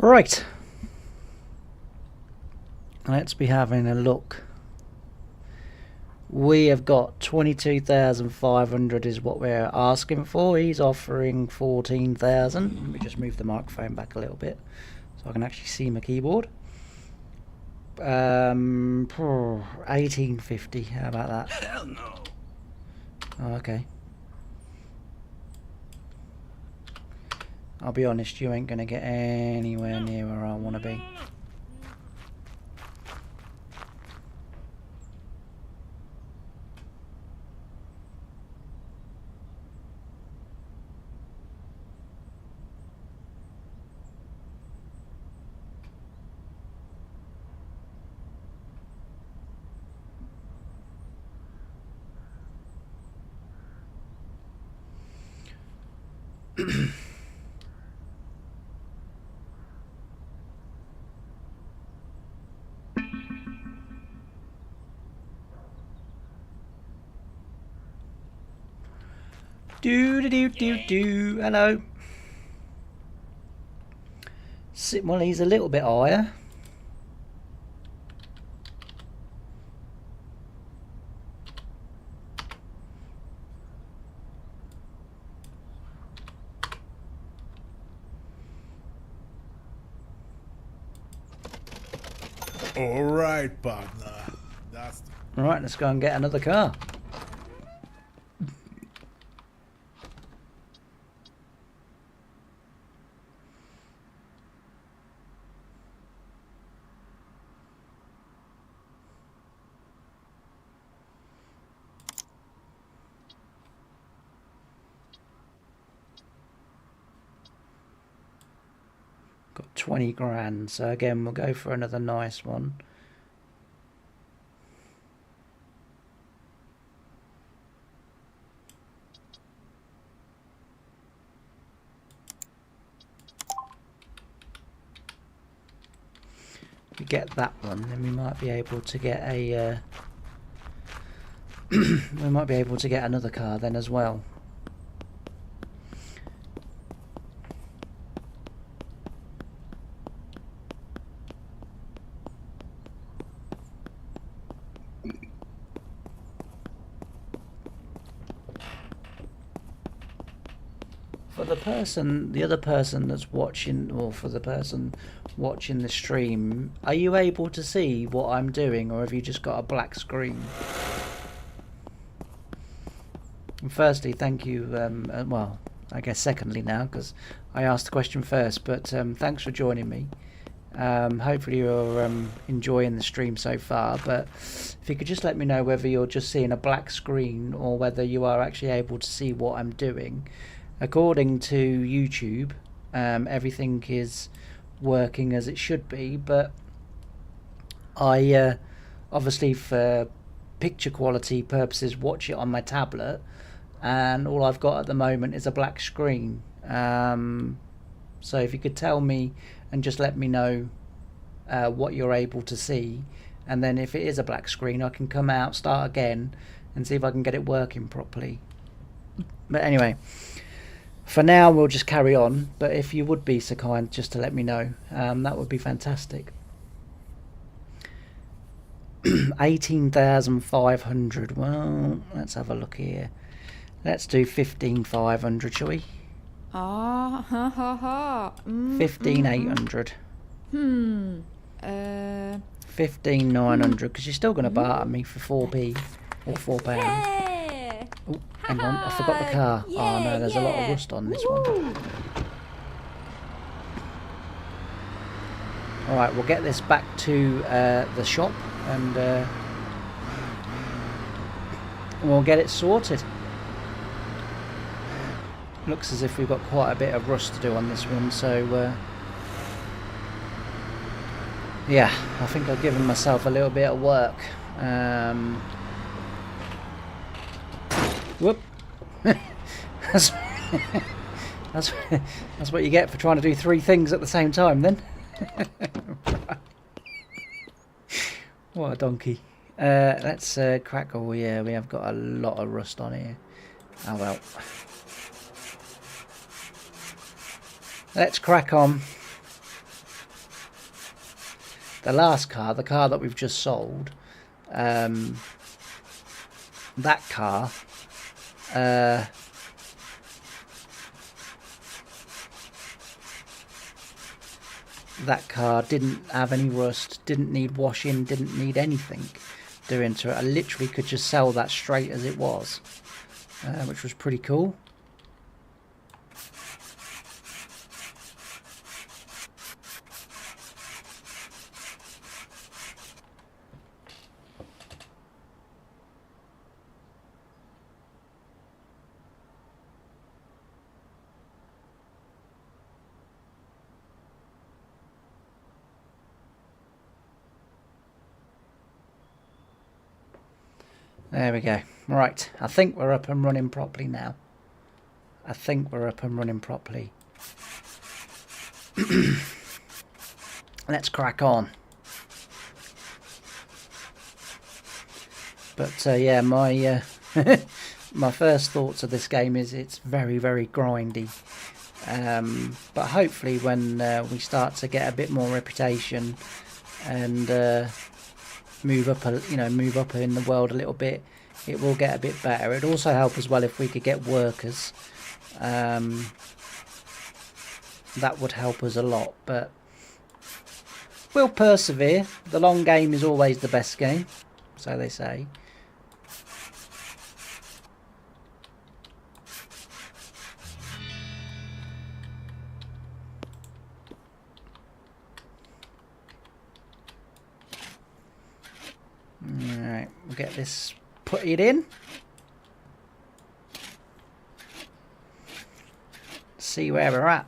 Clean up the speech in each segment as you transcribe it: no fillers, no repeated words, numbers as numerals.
Right, let's be having a look. We have got 22,500 is what we're asking for. He's offering 14,000. Let me just move the microphone back a little bit so I can actually see my keyboard. 1850. How about that? Hell no. Oh, okay. I'll be honest, you ain't gonna get anywhere near where I want to be. Do. Hello. Well, he's a little bit higher. All right, partner. That's Right, let's go and get another car. Got 20 grand, so again we'll go for another nice one. If we get that one, then we might be able to get a we might be able to get another car then as well. For the other person that's watching, or for the person watching the stream, are you able to see what I'm doing, or have you just got a black screen? And firstly, thank you, well, I guess secondly now, because I asked the question first, but thanks for joining me. Hopefully you're enjoying the stream so far, but if you could just let me know whether you're just seeing a black screen or whether you are actually able to see what I'm doing. According to YouTube, everything is working as it should be, but I obviously for picture quality purposes watch it on my tablet, and all I've got at the moment is a black screen. So if you could tell me and just let me know what you're able to see, and then if it is a black screen I can come out, start again and see if I can get it working properly. But anyway, for now we'll just carry on, but if you would be so kind just to let me know, that would be fantastic. 18,500. Well, let's have a look here. Let's do 15,500, shall we? 15,800. 15,900, because you're still going to barter me for 4p or £4. Oh, hang on, I forgot the car. Oh no, there's a lot of rust on this one. Alright, we'll get this back to the shop and we'll get it sorted. Looks as if we've got quite a bit of rust to do on this one, so yeah, I think I've given myself a little bit of work. Whoop. that's what you get for trying to do 3 things at the same time then. What a donkey. Let's crack. Oh yeah, we have got a lot of rust on here. Oh well. Let's crack on. the last car, the car that we've just sold, that car, didn't have any rust, didn't need washing, didn't need anything doing to it. I literally could just sell that straight as it was, which was pretty cool. There we go. Right, I think we're up and running properly now. I think we're up and running properly. Let's crack on. But yeah, my my first thoughts of this game is it's very, very grindy. But hopefully when we start to get a bit more reputation and move up in the world a little bit, it will get a bit better. It'd also help as well if we could get workers. That would help us a lot, but we'll persevere. The long game is always the best game, so they say. Alright, we'll get this put it in. See where we're at.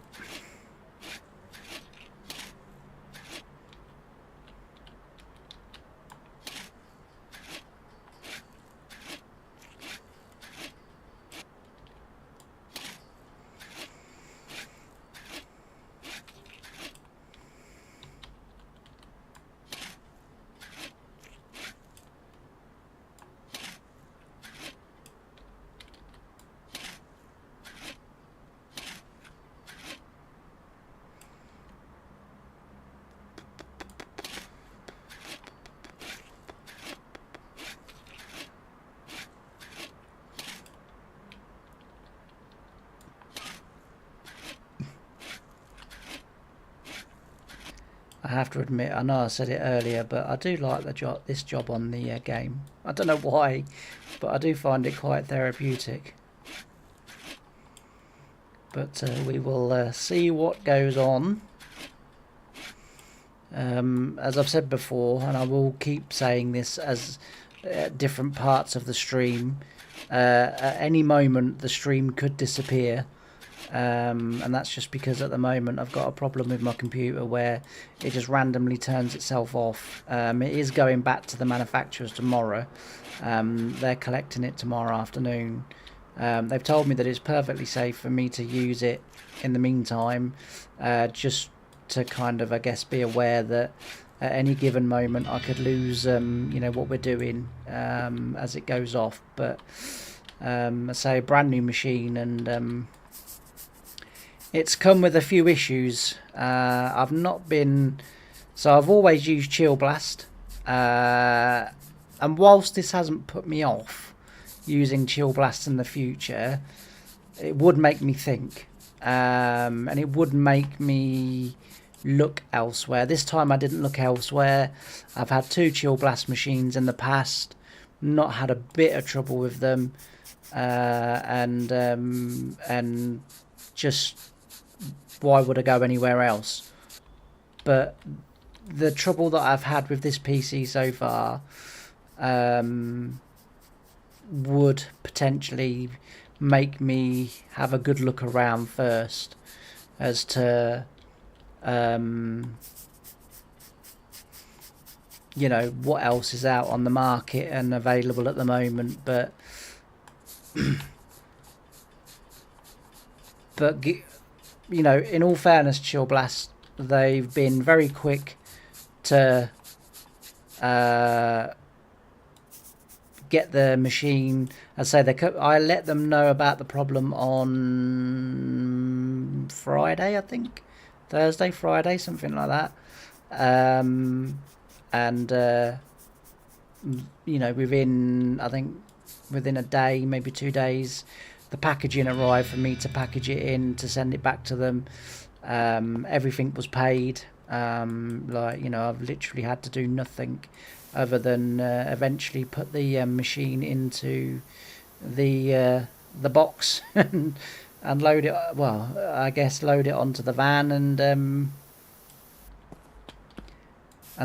I have to admit, I know I said it earlier, but I do like this job on the game. I don't know why, but I do find it quite therapeutic. But we will see what goes on. As I've said before, and I will keep saying this as different parts of the stream, at any moment the stream could disappear. And that's just because at the moment I've got a problem with my computer where it just randomly turns itself off. It is going back to the manufacturers tomorrow. They're collecting it tomorrow afternoon. They've told me that it's perfectly safe for me to use it in the meantime, just to kind of, I guess, be aware that at any given moment I could lose what we're doing as it goes off. But I say a brand new machine, and it's come with a few issues. I've always used Chill Blast, and whilst this hasn't put me off using Chill Blast in the future, it would make me think, and it would make me look elsewhere. This time I didn't look elsewhere. I've had 2 Chill Blast machines in the past, not had a bit of trouble with them, and just why would I go anywhere else? But the trouble that I've had with this PC so far would potentially make me have a good look around first as to what else is out on the market and available at the moment. But in all fairness, Chill Blast, they've been very quick to get the machine. I let them know about the problem on Friday, I think. Thursday, Friday, something like that. and you know, within, I think within a day, maybe 2 days, the packaging arrived for me to package it in to send it back to them. Everything was paid. Like, you know, I've literally had to do nothing other than eventually put the machine into the box and load it. Well, I guess load it onto the van and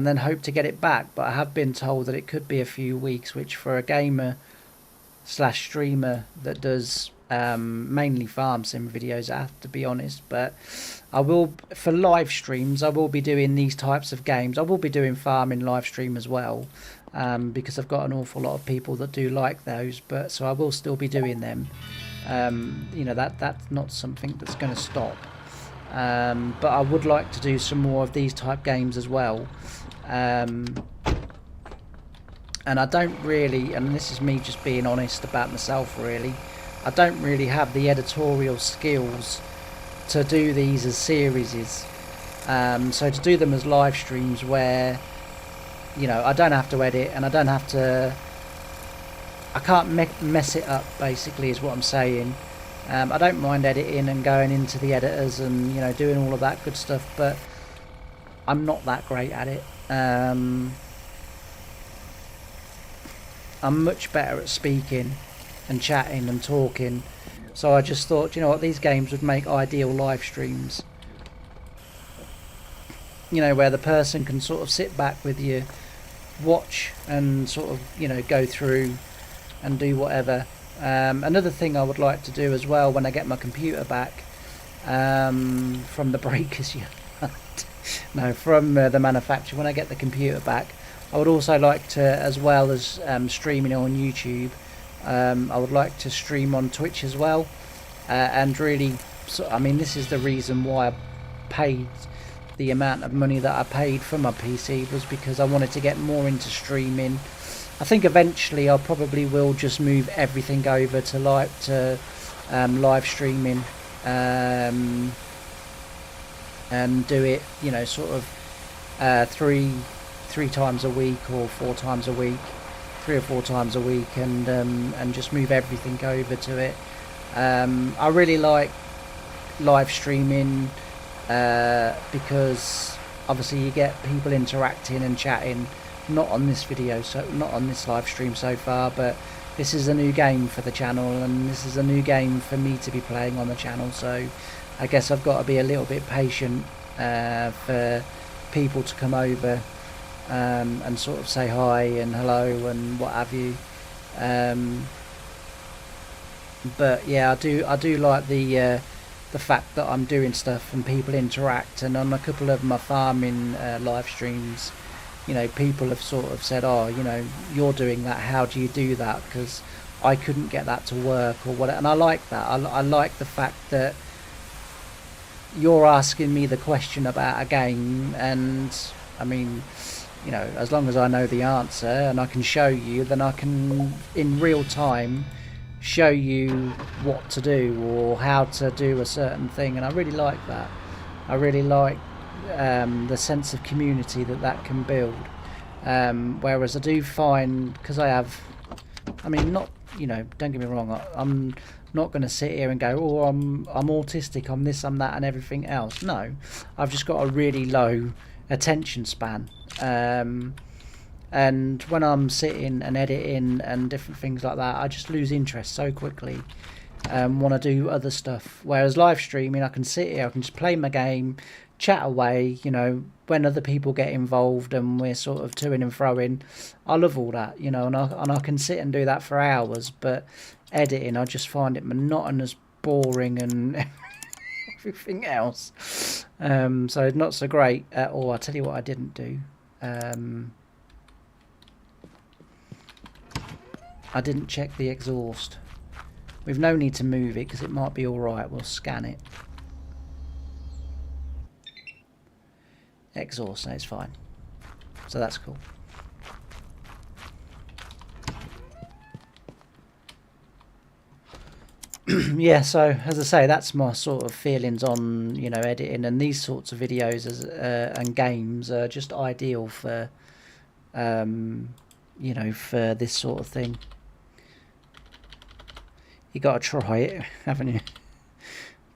then hope to get it back. But I have been told that it could be a few weeks, which for a gamer slash streamer that does mainly farm sim videos, I have to be honest. But I will, for live streams, I will be doing these types of games. I will be doing farming live stream as well, because I've got an awful lot of people that do like those. But so I will still be doing them. You know, that's not something that's going to stop. But I would like to do some more of these type games as well. And I don't really, and this is me just being honest about myself really, I don't really have the editorial skills to do these as series. So to do them as live streams where, you know, I don't have to edit and I don't have to, I can't mess it up basically is what I'm saying. I don't mind editing and going into the editors and, you know, doing all of that good stuff, but I'm not that great at it. I'm much better at speaking and chatting and talking, so I just thought, you know what, these games would make ideal live streams, you know, where the person can sort of sit back with you, watch and sort of, you know, go through and do whatever. Another thing I would like to do as well when I get my computer back from the breakers no, from the manufacturer, when I get the computer back, I would also like to, as well as streaming on YouTube, I would like to stream on Twitch as well, and really, I mean, this is the reason why I paid the amount of money that I paid for my PC, was because I wanted to get more into streaming. I think eventually I probably will just move everything over to live streaming, and do it, you know, sort of three times a week or 4 times a week, 3 or 4 times a week, and just move everything over to it. I really like live streaming because obviously you get people interacting and chatting. Not on this video, so not on this live stream so far, but this is a new game for the channel and this is a new game for me to be playing on the channel, so I guess I've got to be a little bit patient for people to come over and sort of say hi and hello and what have you. But yeah, I do like the fact that I'm doing stuff and people interact, and on a couple of my farming live streams, you know, people have sort of said, oh, you know, you're doing that, how do you do that, because I couldn't get that to work or whatever. And I like that. I like the fact that you're asking me the question about a game, and I mean, you know, as long as I know the answer and I can show you, then I can in real time show you what to do or how to do a certain thing, and I really like that. I really like the sense of community that can build, whereas I do find, because I have, I mean, not, you know, don't get me wrong, I'm not going to sit here and go, oh, I'm autistic, I'm this, I'm that and everything else. No, I've just got a really low attention span, and when I'm sitting and editing and different things like that, I just lose interest so quickly, want to do other stuff. Whereas live streaming, I can sit here, I can just play my game, chat away, you know, when other people get involved and we're sort of toing and froing. I love all that, you know, and I can sit and do that for hours. But editing, I just find it monotonous, boring and everything else, so not so great at all. I'll tell you what I didn't do, I didn't check the exhaust. We've no need to move it because it might be alright. We'll scan it. Exhaust, no, it's fine. So that's cool. yeah, so as I say, that's my sort of feelings on, you know, editing, and these sorts of videos and games are just ideal for, you know, for this sort of thing. You got to try it, haven't you?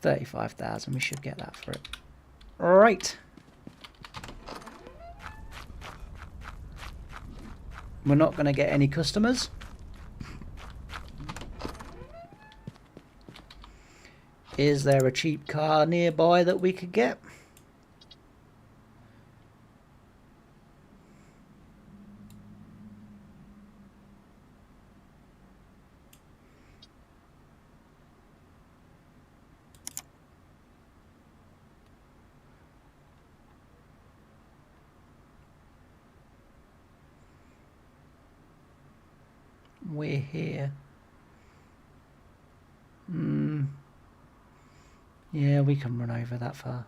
35,000, we should get that for it. Right. We're not going to get any customers. Is there a cheap car nearby that we could get? We're here. Yeah, we can run over that far.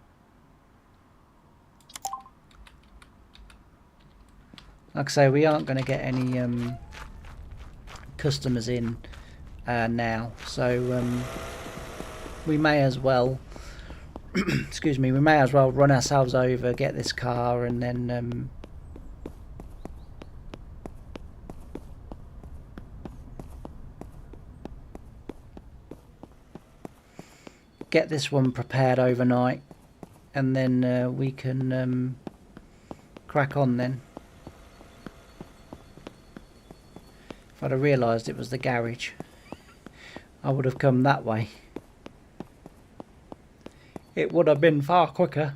Like I say, we aren't going to get any customers in now, so we may as well excuse me, we may as well run ourselves over, get this car, and then get this one prepared overnight, and then we can crack on then. If I'd have realised it was the garage, I would have come that way. It would have been far quicker.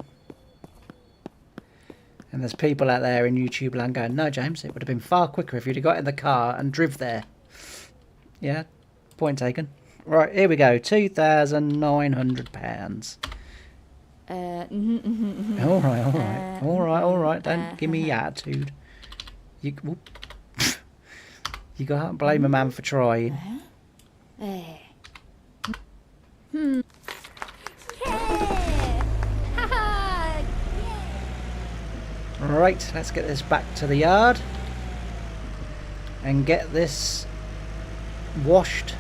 And there's people out there in YouTube land going, no James, it would have been far quicker if you'd have got in the car and driv there. Yeah, point taken. Right, here we go, £2,900. All right. Don't give me attitude. You can't blame a man for trying. Right, let's get this back to the yard and get this washed.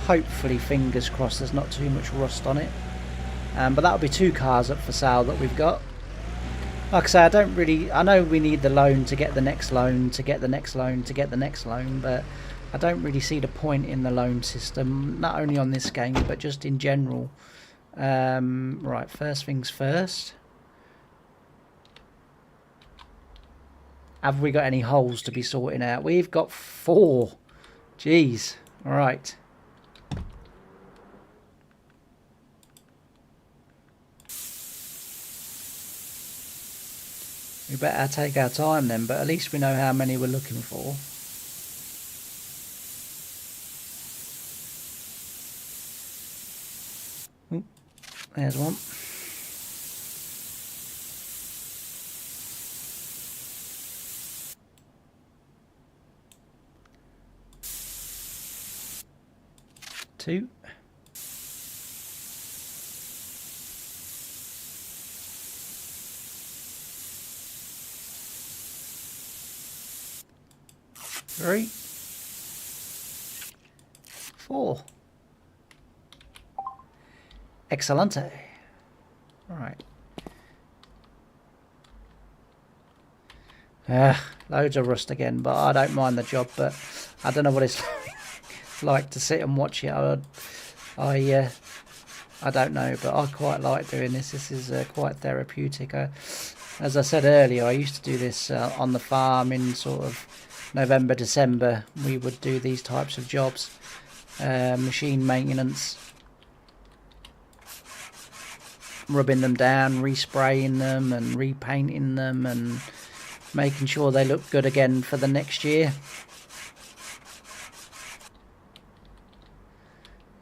Hopefully, fingers crossed, there's not too much rust on it. But that'll be 2 cars up for sale that we've got. Like I say, I know we need the loan to get the next loan, to get the next loan, to get the next loan, but I don't really see the point in the loan system, not only on this game, but just in general. Right, first things first. Have we got any holes to be sorting out? We've got 4. Jeez. Alright. We better take our time then, but at least we know how many we're looking for. Ooh, there's one. Two. Three. 4. Excellente. Right. Loads of rust again, but I don't mind the job, but I don't know what it's like to sit and watch it. I don't know, but I quite like doing this. This is quite therapeutic. As I said earlier, I used to do this on the farm in sort of November, December. We would do these types of jobs, machine maintenance, rubbing them down, respraying them and repainting them and making sure they look good again for the next year.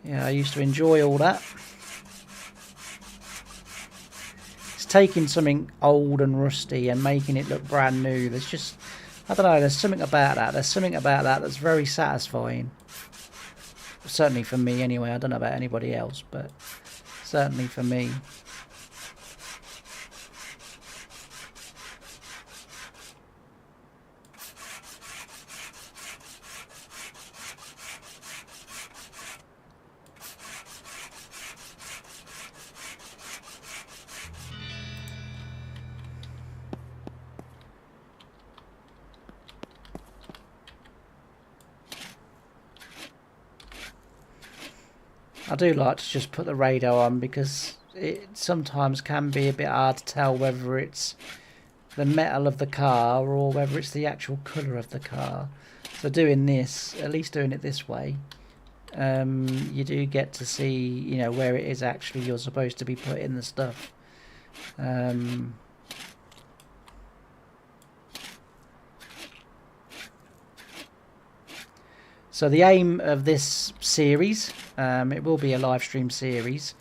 Yeah, I used to enjoy all that. It's taking something old and rusty and making it look brand new. There's just, I don't know, there's something about that. There's something about that that's very satisfying. Certainly for me anyway. I don't know about anybody else, but certainly for me. I do like to just put the radar on because it sometimes can be a bit hard to tell whether it's the metal of the car or whether it's the actual colour of the car. So doing this, at least doing it this way, you do get to see, you know, where it is actually you're supposed to be putting the stuff. So the aim of this series, it will be a live stream series,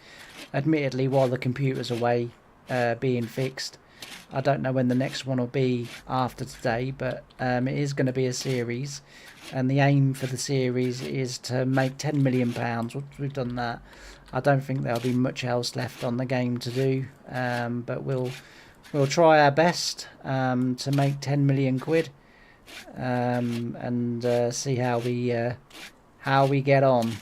admittedly while the computer's away being fixed. I don't know when the next one will be after today, but it is going to be a series, and the aim for the series is to make £10 million. Once we've done that, I don't think there'll be much else left on the game to do, but we'll try our best to make 10 million quid, and see how we get on.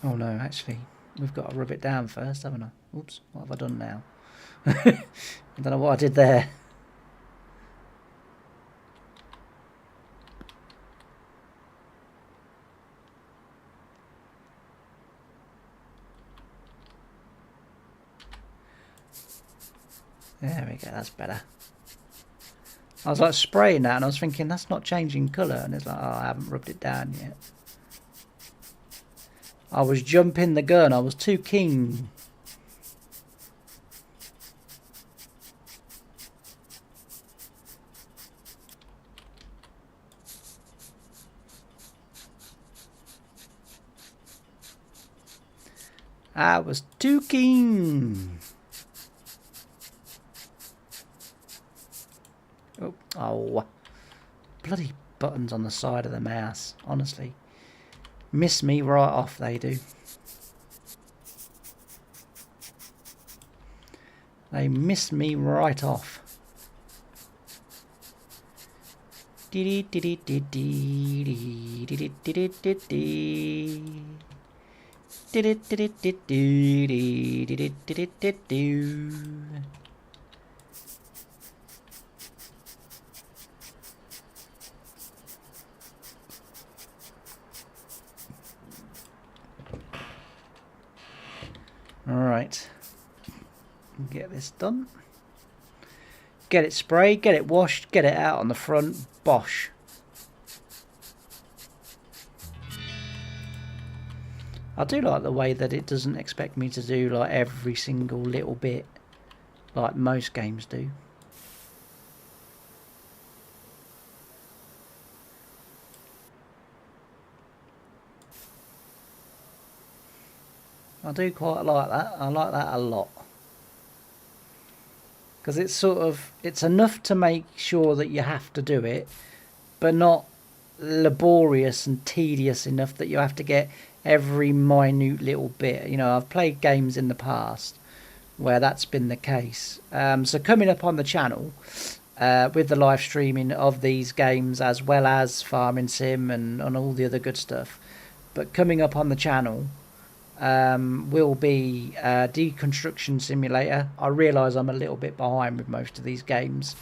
Oh no, actually, we've got to rub it down first, haven't I? Oops, what have I done now? I don't know what I did there. There we go, that's better. I was like spraying that and I was thinking that's not changing colour, and it's like, oh, I haven't rubbed it down yet. I was jumping the gun, I was too keen. I was too keen. Oh, bloody buttons on the side of the mouse, honestly. Miss me right off, they do. They miss me right off. Alright, get this done. Get it sprayed, get it washed, get it out on the front, bosh. I do like the way that it doesn't expect me to do like every single little bit like most games do. I do quite like that. I like that a lot. Because it's sort of, it's enough to make sure that you have to do it, but not laborious and tedious enough that you have to get every minute little bit. You know, I've played games in the past where that's been the case. So coming up on the channel with the live streaming of these games, as well as Farming Sim and all the other good stuff, but coming up on the channel will be Deconstruction Simulator. I realise I'm a little bit behind with most of these games,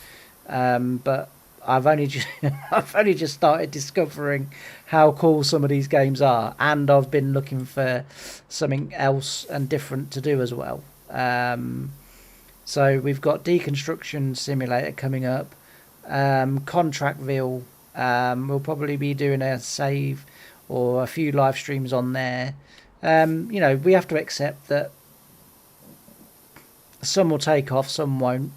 but I've only just started discovering how cool some of these games are, and I've been looking for something else and different to do as well. So we've got Deconstruction Simulator coming up, Contractville. We'll probably be doing a save or a few live streams on there. You know, we have to accept that some will take off, some won't.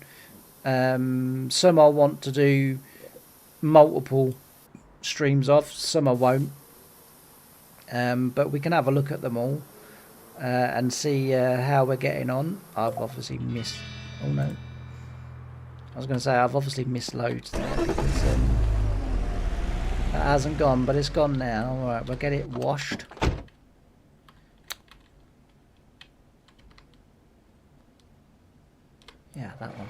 Some I'll want to do multiple streams of, some I won't. But we can have a look at them all and see how we're getting on. I've obviously missed... Oh no. I was going to say I've obviously missed loads there because that hasn't gone, but it's gone now. Alright, we'll get it washed. Yeah, that one.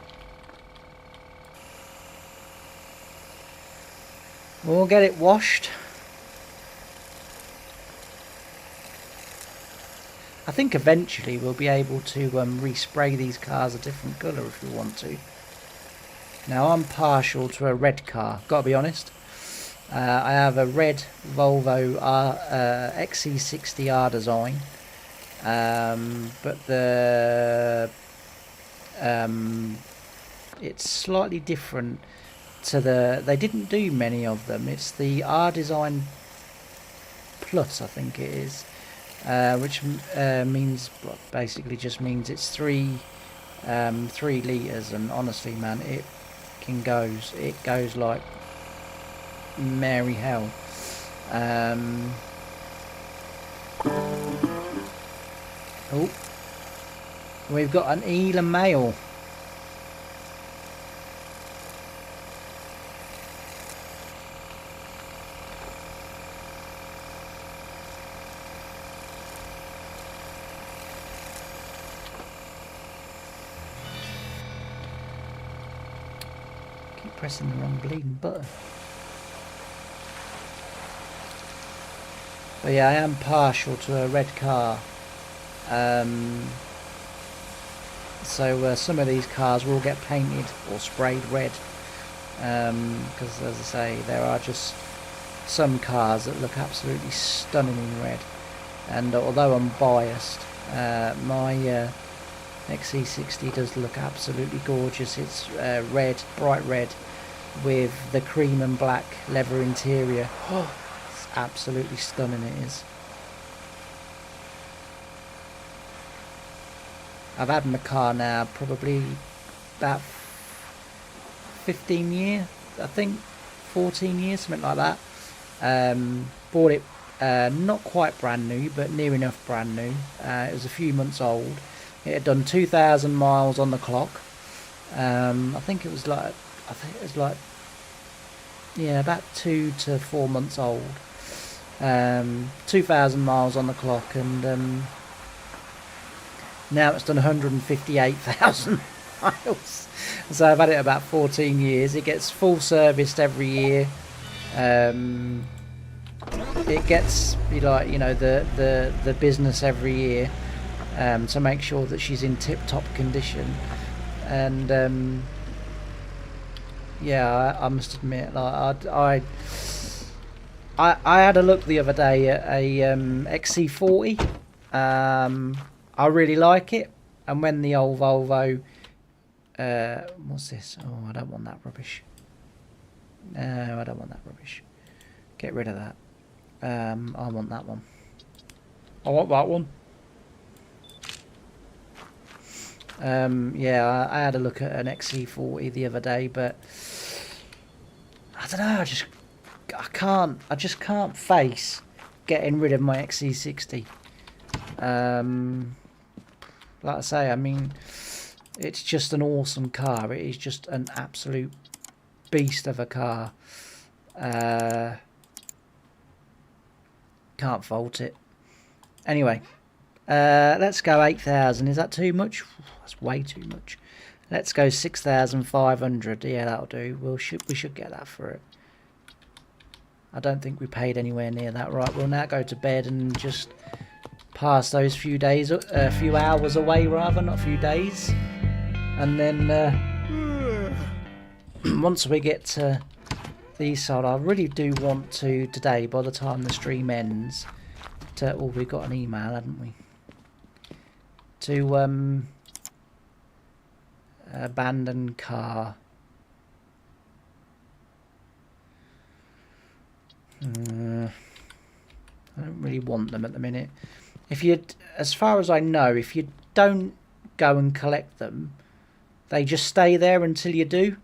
We'll get it washed. I think eventually we'll be able to respray these cars a different colour if we want to. Now I'm partial to a red car, gotta be honest. I have a red Volvo XC60 R design, but it's slightly different to they didn't do many of them. It's the R design plus, I think it is, which means, basically just means it's 3 litres, and honestly man, it goes like merry hell. Oh, we've got an Elam male. Keep pressing the wrong bleeding button. But yeah, I am partial to a red car. So some of these cars will get painted or sprayed red. Because as I say, there are just some cars that look absolutely stunning in red. And although I'm biased, my XC60 does look absolutely gorgeous. It's red, bright red, with the cream and black leather interior. Oh, it's absolutely stunning, it is. I've had my car now probably about 15 years, I think 14 years, something like that. Bought it not quite brand new, but near enough brand new. It was a few months old. It had done 2,000 miles on the clock. I think it was like yeah, about 2 to 4 months old. 2,000 miles on the clock, and now it's done 158,000 miles. So I've had it about 14 years. It gets full serviced every year. It gets the business every year to make sure that she's in tip-top condition. And yeah, I must admit, like I had a look the other day at a XC40. I really like it, and when the old Volvo, what's this? Oh, I don't want that rubbish. No, I don't want that rubbish. Get rid of that. I want that one. I want that one. Yeah, I had a look at an XC40 the other day, but I don't know. I just can't face getting rid of my XC60. Like I say, I mean, it's just an awesome car. It is just an absolute beast of a car. Can't fault it. Anyway, let's go 8,000. Is that too much? That's way too much. Let's go 6,500. Yeah, that'll do. We should get that for it. I don't think we paid anywhere near that. Right, we'll now go to bed and just pass those few hours away, rather, not a few days. And then once we get to these side, I really do want to today, by the time the stream ends, we got an email, hadn't we? To abandon car. I don't really want them at the minute. As far as I know, if you don't go and collect them, they just stay there until you do.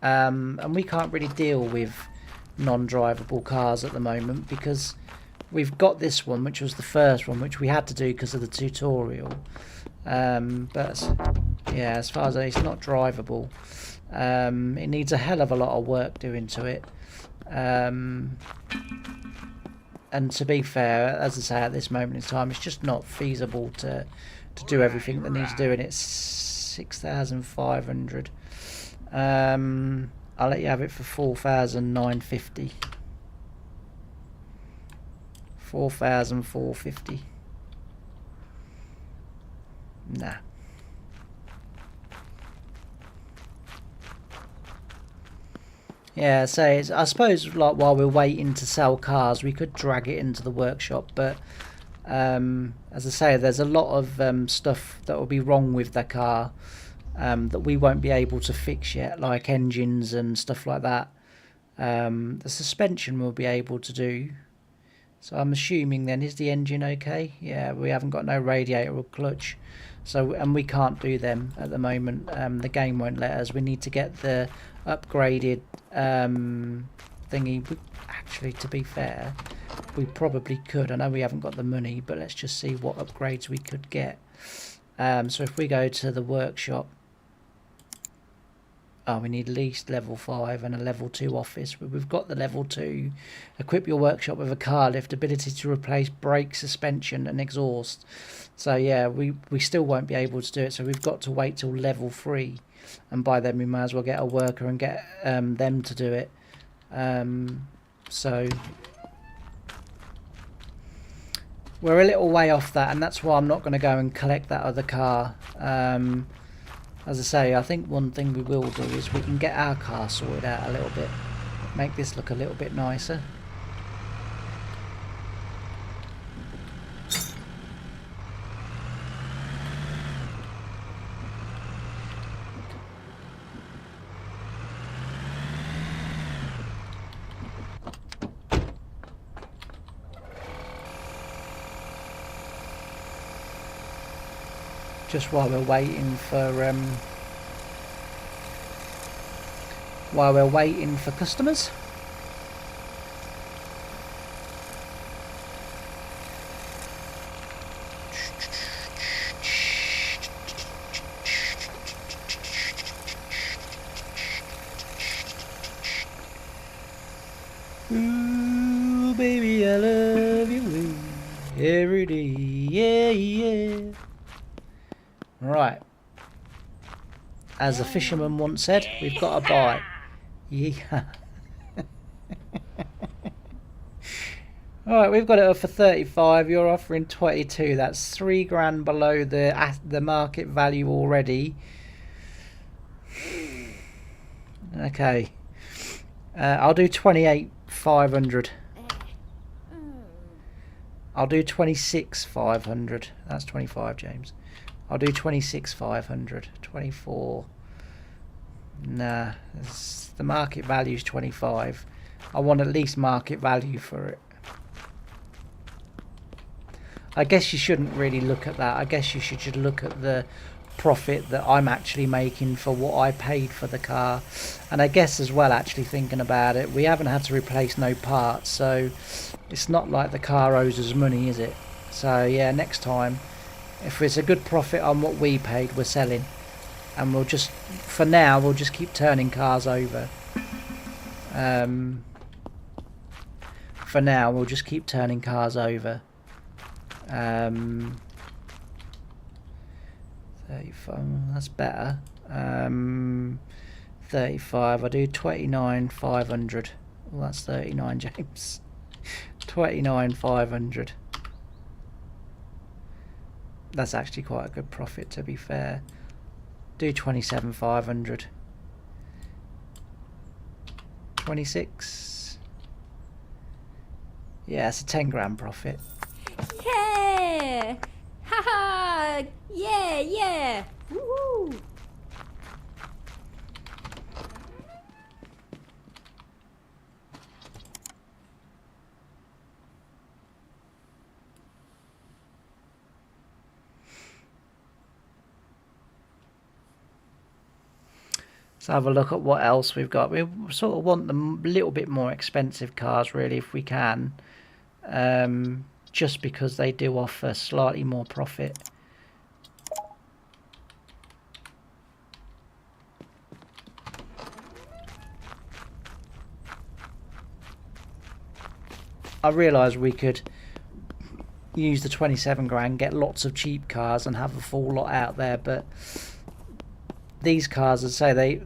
And we can't really deal with non-drivable cars at the moment, because we've got this one, which was the first one, which we had to do because of the tutorial. But yeah, as far as it's not drivable, it needs a hell of a lot of work doing to it. And to be fair, as I say, at this moment in time, it's just not feasible to do everything that needs doing. It's 6,500. I'll let you have it for 4,950. 4,450. Nah. Yeah, so it's, I suppose like while we're waiting to sell cars, we could drag it into the workshop, but as I say, there's a lot of stuff that will be wrong with the car that we won't be able to fix yet, like engines and stuff like that. The suspension we'll be able to do. So I'm assuming then, is the engine okay? Yeah, we haven't got no radiator or clutch. So, and we can't do them at the moment. The game won't let us. We need to get the upgraded thingy. Actually, to be fair, we probably could. I know we haven't got the money, but let's just see what upgrades we could get. So if we go to the workshop, oh, we need at least level 5 and a level 2 office. But we've got the level 2. Equip your workshop with a car lift, ability to replace brake, suspension and exhaust. So yeah, we still won't be able to do it. So we've got to wait till level 3. And by then we may as well get a worker and get them to do it. So we're a little way off that, and that's why I'm not going to go and collect that other car. As I say, I think one thing we will do is we can get our car sorted out a little bit, make this look a little bit nicer. Just while we're waiting for customers. Ooh, baby, I love you every day, yeah, yeah. Right, as a fisherman once said, we've got to buy. Yeah. Alright, we've got it up for 35. You're offering 22. That's 3 grand below the market value already. Okay. I'll do 28,500. I'll do 26,500. That's 25, James. I'll do 26,500. 24. Nah, the market value is 25. I want at least market value for it. I guess you shouldn't really look at that. I guess you should look at the profit that I'm actually making for what I paid for the car. And I guess as well, actually thinking about it, we haven't had to replace no parts, so it's not like the car owes us money, is it? So yeah, next time, if it's a good profit on what we paid, we're selling. And we'll just, for now, we'll just keep turning cars over. For now, we'll just keep turning cars over. 35, that's better. 35, I do 29,500. Well, that's 39, James. 29,500. That's actually quite a good profit, to be fair. Do 27,500. 26. Yeah, it's a 10 grand profit. Yeah! Haha! Yeah, yeah! Woohoo! Let's have a look at what else we've got. We sort of want the little bit more expensive cars, really, if we can. Just because they do offer slightly more profit. I realise we could use the 27 grand, get lots of cheap cars and have a full lot out there, but these cars, as I say,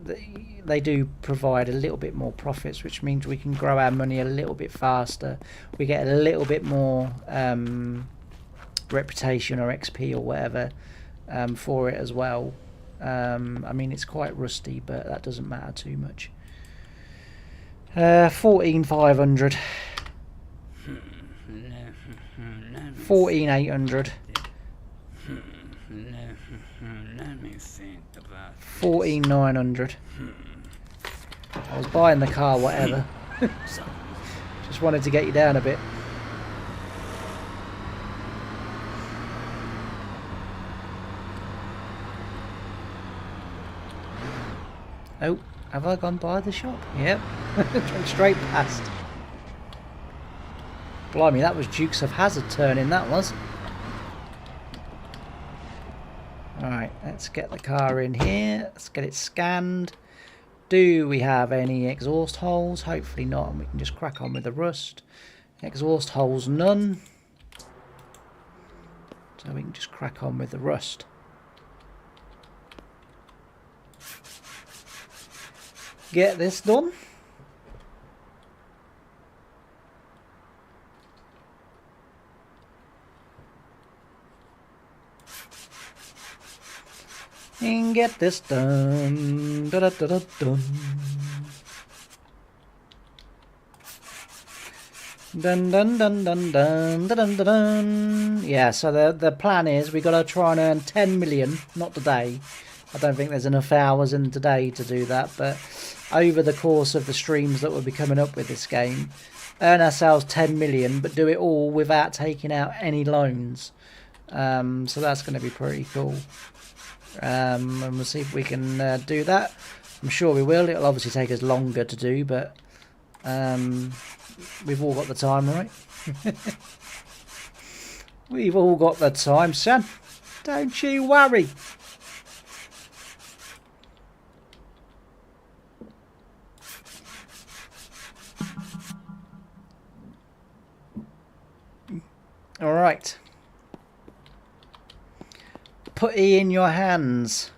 they do provide a little bit more profits, which means we can grow our money a little bit faster. We get a little bit more reputation or XP or whatever for it as well. I mean, it's quite rusty, but that doesn't matter too much. 14,500. 14,800. Let me think about 14,900. I was buying the car, whatever. Just wanted to get you down a bit. Oh, have I gone by the shop? Yep. Straight past. Blimey, that was Dukes of Hazzard turning, that was. Alright, let's get the car in here. Let's get it scanned. Do we have any exhaust holes? Hopefully not, and we can just crack on with the rust. Exhaust holes, none. So we can just crack on with the rust. Get this done. And get this done. Da, da, da, da, dun. Dun dun dun dun dun dun dun dun. Yeah, so the plan is we got to try and earn 10 million, not today. I don't think there's enough hours in today to do that, but over the course of the streams that will be coming up with this game, earn ourselves 10 million, but do it all without taking out any loans. So that's going to be pretty cool. And we'll see if we can do that. I'm sure we will. It'll obviously take us longer to do, but we've all got the time, right? We've all got the time, son. Don't you worry. All right. Putty in your hands.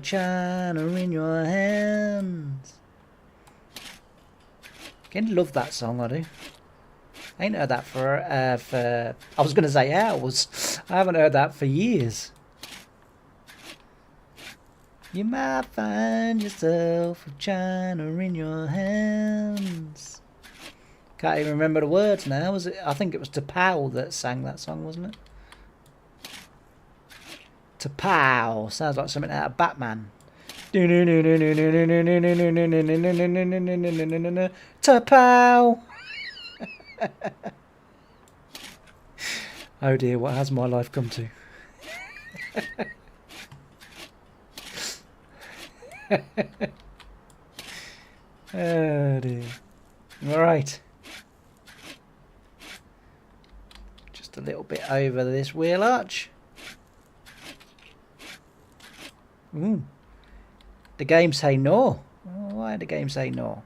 China in your hands. Again, love that song, I do. I ain't heard that for I was going to say hours. I haven't heard that for years. You might find yourself with China in your hands. Can't even remember the words now. Was it? I think it was T'Pau that sang that song, wasn't it? T'Pau sounds like something out of Batman. T'Pau. Oh dear, what has my life come to? Oh dear. Alright. Just a little bit over this wheel arch. Ooh. The game say no. Oh, why did the game say no?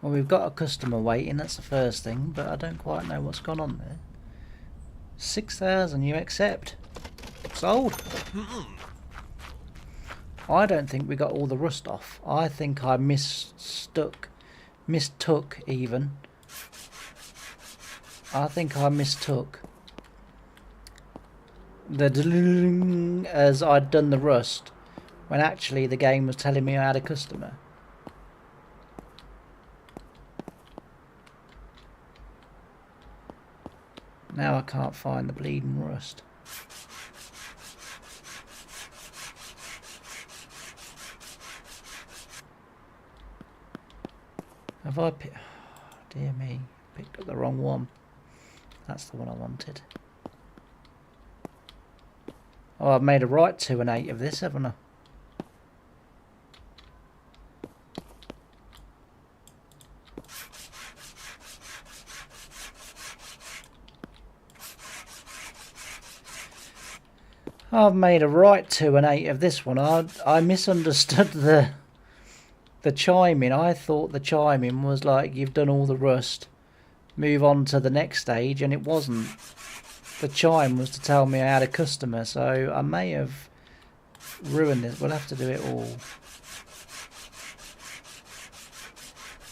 Well, we've got a customer waiting, that's the first thing, but I don't quite know what's gone on there. 6,000, you accept. Sold. I don't think we got all the rust off. I think I mistook even. I think I mistook the as I'd done the rust, when actually the game was telling me I had a customer. Now I can't find the bleeding rust. Have I picked... Oh, dear me. Picked up the wrong one. That's the one I wanted. Oh, I've made a right 2 and 8 of this, haven't I? I've made a right 2 and 8 of this one. I misunderstood the chiming. I thought the chiming was like you've done all the rust, move on to the next stage, and it wasn't. The chime was to tell me I had a customer, so I may have ruined this. We'll have to do it all.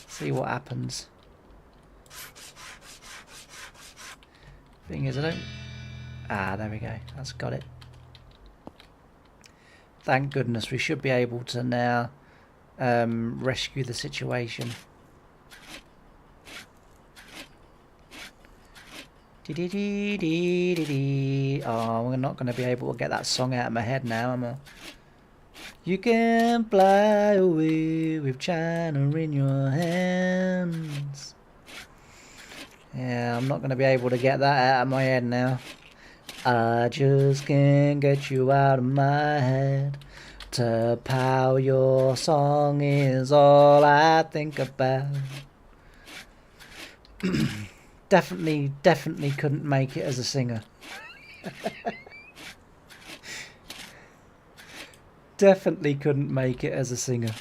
See what happens. Thing is, I don't... Ah, there we go. That's got it. Thank goodness. We should be able to now rescue the situation. Oh, we're not going to be able to get that song out of my head now, am I? You can fly away with China in your hands. Yeah, I'm not going to be able to get that out of my head now. I just can't get you out of my head. To pow your song is all I think about. Definitely couldn't make it as a singer. Definitely couldn't make it as a singer.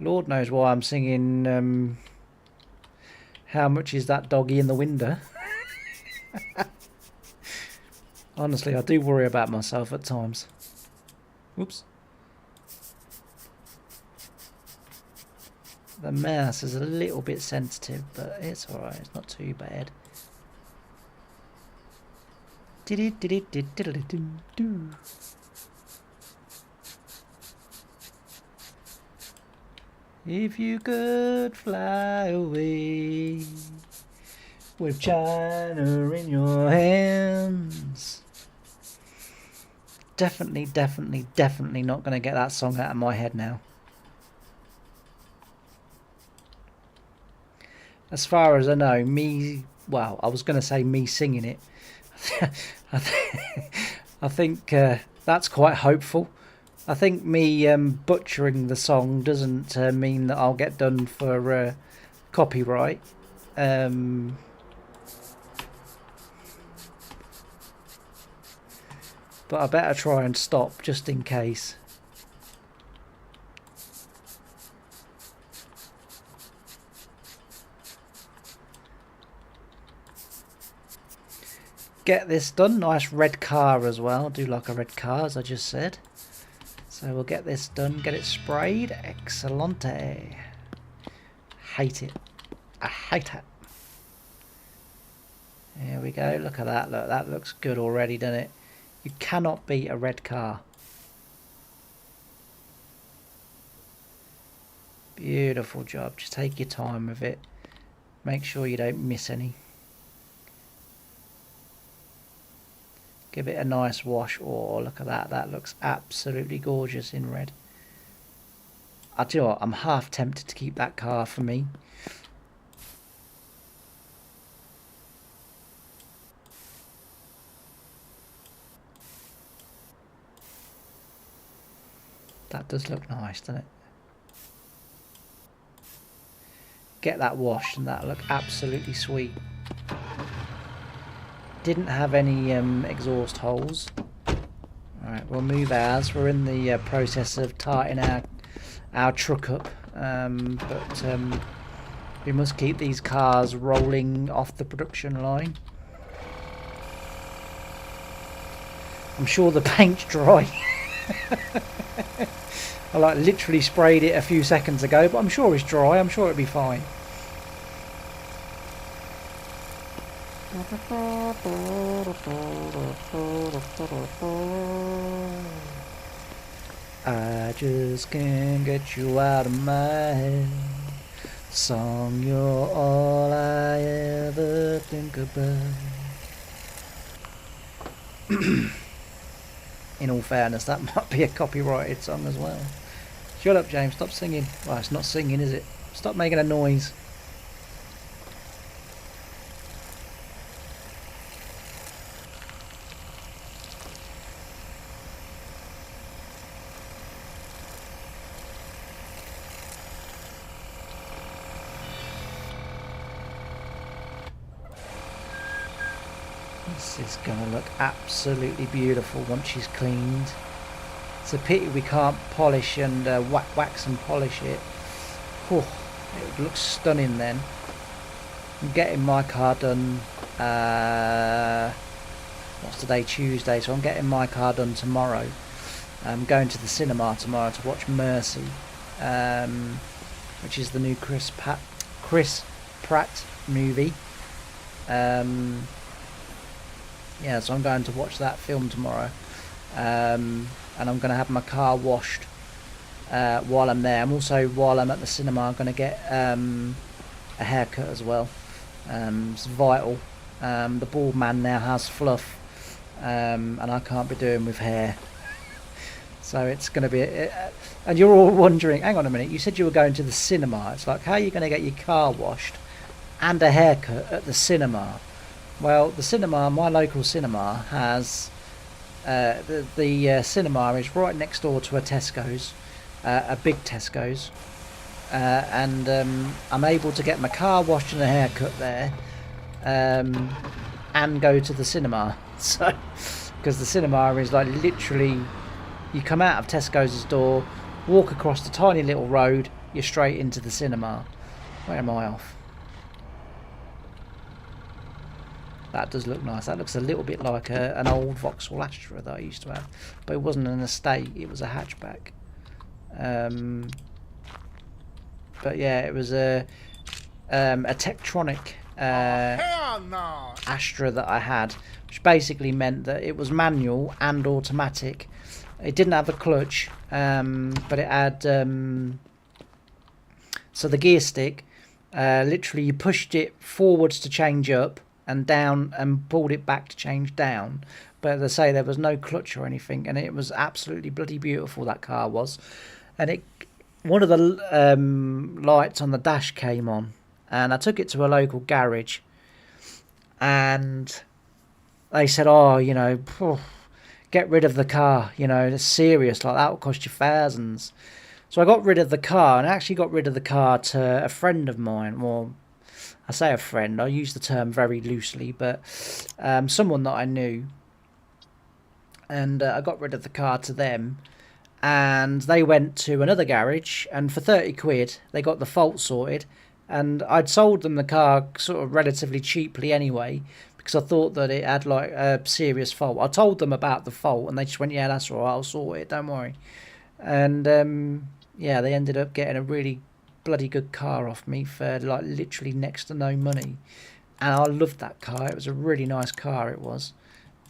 Lord knows why I'm singing How Much Is That Doggy in the Window? Honestly, I do worry about myself at times. Whoops. The mouse is a little bit sensitive, but it's alright, it's not too bad. If you could fly away with China in your hands. Definitely not going to get that song out of my head now. As far as I know, well, I was going to say me singing it. I think that's quite hopeful. I think me butchering the song doesn't mean that I'll get done for copyright. But I better try and stop just in case. Get this done. Nice red car as well. I do like a red car, as I just said. So we'll get this done, get it sprayed. Excellente. Hate it. I hate it. There we go. Look at that. Look, that looks good already, doesn't it? You cannot beat a red car. Beautiful job. Just take your time with it. Make sure you don't miss any. Give it a nice wash. Oh, look at that. That looks absolutely gorgeous in red. I do you know what? I'm half tempted to keep that car for me. That does look nice, doesn't it? Get that washed and that'll look absolutely sweet. Didn't have any exhaust holes. Alright, we'll move ours. We're in the process of tightening our truck up. But we must keep these cars rolling off the production line. I'm sure the paint's dry. I like literally sprayed it a few seconds ago, but I'm sure it's dry. I'm sure it'll be fine. I just can't get you out of my head. Song, you're all I ever think about. in all fairness, that might be a copyrighted song as well. Shut up, James. Stop singing. Well, it's not singing, is it? Stop making a noise. This is going to look absolutely beautiful once she's cleaned. It's a pity we can't polish and wax and polish it. Oh, it looks stunning then. I'm getting my car done, what's today, Tuesday, so I'm getting my car done tomorrow. I'm going to the cinema tomorrow to watch Mercy, which is the new Chris Pratt movie. Yeah, so I'm going to watch that film tomorrow, and I'm going to have my car washed while I'm there. I'm also, while I'm at the cinema, I'm going to get a haircut as well. It's vital. The bald man now has fluff, and I can't be doing with hair. So it's going to be... and you're all wondering, hang on a minute, you said you were going to the cinema. It's like, how are you going to get your car washed and a haircut at the cinema? Well, the cinema, my local cinema, has... the cinema is right next door to a Tesco's, a big Tesco's. And I'm able to get my car washed and a haircut there, and go to the cinema. So, because the cinema is like literally, you come out of Tesco's door, walk across the tiny little road, you're straight into the cinema. Where am I off? That does look nice. That looks a little bit like an old Vauxhall Astra that I used to have, but it wasn't an estate, it was a hatchback. But yeah, it was a Tektronic Astra that I had, which basically meant that it was manual and automatic. It didn't have a clutch, but it had so the gear stick, literally you pushed it forwards to change up and down, and pulled it back to change down. But as I say, there was no clutch or anything, and it was absolutely bloody beautiful, that car was. And it, one of the lights on the dash came on, and I took it to a local garage, and they said, oh, you know, get rid of the car, you know, it's serious, like that will cost you thousands. So I got rid of the car, and I actually got rid of the car to a friend of mine. Well, I say a friend, I use the term very loosely, but someone that I knew. And I got rid of the car to them, and they went to another garage, and for 30 quid they got the fault sorted. And I'd sold them the car sort of relatively cheaply anyway, because I thought that it had like a serious fault. I told them about the fault, and they just went, yeah, that's all right, I'll sort it, don't worry. And yeah, they ended up getting a really bloody good car off me for like literally next to no money. And I loved that car, it was a really nice car, it was.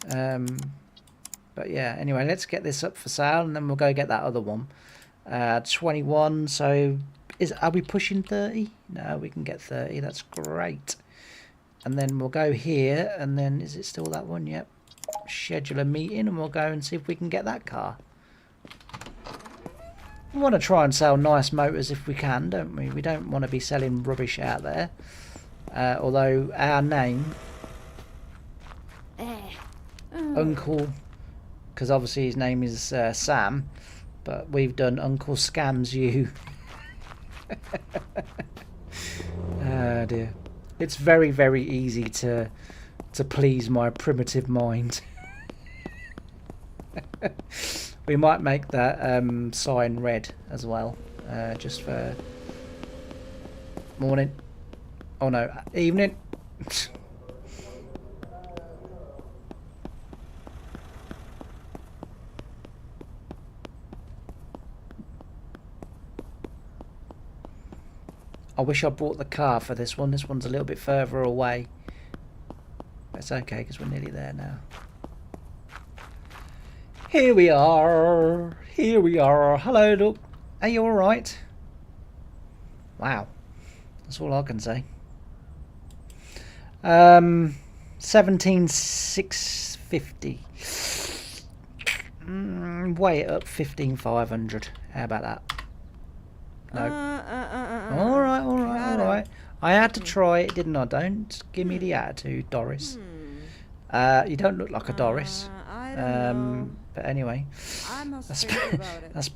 But yeah, anyway, let's get this up for sale, and then we'll go get that other one. 21, so are we pushing 30? No, we can get 30, that's great. And then we'll go here, and then is it still that one? Yep. Schedule a meeting, and we'll go and see if we can get that car. We want to try and sell nice motors if we can, don't we? We don't want to be selling rubbish out there. Although our name, Uncle, because obviously his name is Sam, but we've done Uncle Scams You. Oh dear. It's very, very easy to please my primitive mind. We might make that sign red as well, just for morning. Oh no, evening. I wish I brought the car for this one. This one's a little bit further away. It's okay because we're nearly there now. Here we are. Here we are. Hello, look. Are you alright? Wow. That's all I can say. 17,650. Weigh it up 15,500. How about that? No. All right. I had to try it, didn't I? Don't give me the attitude, Doris. You don't look like a Doris. I don't know. But anyway, I must that's, think about it. that's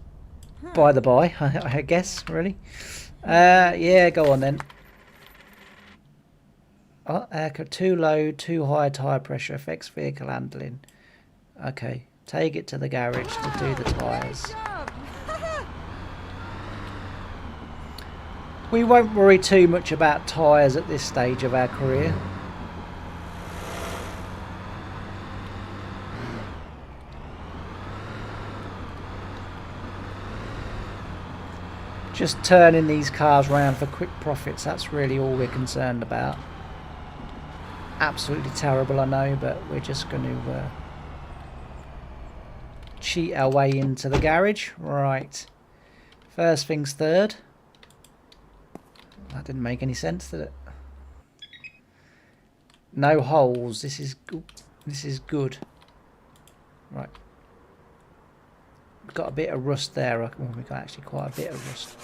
by the by, I guess, really. Yeah, go on then. Oh, too low, too high tire pressure affects vehicle handling. Okay, take it to the garage to do the tyres. We won't worry too much about tyres at this stage of our career. Just turning these cars around for quick profits, that's really all we're concerned about. Absolutely terrible, I know, but we're just going to cheat our way into the garage. Right. First things third. That didn't make any sense, did it? No holes. This is good. Right. We've got a bit of rust there. Well, we've got actually quite a bit of rust.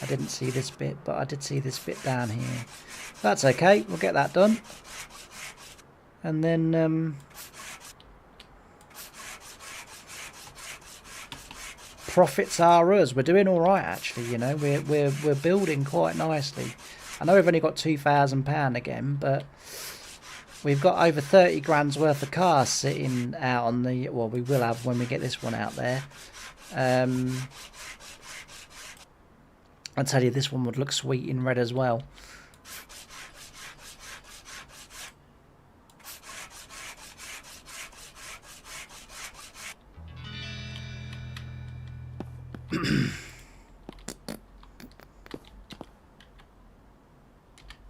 I didn't see this bit, but I did see this bit down here. That's okay. We'll get that done. And then profits are us. We're doing all right, actually. You know, we're building quite nicely. I know we've only got £2,000 again, but we've got over 30 grand's worth of cars sitting out on the. Well, we will have when we get this one out there. I tell you, this one would look sweet in red as well.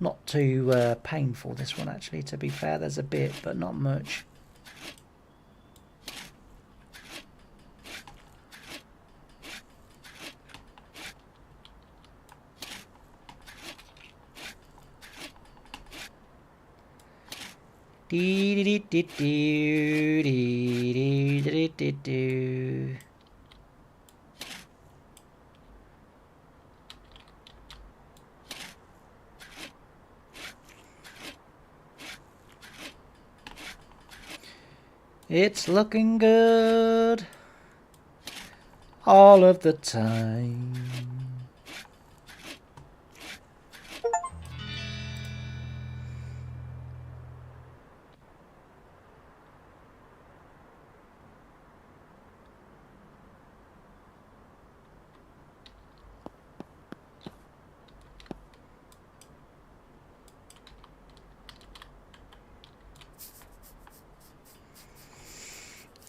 Not too painful, this one, actually, to be fair. There's a bit, but not much. It's looking good all of the time.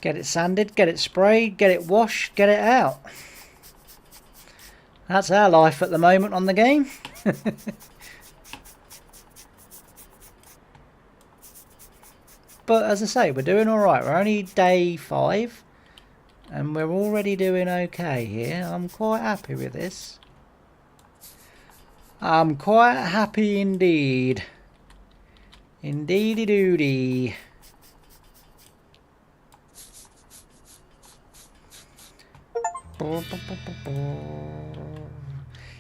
Get it sanded, get it sprayed, get it washed, get it out. That's our life at the moment on the game. But as I say, we're doing alright. We're only day 5. And we're already doing okay here. I'm quite happy with this. I'm quite happy indeed. Indeedy-doody.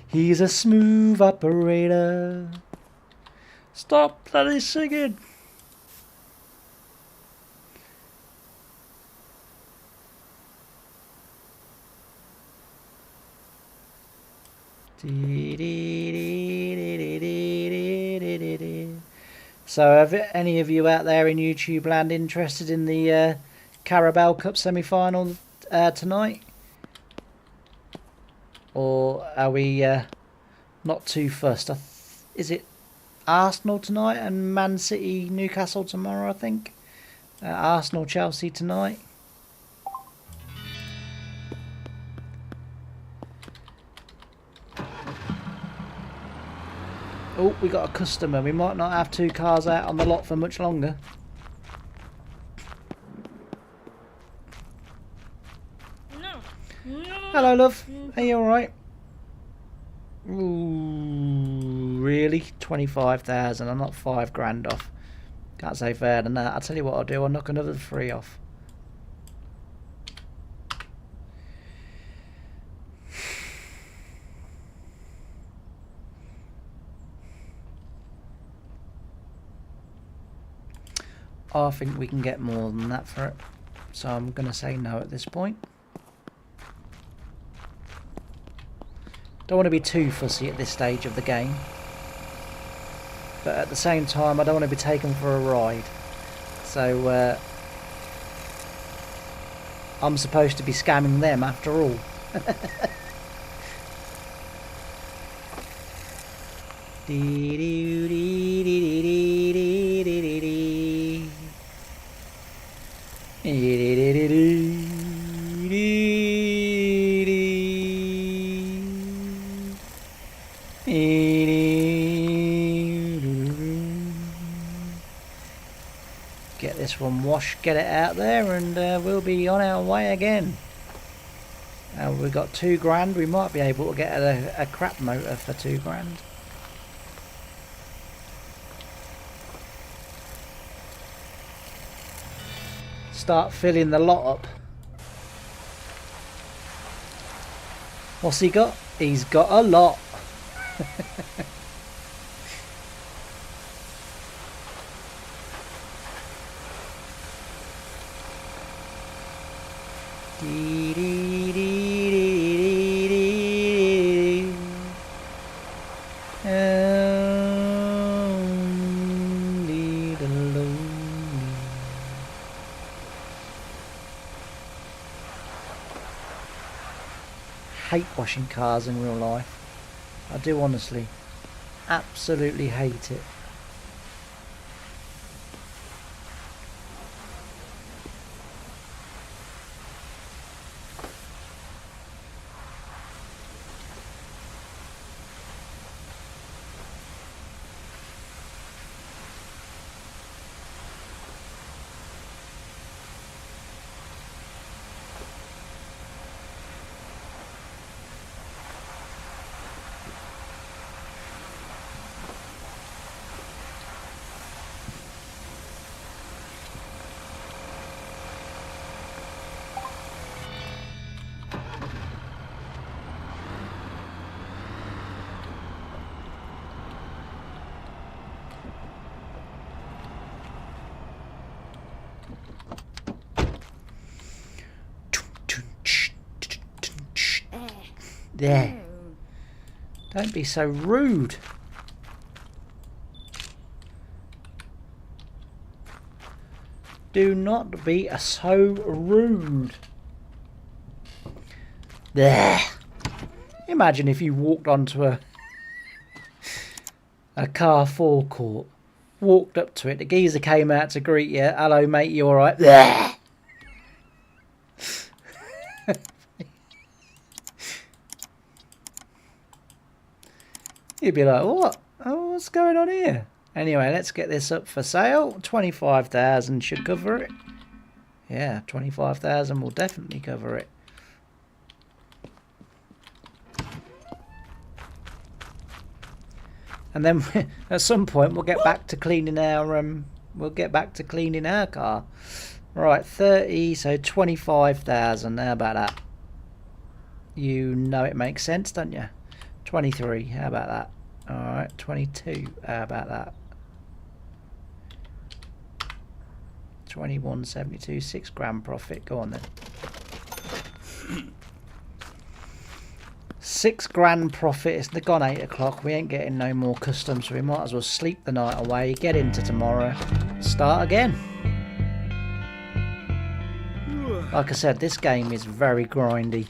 He's a smooth operator. Stop bloody singing. So have any of you out there in YouTube land interested in the Carabao Cup semi-final tonight? Or are we not too fussed? Is it Arsenal tonight and Man City Newcastle tomorrow, I think? Arsenal Chelsea tonight. Oh, we got a customer. We might not have 2 cars out on the lot for much longer. No. Hello, love. Are you alright? Ooh, really? 25,000. I'm not 5 grand off. Can't say fair than that. I'll tell you what I'll do. I'll knock another 3 off. I think we can get more than that for it. So I'm going to say no at this point. Don't want to be too fussy at this stage of the game. But at the same time, I don't want to be taken for a ride. So I'm supposed to be scamming them after all. Get this one washed, get it out there, and we'll be on our way again. We've got £2 grand. We might be able to get a crap motor for £2 grand. Start filling the lot up. What's he got? He's got a lot. Hate washing cars in real life. I do honestly. Absolutely hate it. There. Don't be so rude. Do not be so rude. There. Imagine if you walked onto a car forecourt, walked up to it, the geezer came out to greet you. Hello mate, you alright? There. You'd be like, what? Oh, what's going on here? Anyway, let's get this up for sale. 25,000 should cover it. Yeah, 25,000 will definitely cover it. And then at some point we'll get back to cleaning our car. Right, 30, so 25,000. How about that? You know it makes sense, don't you? 23, how about that? Alright, 22, how about that? 21.72, £6 profit, go on then. £6 profit, it's gone 8 o'clock, we ain't getting no more customs, so we might as well sleep the night away, get into tomorrow, start again. Like I said, this game is very grindy.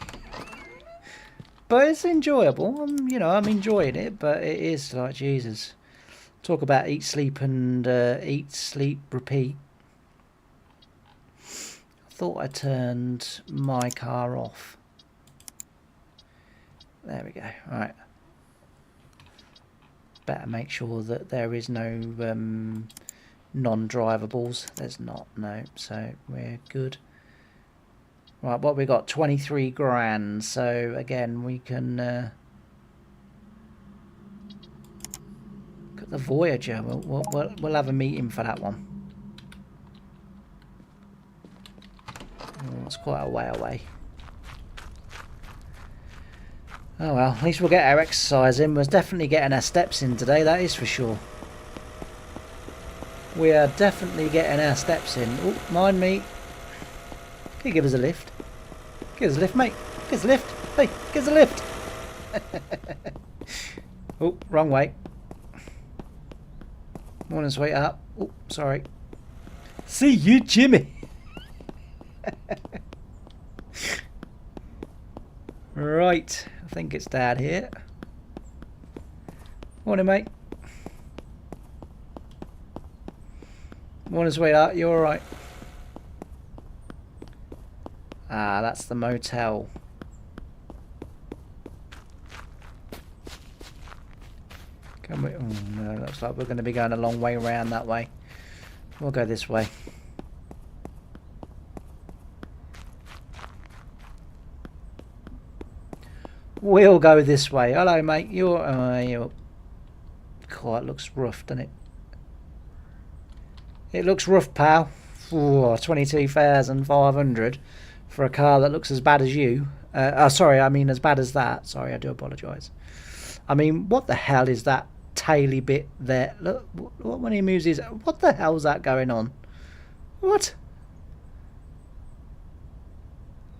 But it's enjoyable. I'm enjoying it, but it is like, Jesus. Talk about eat, sleep, and repeat. I thought I turned my car off. There we go. Right. Better make sure that there is no non-drivables. There's not, no. So we're good. Right, what we got? 23 grand. So again, we can got the Voyager. We'll have a meeting for that one. Oh, it's quite a way away. Oh well, at least we'll get our exercise in. We're definitely getting our steps in today. That is for sure. We are definitely getting our steps in. Oh, mind me. Can you give us a lift? Give us a lift, mate. Give us a lift. Hey, give us a lift. Oh, wrong way. Morning, sweetheart. Oh, sorry. See you, Jimmy. Right, I think it's Dad here. Morning, mate. Morning, sweetheart. You all right? Ah, that's the motel. Can we? Oh no, looks like we're going to be going a long way around that way. We'll go this way. We'll go this way. Hello, mate. You're. God, it looks rough, doesn't it? It looks rough, pal. Ooh, 22,500 for a car that looks as bad as you. Sorry, I mean as bad as that. Sorry, I do apologise. I mean, what the hell is that taily bit there? Look, when he moves his... What the hell's that going on? What?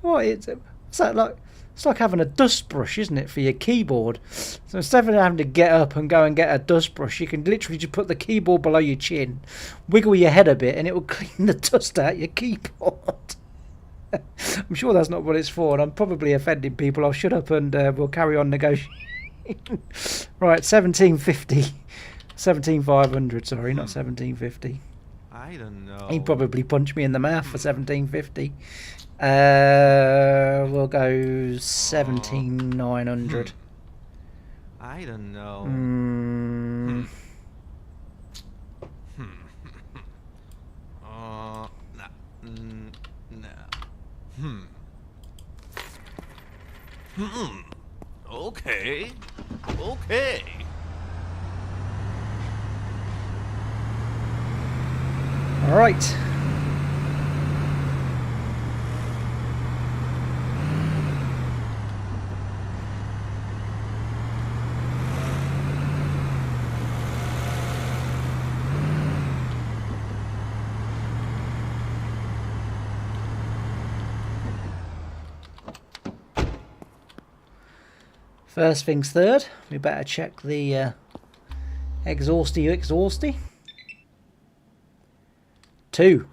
What is it? What's that like? It's like having a dust brush, isn't it, for your keyboard? So instead of having to get up and go and get a dust brush, you can literally just put the keyboard below your chin, wiggle your head a bit, and it will clean the dust out your keyboard. I'm sure that's not what it's for, and I'm probably offending people. I'll shut up and we'll carry on negotiating. Right, 1750. 17,500, sorry, not 1750. I don't know. He'd probably punch me in the mouth for 1750. We'll go 17,900. I don't know. Okay. Okay. All right. First things third, we better check the exhausty. 2.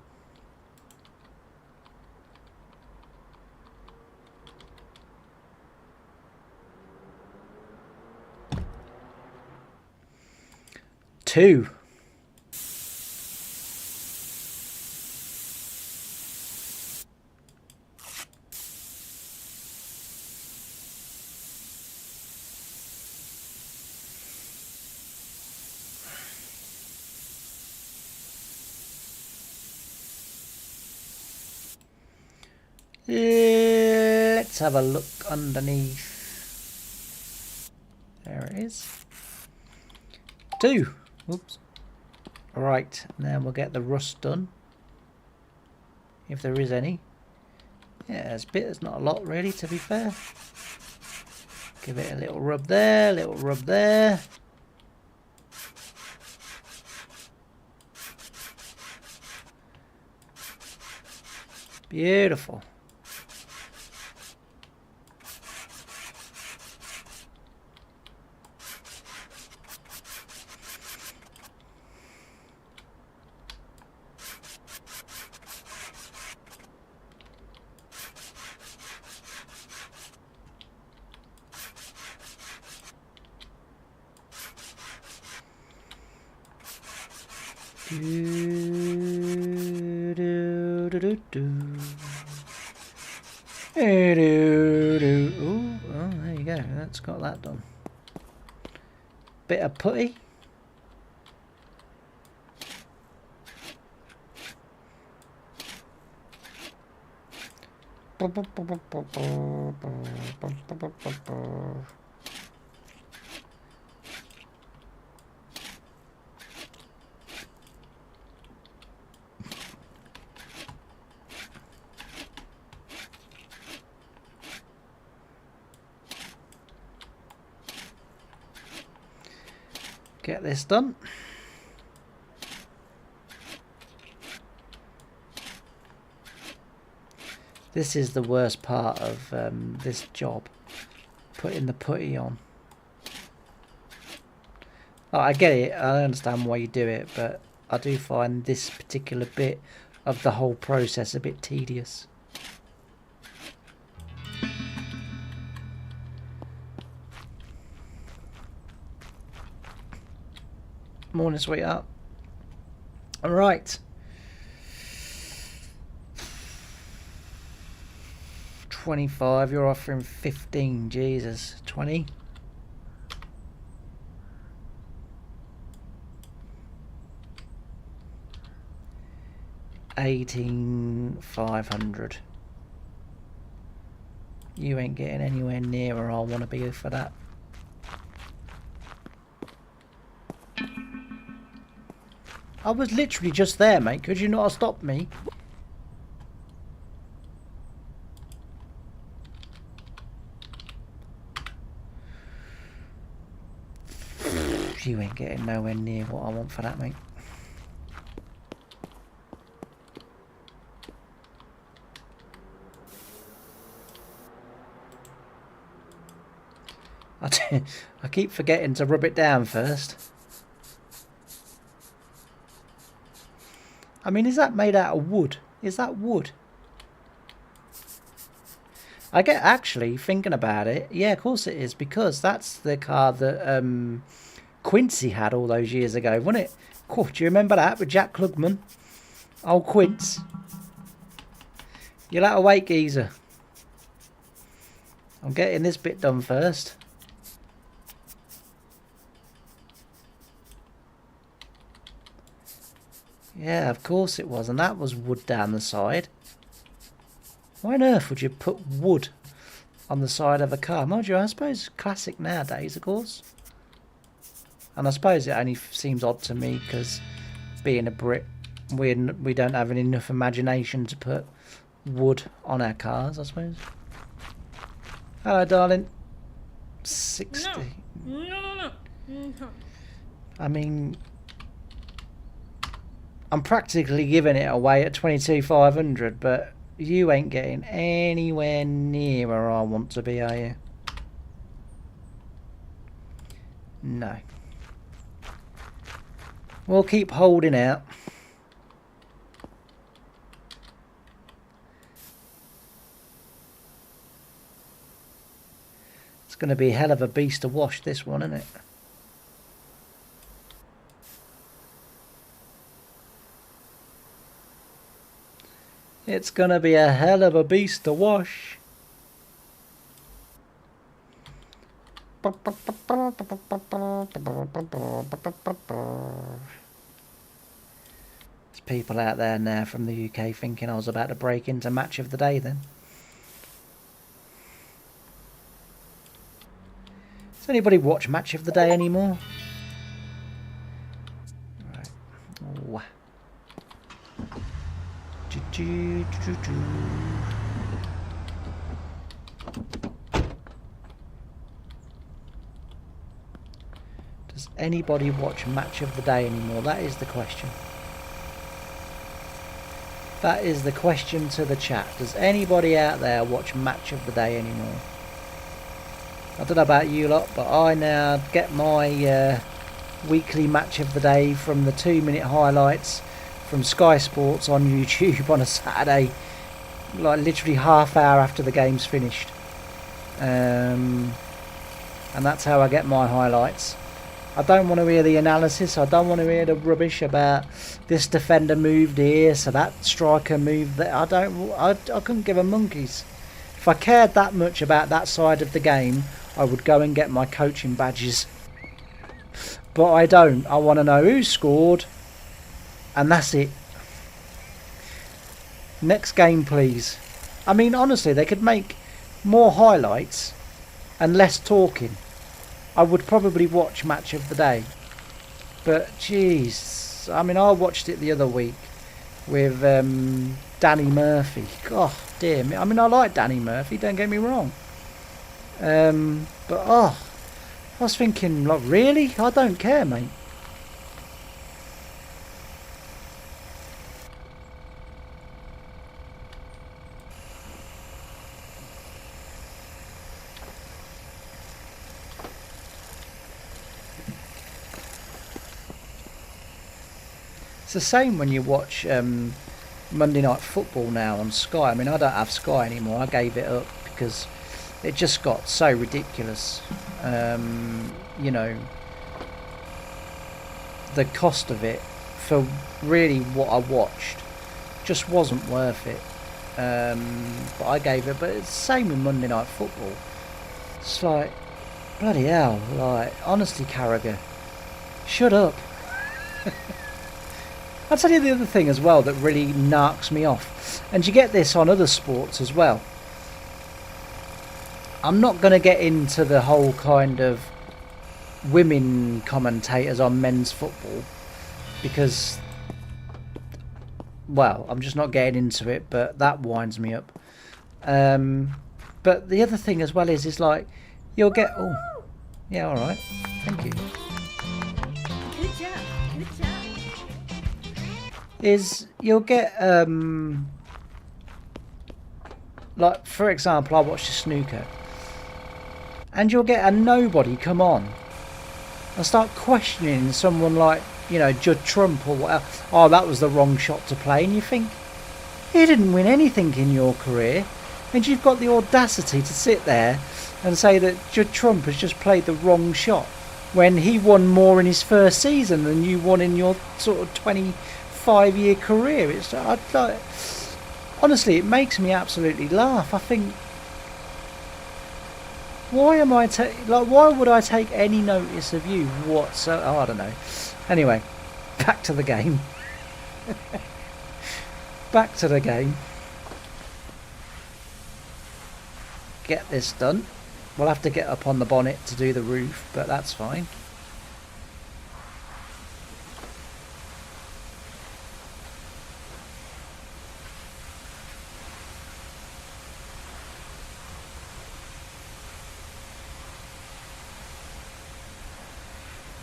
Two. Let's have a look underneath. There it is. 2. Oops. Right, now we'll get the rust done. If there is any. Yeah, there's not a lot really, to be fair. Give it a little rub there, little rub there. Beautiful. Ooh, oh, there you go. That's got that done. Bit of putty. Get this done. This is the worst part of this job. Putting the putty on. Oh, I get it. I understand why you do it, but I do find this particular bit of the whole process a bit tedious. Morning, sweetheart. All right. 25. You're offering 15. Jesus. 20. 18,500. You ain't getting anywhere near where I want to be for that. I was literally just there, mate. Could you not have stopped me? You ain't getting nowhere near what I want for that, mate. I keep forgetting to rub it down first. I mean, is that made out of wood? Is that wood? I get actually thinking about it. Yeah, of course it is, because that's the car that Quincy had all those years ago, wasn't it? Oh, do you remember that with Jack Klugman? Old Quince. You'll have to wait, geezer. I'm getting this bit done first. Yeah, of course it was, and that was wood down the side. Why on earth would you put wood on the side of a car? Mind you, I suppose classic nowadays, of course. And I suppose it only seems odd to me because, being a Brit, we don't have enough imagination to put wood on our cars, I suppose. Hello, darling. 60. No. I mean, I'm practically giving it away at 22,500, but you ain't getting anywhere near where I want to be, are you? No. We'll keep holding out. It's going to be a hell of a beast to wash, this one, isn't it? It's going to be a hell of a beast to wash. There's people out there now from the UK thinking I was about to break into match of the day then. Does anybody watch match of the day anymore? Right. Oh. Does anybody watch match of the day anymore? That is the question. That is the question to the chat. Does anybody out there watch match of the day anymore? I don't know about you lot, but I now get my weekly match of the day from the 2-minute highlights from Sky Sports on YouTube on a Saturday, like literally half hour after the game's finished. And that's how I get my highlights. I don't want to hear the analysis. I don't want to hear the rubbish about this defender moved here, so that striker moved there. I couldn't give a monkey's. If I cared that much about that side of the game, I would go and get my coaching badges. But I don't. I want to know who scored, and that's it. Next game, please. I mean, honestly, they could make more highlights and less talking. I would probably watch match of the day. But, jeez. I mean, I watched it the other week with Danny Murphy. God, dear me. I mean, I like Danny Murphy, don't get me wrong. But, I was thinking, like, really? I don't care, mate. It's the same when you watch Monday Night Football now on Sky. I mean, I don't have Sky anymore. I gave it up because it just got so ridiculous. You know, the cost of it for really what I watched just wasn't worth it. But I gave it. But it's the same with Monday Night Football. It's like, bloody hell, like, honestly, Carragher, shut up. I'll tell you the other thing as well that really narks me off, and you get this on other sports as well. I'm not going to get into the whole kind of women commentators on men's football, because, well, I'm just not getting into it, but that winds me up. But the other thing as well is like, you'll get, oh, yeah, alright, thank you. Good job. Good job. Is you'll get like, for example, I watched the snooker, and you'll get a nobody come on and start questioning someone like, you know, Judd Trump or whatever. Oh, that was the wrong shot to play, and you think, he didn't win anything in your career, and you've got the audacity to sit there and say that Judd Trump has just played the wrong shot when he won more in his first season than you won in your sort of 25-year career. It's like, honestly, it makes me absolutely laugh. I think, why would I take any notice of you whatsoever? Oh, I don't know. Anyway, back to the game. Back to the game. Get this done. We'll have to get up on the bonnet to do the roof, but that's fine.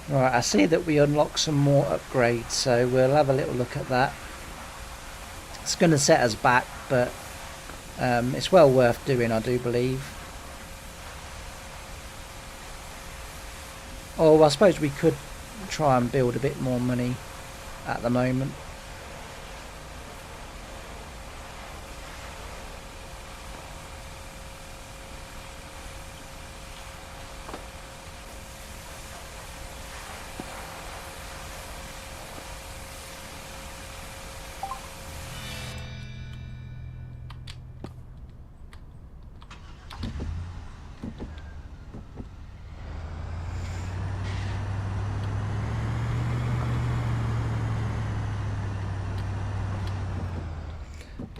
Right, I see that we unlock some more upgrades, so we'll have a little look at that. It's going to set us back, but it's well worth doing, I do believe. Oh, I suppose we could try and build a bit more money at the moment.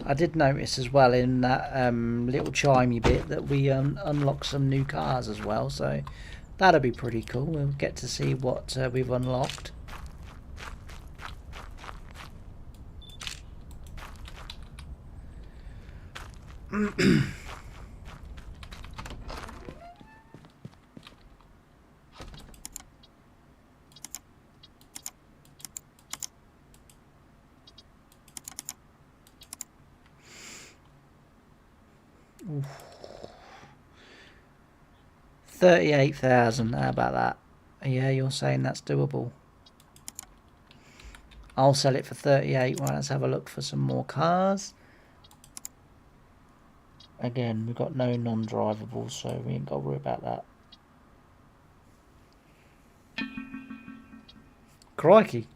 I did notice as well in that little chimey bit that we unlock some new cars as well, so that'll be pretty cool. We'll get to see what we've unlocked. Oof. 38,000, how about that? Yeah, you're saying that's doable. I'll sell it for 38. Right, let's have a look for some more cars. Again, we've got no non-drivables, so we ain't got to worry about that. Crikey,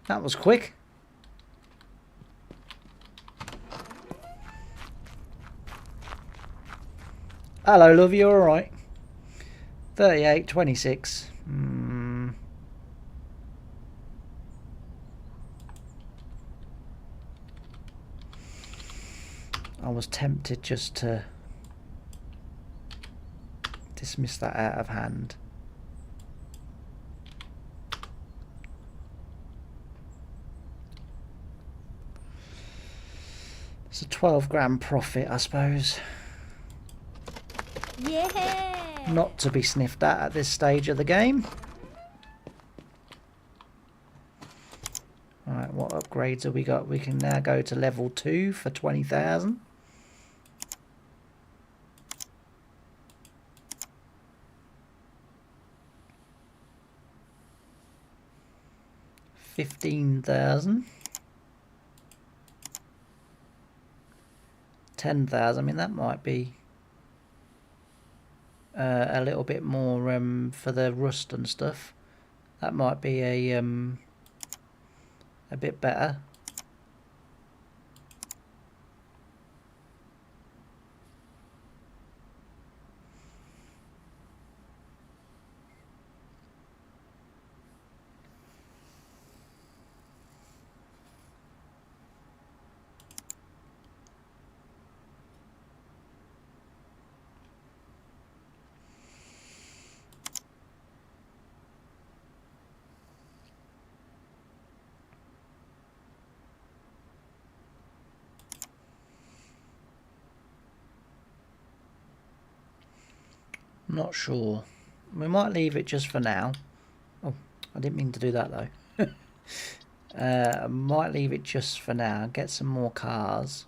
that was quick. Hello, love, you alright? 38.26. I was tempted just to dismiss that out of hand. It's a 12 grand profit, I suppose. Yeah. Not to be sniffed at this stage of the game. Alright, what upgrades have we got? We can now go to level 2 for 20,000. 15,000. 10,000. I mean, that might be a little bit more for the rust and stuff. That might be a bit better. I'm not sure. We might leave it just for now. Oh, I didn't mean to do that though. I might leave it just for now. Get some more cars.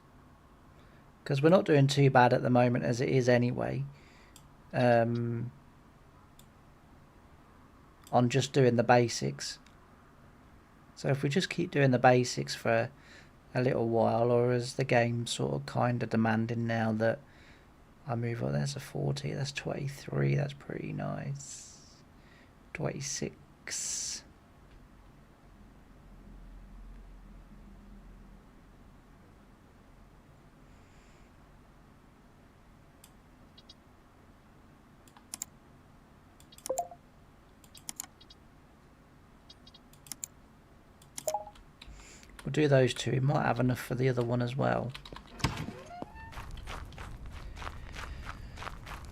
Because we're not doing too bad at the moment as it is anyway. On just doing the basics. So if we just keep doing the basics for a little while, or as the game's sort of kind of demanding now that I move on. There's a 40, that's 23, that's pretty nice. 26. We'll do those two. We might have enough for the other one as well.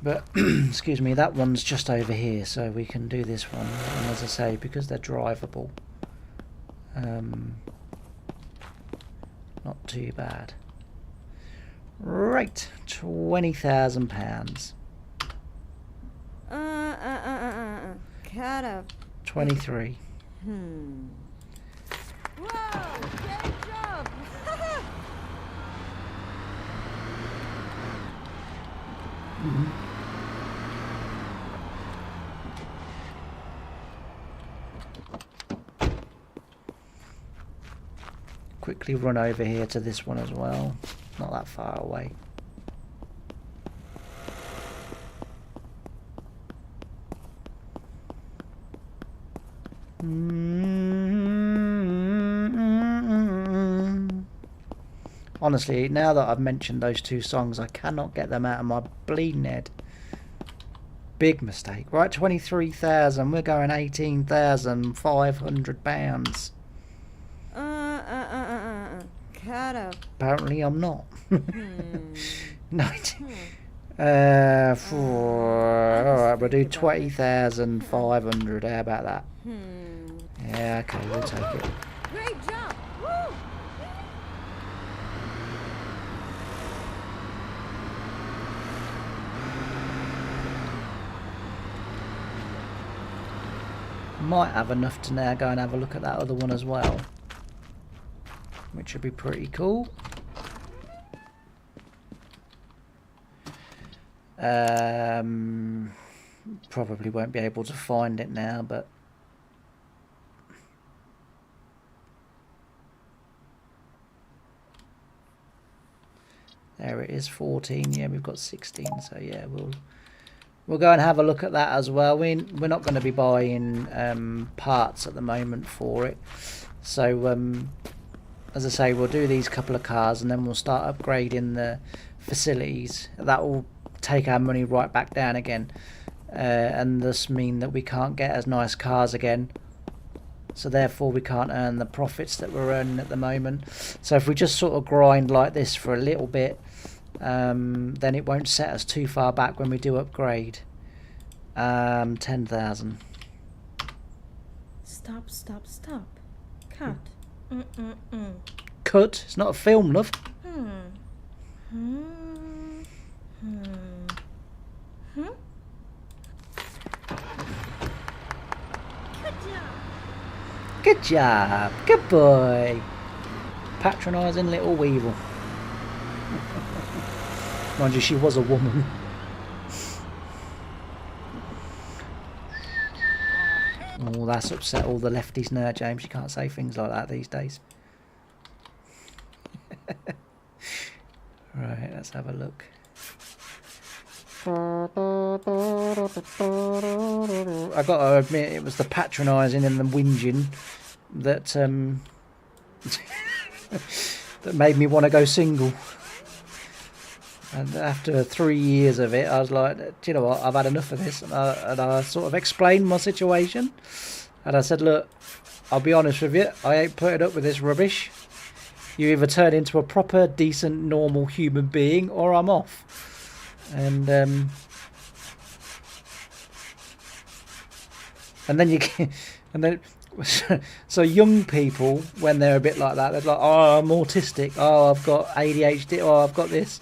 But, excuse me, that one's just over here, so we can do this one. And as I say, because they're drivable, not too bad. Right, £20,000. Cut up. 23. Whoa! Great job! Quickly run over here to this one as well. Not that far away. Honestly, now that I've mentioned those two songs, I cannot get them out of my bleeding head. Big mistake. Right, 23,000. We're going £18,500. Cut up. Apparently, I'm not. 90. Alright, we'll do 20,500. How about that? Yeah, okay, we'll take it. Great job! Woo! Might have enough to now go and have a look at that other one as well, which would be pretty cool. Probably won't be able to find it now, but there it is, 14. Yeah, we've got 16, so yeah, we'll go and have a look at that as well. We're not going to be buying parts at the moment for it, so as I say, we'll do these couple of cars and then we'll start upgrading the facilities. That will take our money right back down again, and thus mean that we can't get as nice cars again, so therefore we can't earn the profits that we're earning at the moment. So if we just sort of grind like this for a little bit, then it won't set us too far back when we do upgrade. 10,000. Stop, stop, stop. Cut. Cut? It's not a film, love. Good job. Good job. Good boy. Patronising little weevil. Mind you, she was a woman. Oh, that's upset all the lefties now, James. You can't say things like that these days. Right, let's have a look. I got to admit, it was the patronising and the whinging that that made me want to go single. And after 3 years of it, I was like, do you know what? I've had enough of this. And I sort of explained my situation. And I said, look, I'll be honest with you. I ain't putting up with this rubbish. You either turn into a proper, decent, normal human being, or I'm off. And then you can, and then so young people, when they're a bit like that, they're like, oh, I'm autistic. Oh, I've got ADHD. Oh, I've got this.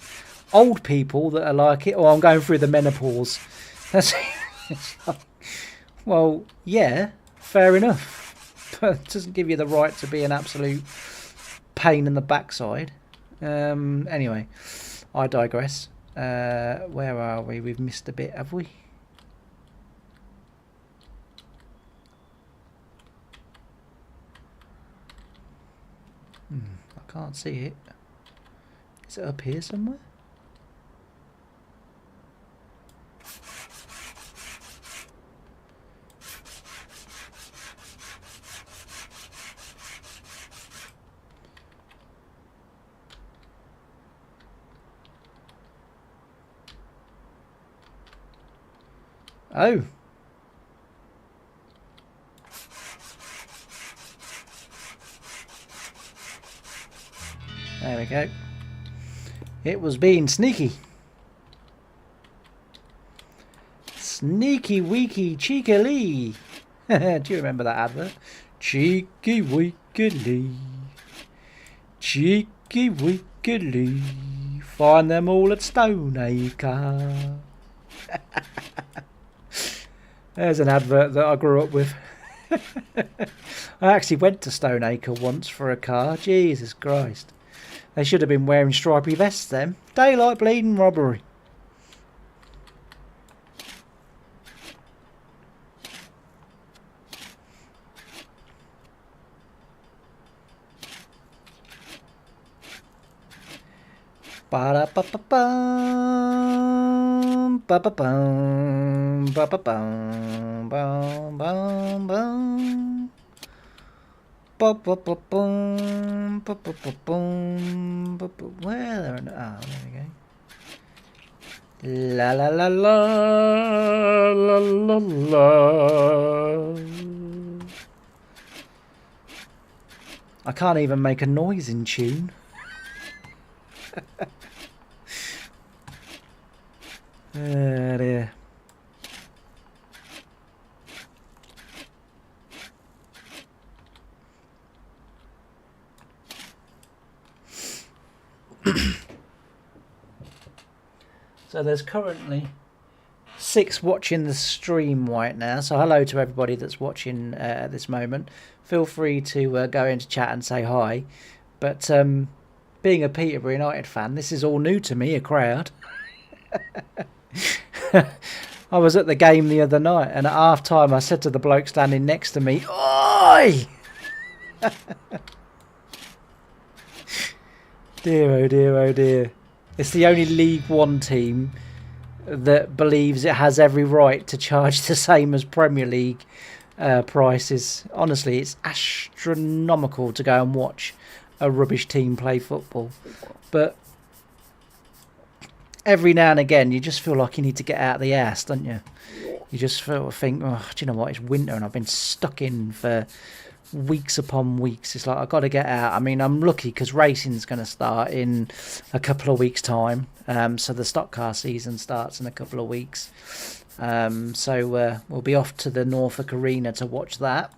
Old people that are like it, or I'm going through the menopause. That's well, yeah, fair enough, but it doesn't give you the right to be an absolute pain in the backside. Anyway, I digress. Where are we? We've missed a bit, have we? I can't see it. Is it up here somewhere? Oh. There we go. It was being sneaky. Sneaky weaky cheekily. Do you remember that advert? Cheeky weekily. Cheeky weekily. Find them all at Stoneacre. There's an advert that I grew up with. I actually went to Stoneacre once for a car. Jesus Christ. They should have been wearing stripy vests then. Daylight bleeding robbery. Ba-da-ba-ba-bum, ba-ba-bum, ba-ba-bum, bum, bum, bum. Ba-ba-ba-bum, ba-ba-ba-bum, ba-ba. Where there? Ah, there we go. La la la la la la la. I can't even make a noise in tune. Dear. So there's currently 6 watching the stream right now. So hello to everybody that's watching at this moment. Feel free to go into chat and say hi. But being a Peterborough United fan, this is all new to me, a crowd. I was at the game the other night, and at half time I said to the bloke standing next to me, "Oi!" Dear, oh dear, oh dear. It's the only League One team that believes it has every right to charge the same as Premier League prices. Honestly, it's astronomical to go and watch a rubbish team play football. But every now and again, you just feel like you need to get out of the house, don't you? You just think, oh, do you know what? It's winter and I've been stuck in for weeks upon weeks. It's like, I've got to get out. I mean, I'm lucky because racing's going to start in a couple of weeks' time. So the stock car season starts in a couple of weeks. So we'll be off to the Norfolk Arena to watch that.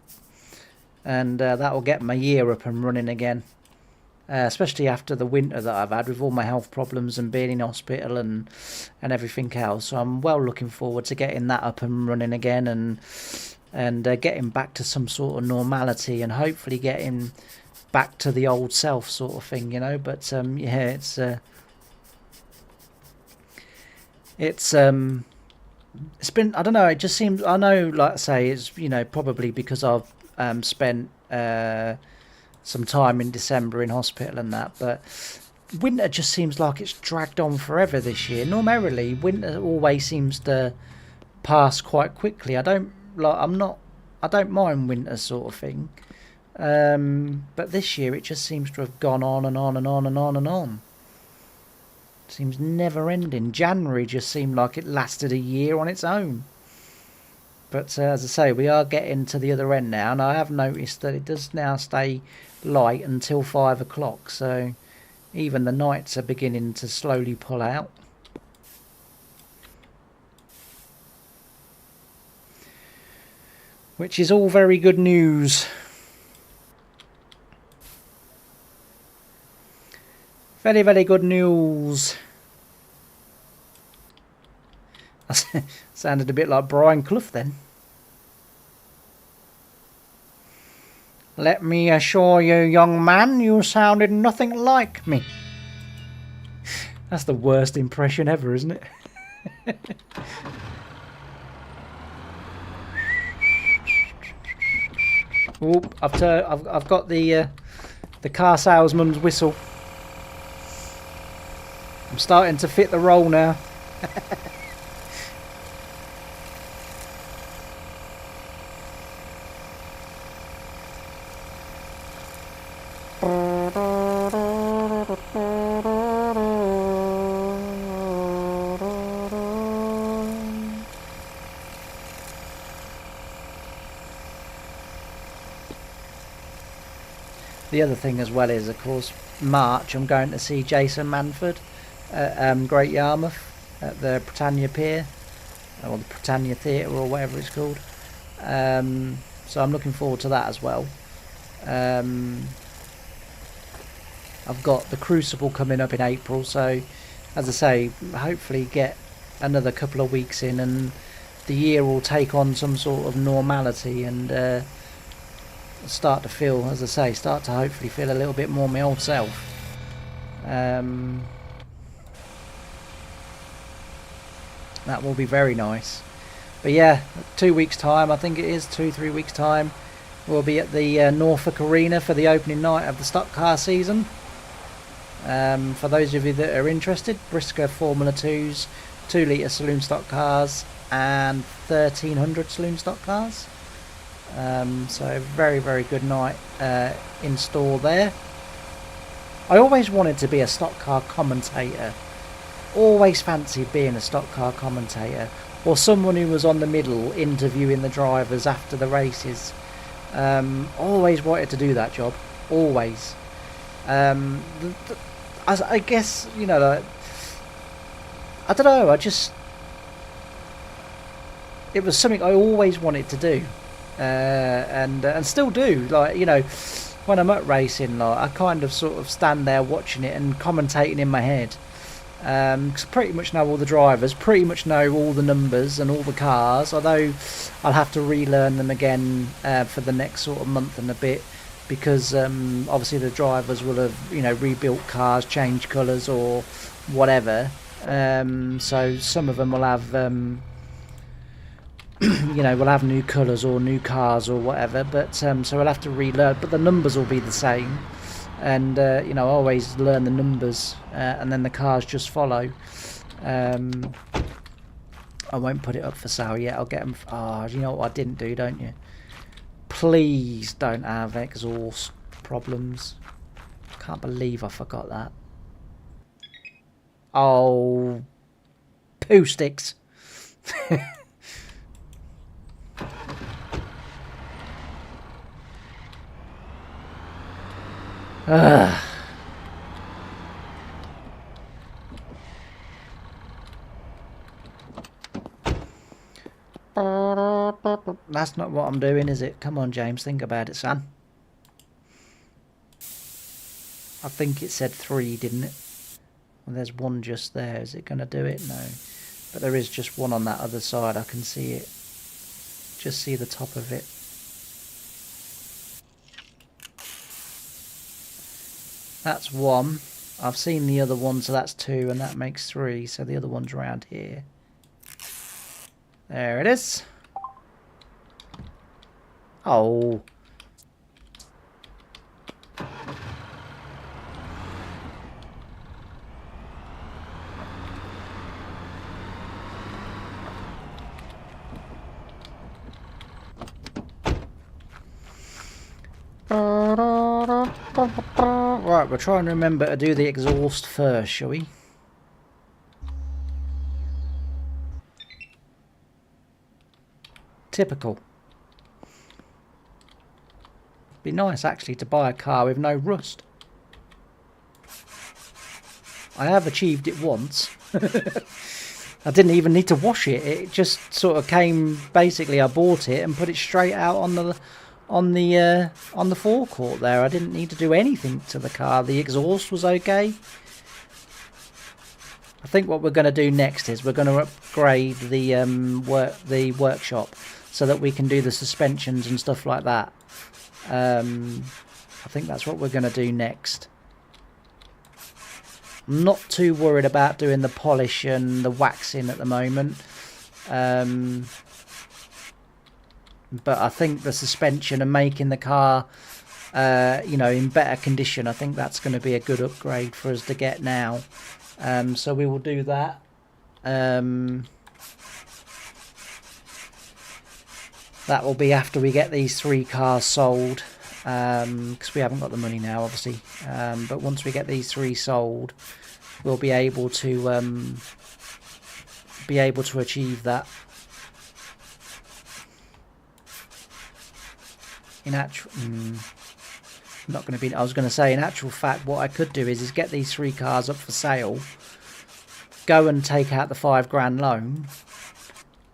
And that will get my year up and running again. Especially after the winter that I've had with all my health problems and being in hospital and everything else. So I'm well looking forward to getting that up and running again and getting back to some sort of normality and hopefully getting back to the old self sort of thing, you know. But yeah, it's it's been, I don't know, it just seems, I know, like I say, it's, you know, probably because I've spent some time in December in hospital and that, but winter just seems like it's dragged on forever this year. Normally, winter always seems to pass quite quickly. I don't mind winter sort of thing. But this year it just seems to have gone on and on and on and on and on. Seems never ending. January just seemed like it lasted a year on its own. But as I say, we are getting to the other end now, and I have noticed that it does now stay light until 5 o'clock, so even the nights are beginning to slowly pull out. Which is all very good news. Very, very good news. Sounded a bit like Brian Clough then. Let me assure you, young man, you sounded nothing like me. That's the worst impression ever, isn't it? Oh, I've got the car salesman's whistle. I'm starting to fit the role now. The other thing as well is, of course, March I'm going to see Jason Manford at Great Yarmouth at the Britannia Pier, or the Britannia Theatre, or whatever it's called. So I'm looking forward to that as well. I've got the Crucible coming up in April, so as I say, hopefully get another couple of weeks in and the year will take on some sort of normality and start to feel, as I say, start to hopefully feel a little bit more my old self. That will be very nice. But yeah, 2 weeks time, I think it is 2-3 weeks time, we'll be at the Norfolk Arena for the opening night of the stock car season. For those of you that are interested, Brisker Formula 2s, 2 litre saloon stock cars and 1300 saloon stock cars. So very, very good night in store there. I always wanted to be a stock car commentator. Always fancied being a stock car commentator, or someone who was on the middle interviewing the drivers after the races. Always wanted to do that job. Always. I guess, you know, I don't know, it was something I always wanted to do. And still do, like, you know, when I'm at racing, like, I kind of sort of stand there watching it and commentating in my head, because I pretty much know all the drivers, pretty much know all the numbers and all the cars, although I'll have to relearn them again for the next sort of month and a bit, because obviously the drivers will have, you know, rebuilt cars, changed colours or whatever, so some of them will have you know, we'll have new colours or new cars or whatever, but so we'll have to relearn, but the numbers will be the same, and you know, I always learn the numbers and then the cars just follow. I won't put it up for sale yet. I'll get them. Oh, you know what I didn't do, don't you? Please don't have exhaust problems. Can't believe I forgot that. Oh, poo sticks. That's not what I'm doing, is it? Come on, James, think about it, son. I think it said 3, didn't it? Well, there's one just there. Is it going to do it? No. But there is just one on that other side. I can see it. Just see the top of it. That's 1. I've seen the other one, so that's 2, and that makes 3. So the other one's around here. There it is. Oh. Right, we're trying to remember to do the exhaust first, shall we? Typical. Be nice actually to buy a car with no rust. I have achieved it once. I didn't even need to wash it. It just sort of came. Basically, I bought it and put it straight out on the forecourt there. I didn't need to do anything to the car. The exhaust was okay. I think what we're going to do next is we're going to upgrade the workshop so that we can do the suspensions and stuff like that. I think that's what we're going to do next. I'm not too worried about doing the polish and the waxing at the moment. But I think the suspension and making the car, you know, in better condition, I think that's going to be a good upgrade for us to get now. So we will do that. That will be after we get these 3 cars sold, because we haven't got the money now, obviously. But once we get these 3 sold, we'll be able to achieve that. In actual, not going to be. I was going to say, in actual fact, what I could do is get these 3 cars up for sale, go and take out the £5,000 loan,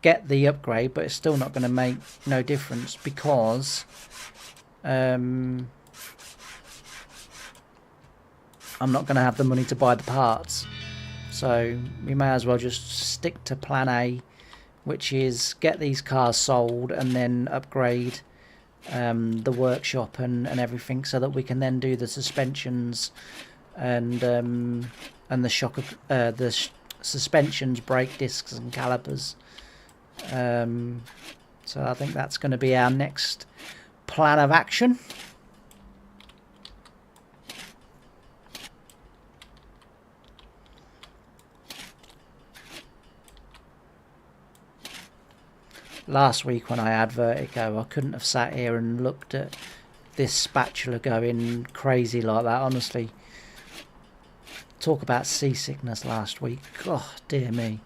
get the upgrade, but it's still not going to make no difference because I'm not going to have the money to buy the parts. So we may as well just stick to plan A, which is get these cars sold and then upgrade the workshop and everything, so that we can then do the suspensions and the shock of suspensions, brake discs and calipers. So I think that's going to be our next plan of action. Last week when I had vertigo, I couldn't have sat here and looked at this spatula going crazy like that, honestly. Talk about seasickness last week. Oh, dear me.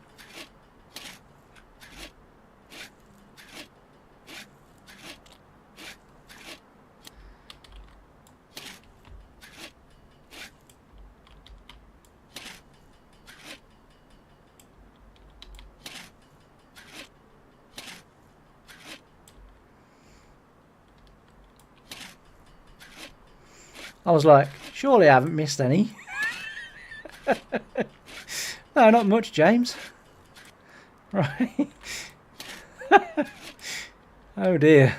I was like, surely I haven't missed any. No, not much, James. Right. Oh dear.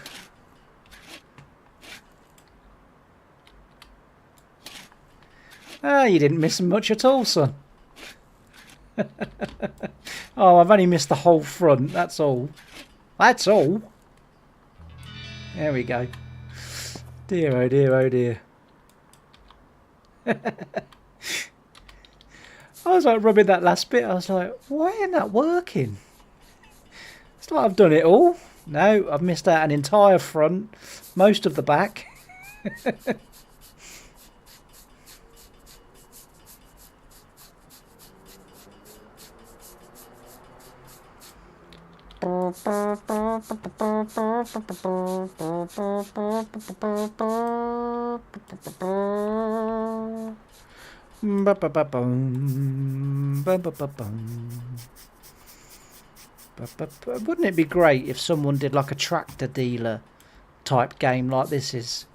Ah, you didn't miss much at all, son. Oh, I've only missed the whole front, that's all. That's all. There we go. Dear, oh dear, oh dear. I was like rubbing that last bit. I was like, why ain't that working? It's like I've done it all. No, I've missed out an entire front, most of the back. Wouldn't it be great if someone did like a tractor dealer type game like this is,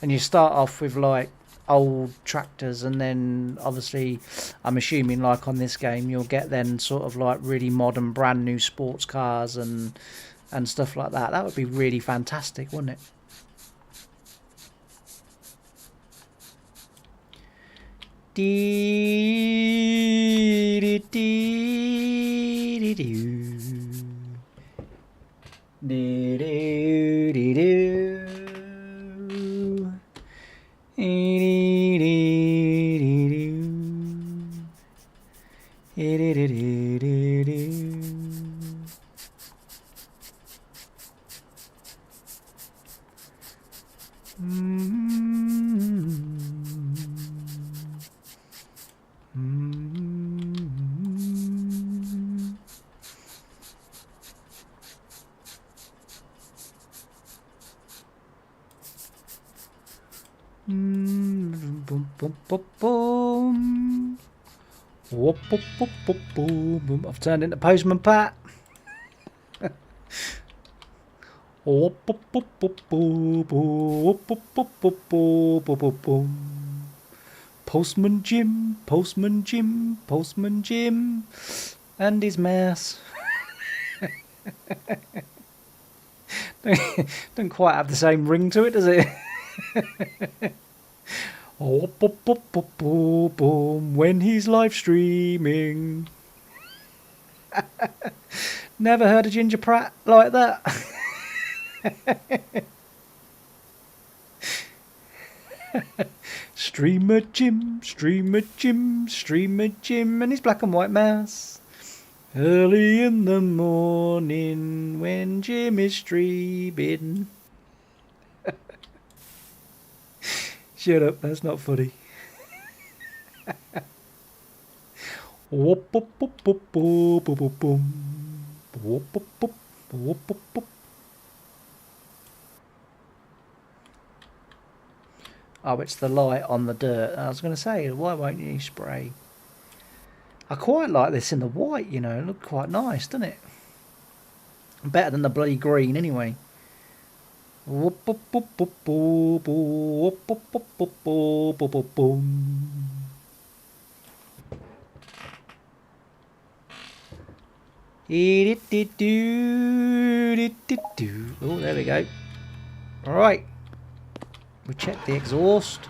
and you start off with like old tractors, and then obviously I'm assuming like on this game you'll get then sort of like really modern brand new sports cars and stuff like that. That would be really fantastic, wouldn't it? Boom, boom, boom, boom. Whoop, whoop, whoop, whoop, boom, boom. I've turned into Postman Pat. Whoop, whoop, whoop, whoop, boom, boom. Whoop, whoop, whoop, whoop, boom, boom, boom, boom. Postman Jim, Postman Jim, Postman Jim, and his mouse. Don't quite have the same ring to it, does it? Oh, boom, boom, boom, boom, boom, when he's live streaming. Never heard a Ginger Pratt like that. Streamer Jim, Streamer Jim, Streamer Jim, and his black and white mouse. Early in the morning when Jim is streaming. Shut up, that's not funny. Whoop, whoop, whoop, whoop, whoop, whoop, whoop, boom. Whoop, whoop, whoop, whoop, whoop, whoop. Oh, it's the light on the dirt. I was going to say, why won't you spray? I quite like this in the white, you know. It looked quite nice, doesn't it? Better than the bloody green, anyway. Whoop, whoop, whoop, whoop, whoop, whoop, whoop, whoop, whoop, whoop, whoop, whoop, boom. Oh, there we go. All right. We check the exhaust.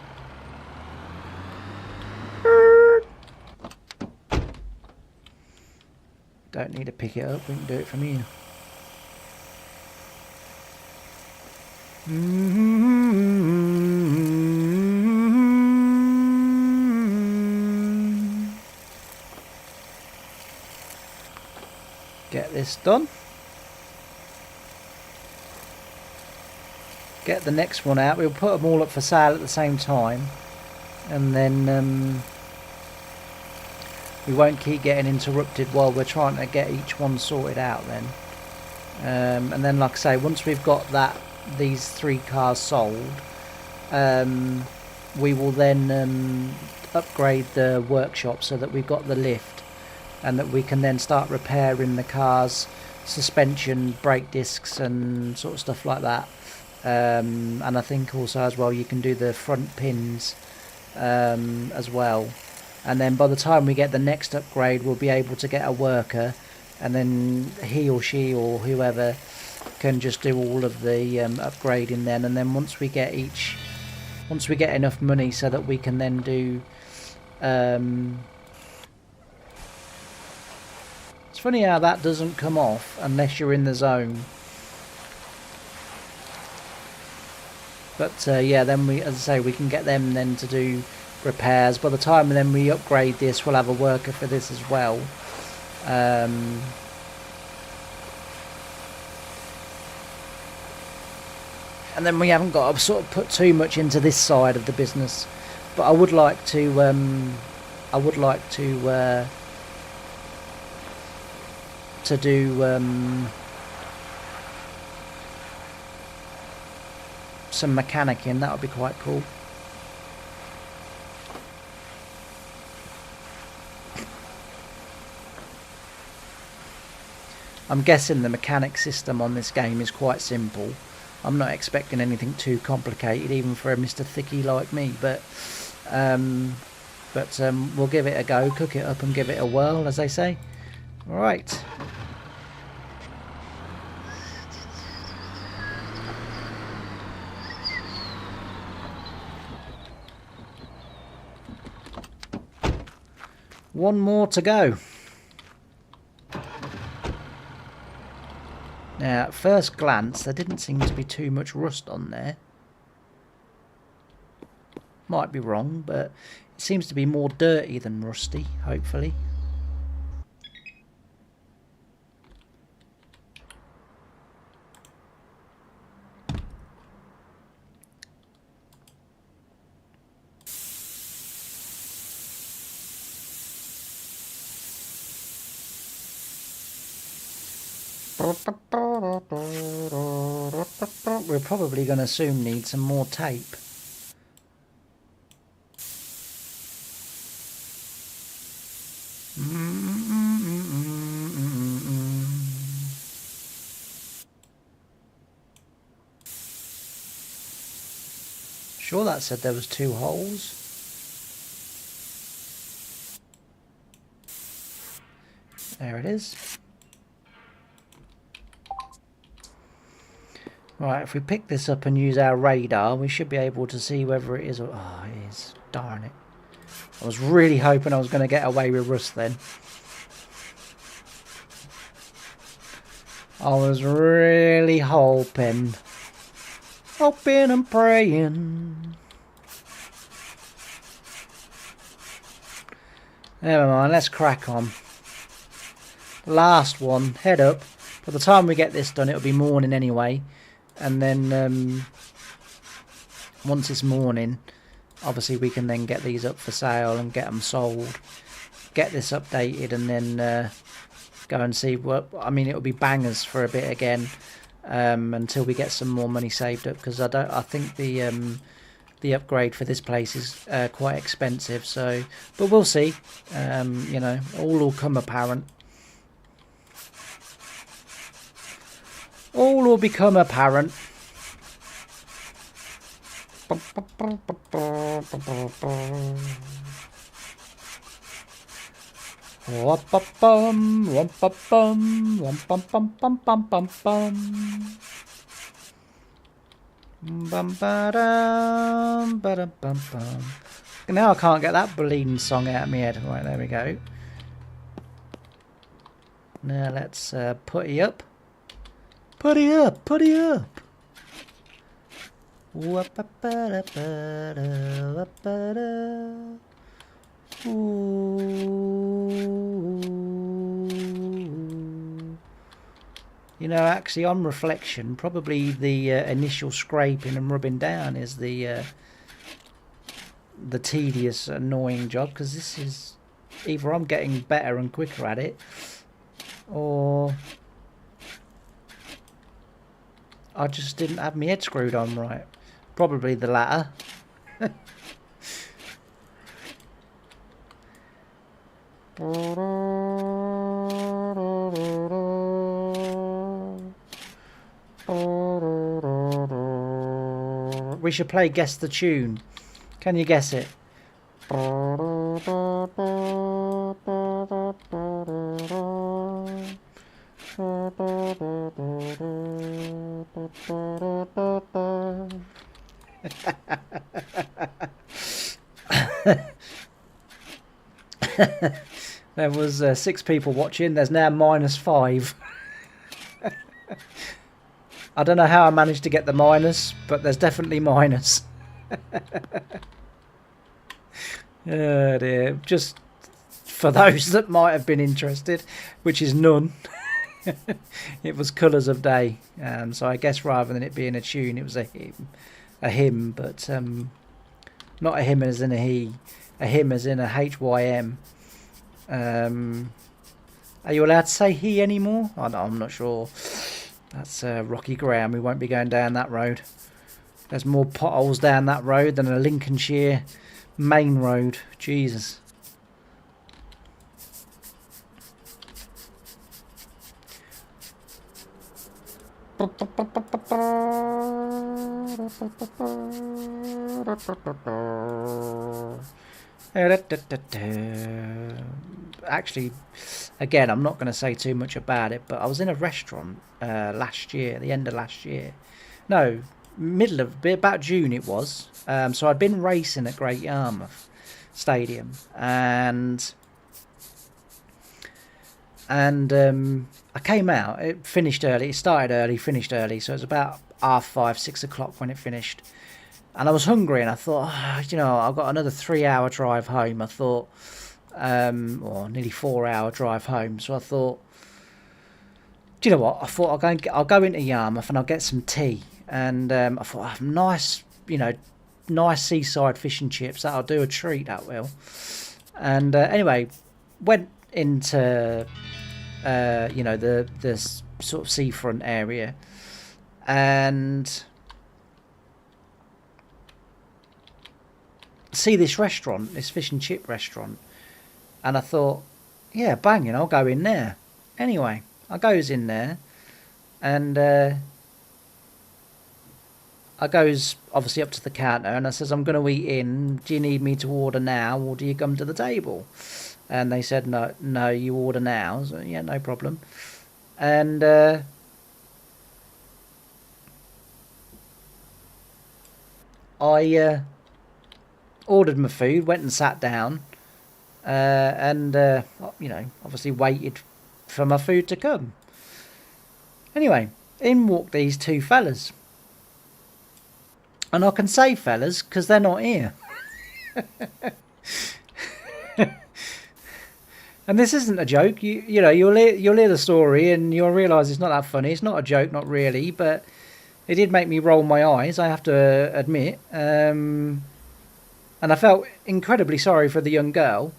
Don't need to pick it up, we can do it from here. Get this done. Get the next one out. We'll put them all up for sale at the same time, and then we won't keep getting interrupted while we're trying to get each one sorted out then. And then, like I say, once we've got these 3 cars sold, we will then upgrade the workshop so that we've got the lift, and that we can then start repairing the car's suspension, brake discs and sort of stuff like that. And I think also as well you can do the front pins as well. And then by the time we get the next upgrade, we'll be able to get a worker, and then he or she or whoever can just do all of the upgrading then. And then once we get enough money so that we can then do it's funny how that doesn't come off unless you're in the zone. But yeah, then we, as I say, we can get them then to do repairs. By the time then we upgrade this, we'll have a worker for this as well. And then we haven't got to sort of put too much into this side of the business. But I would like to do some mechanicking. That would be quite cool. I'm guessing the mechanic system on this game is quite simple. I'm not expecting anything too complicated, even for a Mr. Thicky like me, but we'll give it a go, cook it up and give it a whirl, as they say. Alright. One more to go. Now, at first glance, there didn't seem to be too much rust on there. Might be wrong, but it seems to be more dirty than rusty, hopefully. We're probably going to soon need some more tape. Sure, that said there was 2 holes. There it is. Right, if we pick this up and use our radar, we should be able to see whether it is or... Oh, it is. Darn it. I was really hoping I was going to get away with rust then. I was really hoping. Hoping and praying. Never mind, let's crack on. Last one, head up. By the time we get this done, it'll be morning anyway. And then once it's morning, obviously we can then get these up for sale and get them sold. Get this updated and then go and see what... I mean, it'll be bangers for a bit again until we get some more money saved up, because I think the upgrade for this place is quite expensive. So, but we'll see. You know, all will come apparent. All will become apparent. Wam-pa-bum, wam-pa-bum, wam-pum-pum-pum-pum-pum-pum. Bum-ba-dum, ba-dum-bum-bum. Now I can't get that bleeding song out of my head. Right, there we go. Now let's putty up. Putty up, putty up. Wap-a-ba-da-ba-da, wap-a-da. Ooh. You know, actually, on reflection, probably the initial scraping and rubbing down is the tedious, annoying job, because this is either I'm getting better and quicker at it, or I just didn't have my head screwed on right. Probably the latter. We should play Guess the Tune. Can you guess it? There was 6 people watching. There's now -5. I don't know how I managed to get the minus, but there's definitely minus. Oh dear. Just for those that might have been interested, which is none. It was Colours of Day, so I guess rather than it being a tune, it was a hymn, but not a hymn as in a he, a hymn as in a HYM. Are you allowed to say he anymore? I'm not sure. That's rocky ground. We won't be going down that road. There's more potholes down that road than a Lincolnshire main road. Jesus. Actually, again, I'm not going to say too much about it, but I was in a restaurant last year, the end of last year. No, middle of, about June it was. So I'd been racing at Great Yarmouth Stadium, and I came out. It finished early. It started early, finished early. So it was about 5:30, 6 o'clock when it finished. And I was hungry, and I thought, you know, I've got another 3-hour drive home. I thought, or nearly 4-hour drive home. So I thought, do you know what? I thought I'll go into Yarmouth and I'll get some tea. And I thought, nice, you know, nice seaside fish and chips. That'll do a treat. That will. And anyway, went into you know, the sort of seafront area, and see this restaurant, this fish and chip restaurant, and I thought, yeah, banging, I'll go in there. Anyway, I goes in there, and I goes obviously up to the counter, and I says, I'm going to eat in. Do you need me to order now, or do you come to the table? And they said, no, you order now. So, yeah, no problem. And I ordered my food, went and sat down, and you know, obviously waited for my food to come. Anyway, in walked these two fellas. And I can say fellas because they're not here. And this isn't a joke. You know, you'll hear the story and you'll realise it's not that funny. It's not a joke, not really, but it did make me roll my eyes, I have to admit. And I felt incredibly sorry for the young girl.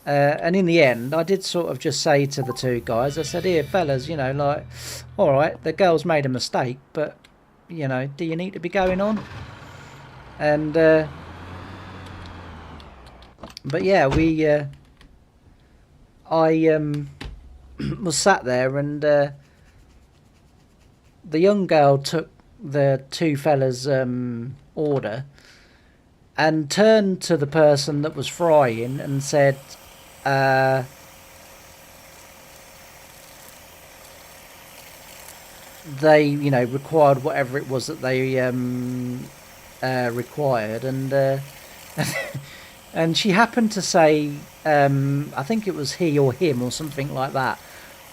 And in the end, I did sort of just say to the two guys, I said, here, fellas, you know, like, all right, the girl's made a mistake, but, you know, do you need to be going on? And, but yeah, I was sat there, and the young girl took the two fellas' order and turned to the person that was frying and said, they, you know, required whatever it was that they required, and and she happened to say, I think it was he or him or something like that.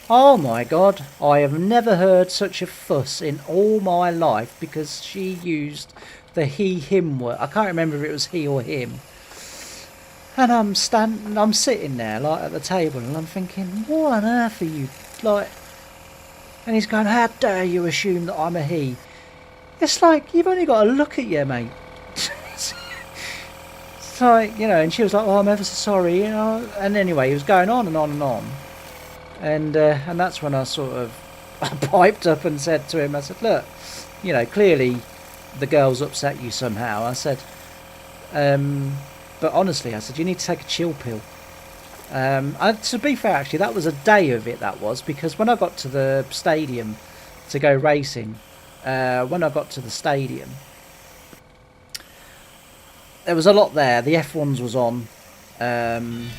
Oh my God, I have never heard such a fuss in all my life, because she used the he, him word. I can't remember if it was he or him. And I'm sitting there, like, at the table, and I'm thinking, what on earth are you, like... And he's going, how dare you assume that I'm a he? It's like, you've only got to look at you, mate. It's like, you know, and she was like, oh, I'm ever so sorry, you know. And anyway, he was going on and on and on. And that's when I sort of piped up and said to him, I said, look, you know, clearly the girl's upset you somehow. I said, but honestly, I said, you need to take a chill pill. To be fair, actually, that was a day of it, that was, because when I got to the stadium to go racing, when I got to the stadium, there was a lot there. The F1s was on, and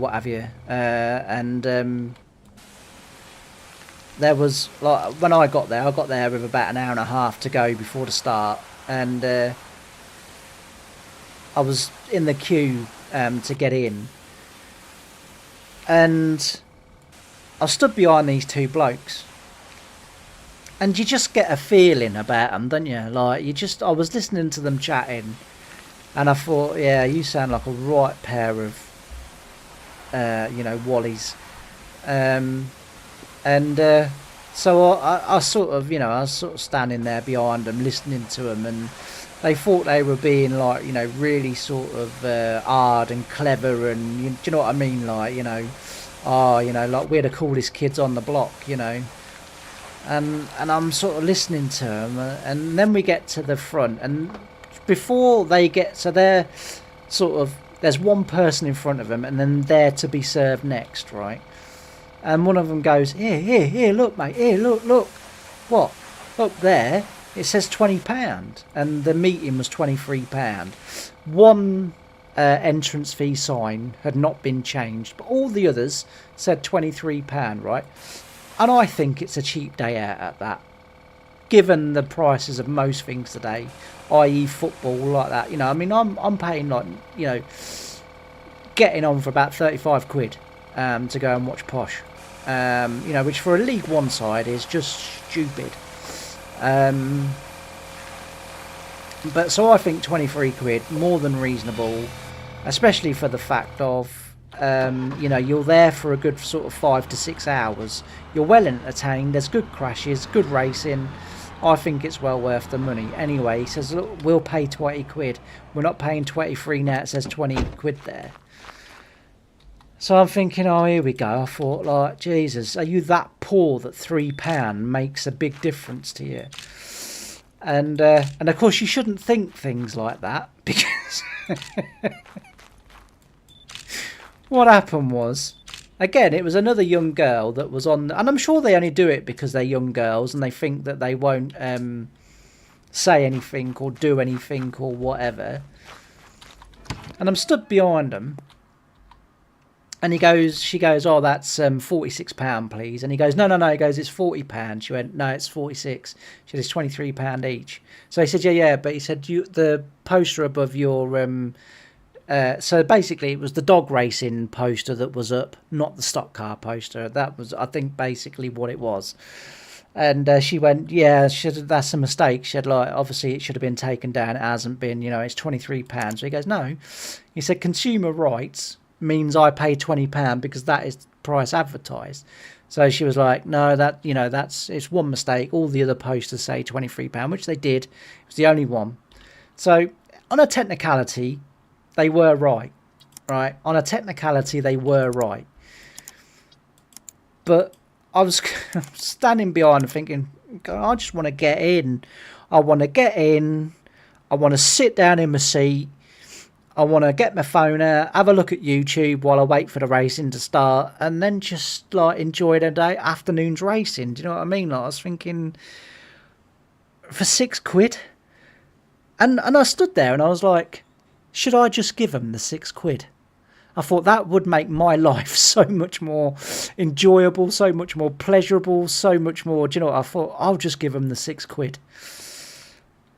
what have you, and there was, like, when I got there with about an hour and a half to go before the start, and I was in the queue to get in, and I stood behind these two blokes, and you just get a feeling about them, don't you? Like, I was listening to them chatting, and I thought, yeah, you sound like a right pair of, you know, wallies. So I sort of, you know, I was sort of standing there behind them, listening to them, and they thought they were being, like, you know, really sort of hard and clever, and do you know what I mean? Like, you know, oh, you know, like, we're the coolest kids on the block, you know. And I'm sort of listening to them, and then we get to the front, and before they get, so they're sort of, there's one person in front of them, and then they're to be served next, right? And one of them goes, here, look, mate, here, look. What? Up there, it says £20, and the meeting was £23. One entrance fee sign had not been changed, but all the others said £23, right? And I think it's a cheap day out at that, given the prices of most things today, i.e. football, like that. You know, I mean, I'm paying, like, you know, getting on for about 35 quid to go and watch Posh. You know, which for a League One side is just stupid. But so I think 23 quid, more than reasonable, especially for the fact of, you know, you're there for a good sort of 5 to 6 hours. You're well entertained. There's good crashes, good racing. I think it's well worth the money. Anyway, he says, look, we'll pay 20 quid. We're not paying 23 now. It says 20 quid there. So I'm thinking, oh, here we go. I thought, like, Jesus, are you that poor that £3 makes a big difference to you? And of course, you shouldn't think things like that, because what happened was, again, it was another young girl that was on, and I'm sure they only do it because they're young girls and they think that they won't say anything or do anything or whatever. And I'm stood behind them. And she goes, oh, that's £46, please. And he goes, no. He goes, it's £40. She went, no, it's 46. She said, it's £23 each. So he said, yeah. But he said, the poster above your, so basically it was the dog racing poster that was up, not the stock car poster. That was, I think, basically what it was. And she went, yeah, that's a mistake. She said, like, obviously it should have been taken down. It hasn't been, it's £23. So he goes, no. He said, consumer rights means I pay £20 because that is the price advertised. So she was like, no, it's one mistake. All the other posters say £23, which they did. It was the only one. So on a technicality, they were right. On a technicality, they were right. But I was standing behind and thinking, I just want to get in. I want to sit down in my seat. I want to get my phone out, have a look at YouTube while I wait for the racing to start, and then just like enjoy the afternoon's racing. Do you know what I mean? Like, I was thinking, for £6, and I stood there and I was like, should I just give them the £6? I thought that would make my life so much more enjoyable, so much more pleasurable, so much more. Do you know what? I thought, I'll just give them the £6.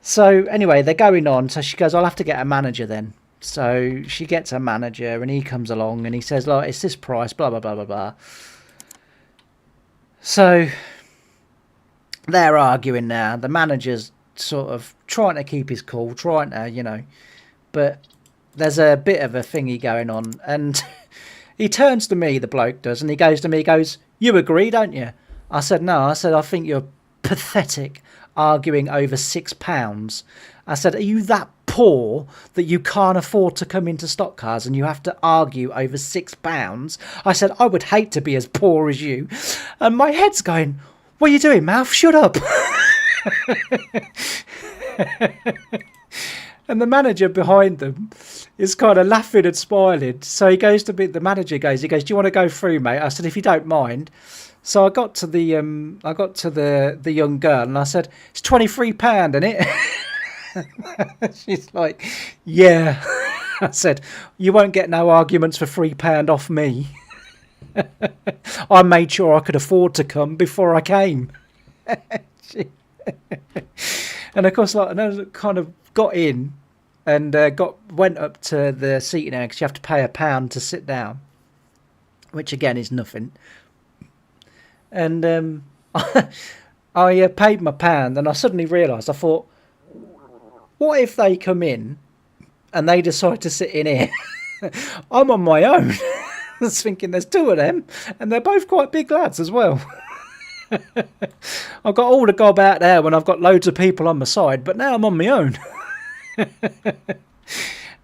So anyway, they're going on. So she goes, I'll have to get a manager then. So she gets a manager and he comes along and he says, like, it's this price, blah, blah, blah, blah, blah. So they're arguing now. The manager's sort of trying to keep his cool, trying to, but there's a bit of a thingy going on. And he turns to me, the bloke does, and he goes to me, he goes, you agree, don't you? I said, no. I said, I think you're pathetic arguing over £6. I said, are you that poor that you can't afford to come into stock cars and you have to argue over £6? I said, I would hate to be as poor as you. And my head's going, what are you doing, mouth? Shut up. And the manager behind them is kind of laughing and smiling. So he goes to me, the manager goes, do you want to go through, mate? I said, if you don't mind. So I got to the young girl and I said, it's £23, isn't it? She's like, yeah. I said, you won't get no arguments for £3 off me. I made sure I could afford to come before I came. And of course, like, I kind of got in and went up to the seating area because you have to pay £1 to sit down, which again is nothing. And I paid my £1 and I suddenly realised, I thought, what if they come in and they decide to sit in here? I'm on my own. I was thinking there's two of them and they're both quite big lads as well. I've got all the gob out there when I've got loads of people on my side, but now I'm on my own.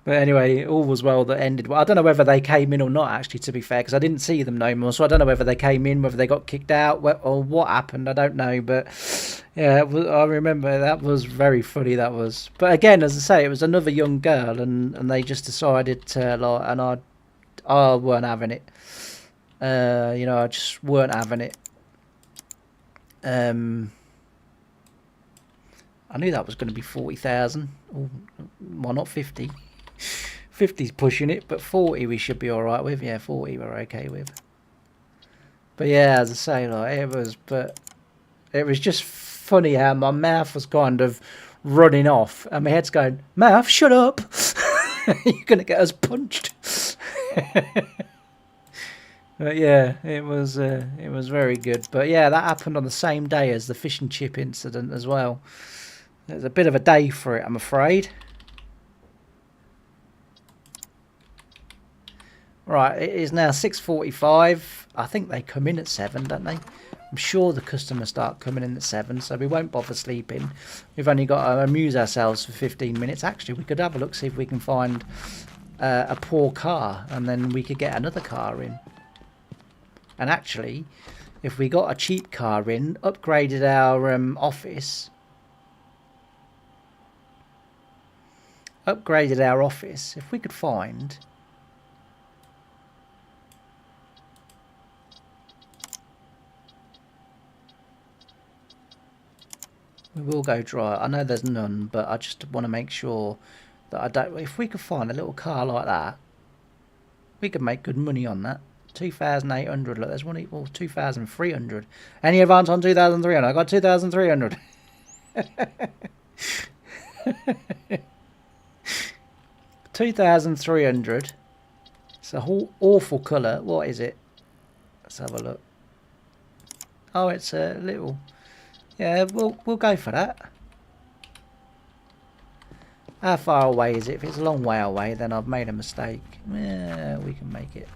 But anyway, all was well that ended well. I don't know whether they came in or not, actually, to be fair, because I didn't see them no more. So I don't know whether they came in, whether they got kicked out, or what happened. I don't know. But yeah, I remember that was very funny, that was. But again, as I say, it was another young girl, and they just decided to, like, and I weren't having it. I just weren't having it. I knew that was going to be 40,000. Why not 50? 50's pushing it, but 40 we should be all right with. Yeah, 40 we're okay with. But yeah, as I say, like, it was just funny how my mouth was kind of running off, and my head's going, mouth, shut up! You're gonna get us punched. But yeah, it was very good. But yeah, that happened on the same day as the fish and chip incident as well. It was a bit of a day for it, I'm afraid. Right, it is now 6:45. I think they come in at 7, don't they? I'm sure the customers start coming in at 7, so we won't bother sleeping. We've only got to amuse ourselves for 15 minutes. Actually, we could have a look, see if we can find a poor car, and then we could get another car in. And actually, if we got a cheap car in, upgraded our office, if we could find... We will go dry. I know there's none, but I just want to make sure that I don't... If we could find a little car like that, we could make good money on that. 2,800. Look, there's one equal 2,300. Any advance on 2,300? I got 2,300. 2,300. It's a whole awful colour. What is it? Let's have a look. Oh, it's a little... Yeah, we'll go for that. How far away is it? If it's a long way away, then I've made a mistake. Yeah, we can make it.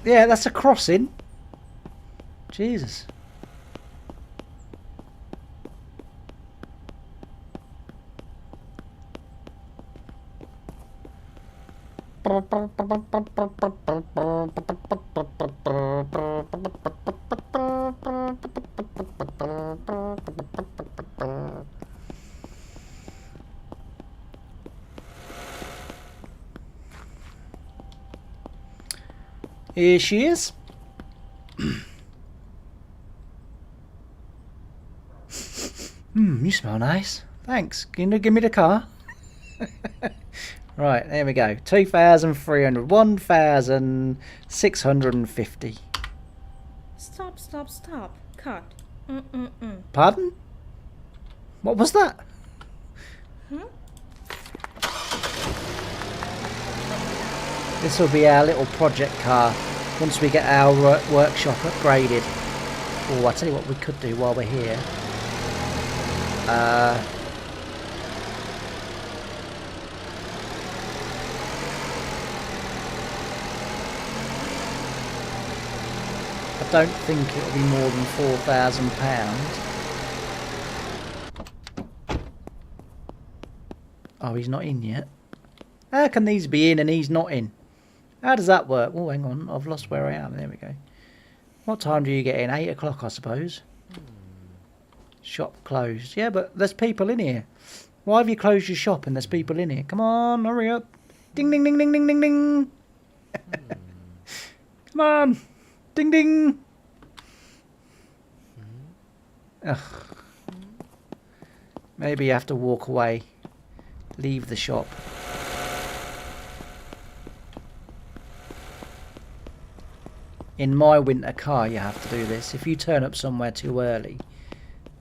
Yeah, that's a crossing. Jesus. Here she is. You smell nice. Thanks. Can you give me the car? Right, there we go. 2,300. 1,650. Stop, stop, stop. Cut. Pardon? What was that? This will be our little project car once we get our workshop upgraded. Oh, I'll tell you what we could do while we're here. I don't think it'll be more than £4,000. Oh, he's not in yet. How can these be in and he's not in? How does that work? Oh, hang on. I've lost where I am. There we go. What time do you get in? 8 o'clock, I suppose. Shop closed. Yeah, but there's people in here. Why have you closed your shop and there's people in here? Come on, hurry up. Ding, ding, ding, ding, ding, ding, ding. Come on. Ding, ding. Ugh. Maybe you have to walk away. Leave the shop. In my winter car, you have to do this. If you turn up somewhere too early,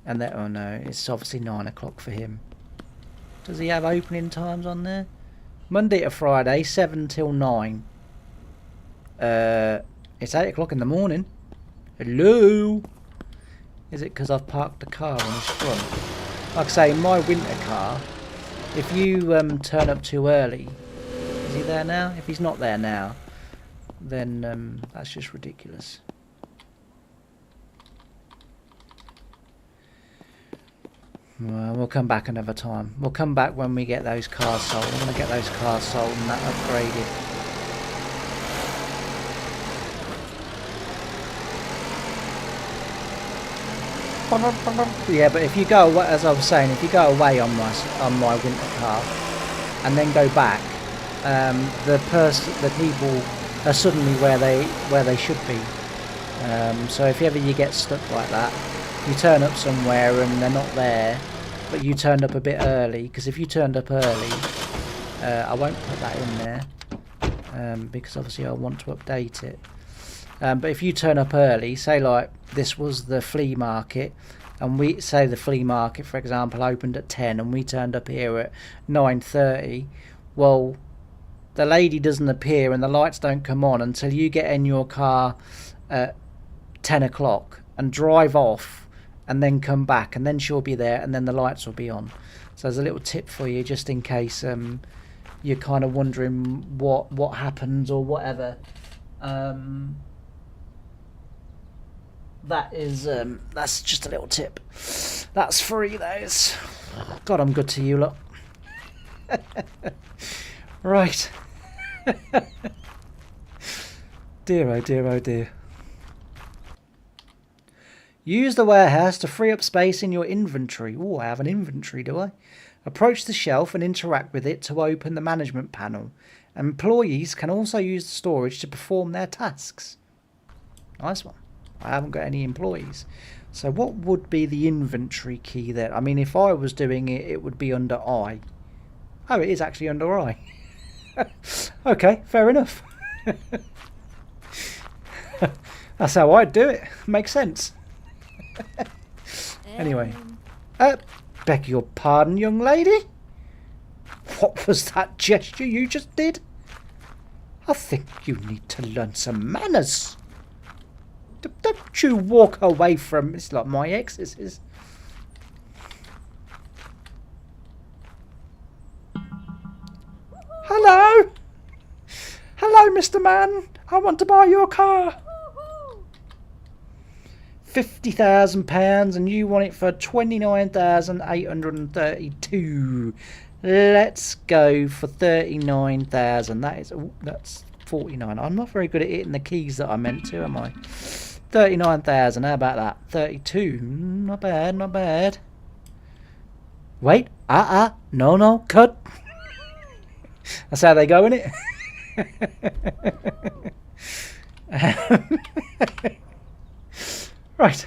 and that, oh no, it's obviously 9 o'clock for him. Does he have opening times on there? Monday to Friday, 7 till 9. It's 8 o'clock in the morning. Hello? Is it because I've parked the car on his front? Like I say, in my winter car, if you turn up too early, is he there now? If he's not there now, then that's just ridiculous. Well, we'll come back another time. We'll come back when we get those cars sold. I'm going to get those cars sold and that upgraded. Yeah, but if you go away, as I was saying, if you go away on my winter car and then go back, the people are suddenly where they should be. So if ever you get stuck like that, you turn up somewhere and they're not there, but you turned up a bit early, because if you turned up early, I won't put that in there, because obviously I want to update it. But if you turn up early, say like this was the flea market, and we say the flea market, for example, opened at 10 and we turned up here at 9:30, well, the lady doesn't appear and the lights don't come on until you get in your car at 10 o'clock and drive off and then come back, and then she'll be there and then the lights will be on. So there's a little tip for you, just in case you're kind of wondering what happens or whatever. That is, that's just a little tip. That's free, that is. God, I'm good to you lot. Right. Dear, oh dear, oh dear. Use the warehouse to free up space in your inventory. Oh, I have an inventory, do I? Approach the shelf and interact with it to open the management panel. Employees can also use the storage to perform their tasks. Nice one. I haven't got any employees. So what would be the inventory key there? I mean, if I was doing it, it would be under I. Oh, it is actually under I. Okay, fair enough. That's how I'd do it. Makes sense. Anyway. Beg your pardon, young lady? What was that gesture you just did? I think you need to learn some manners. Don't you walk away from... It's like my ex, this is. Hello? Hello, Mr. Man. I want to buy your car. £50,000 and you want it for 29,832. Let's go for 39,000. That's 49. I'm not very good at hitting the keys that I meant to, am I? 39,000. How about that? 32. Not bad, not bad. Wait. No, cut. That's how they go, innit? Right.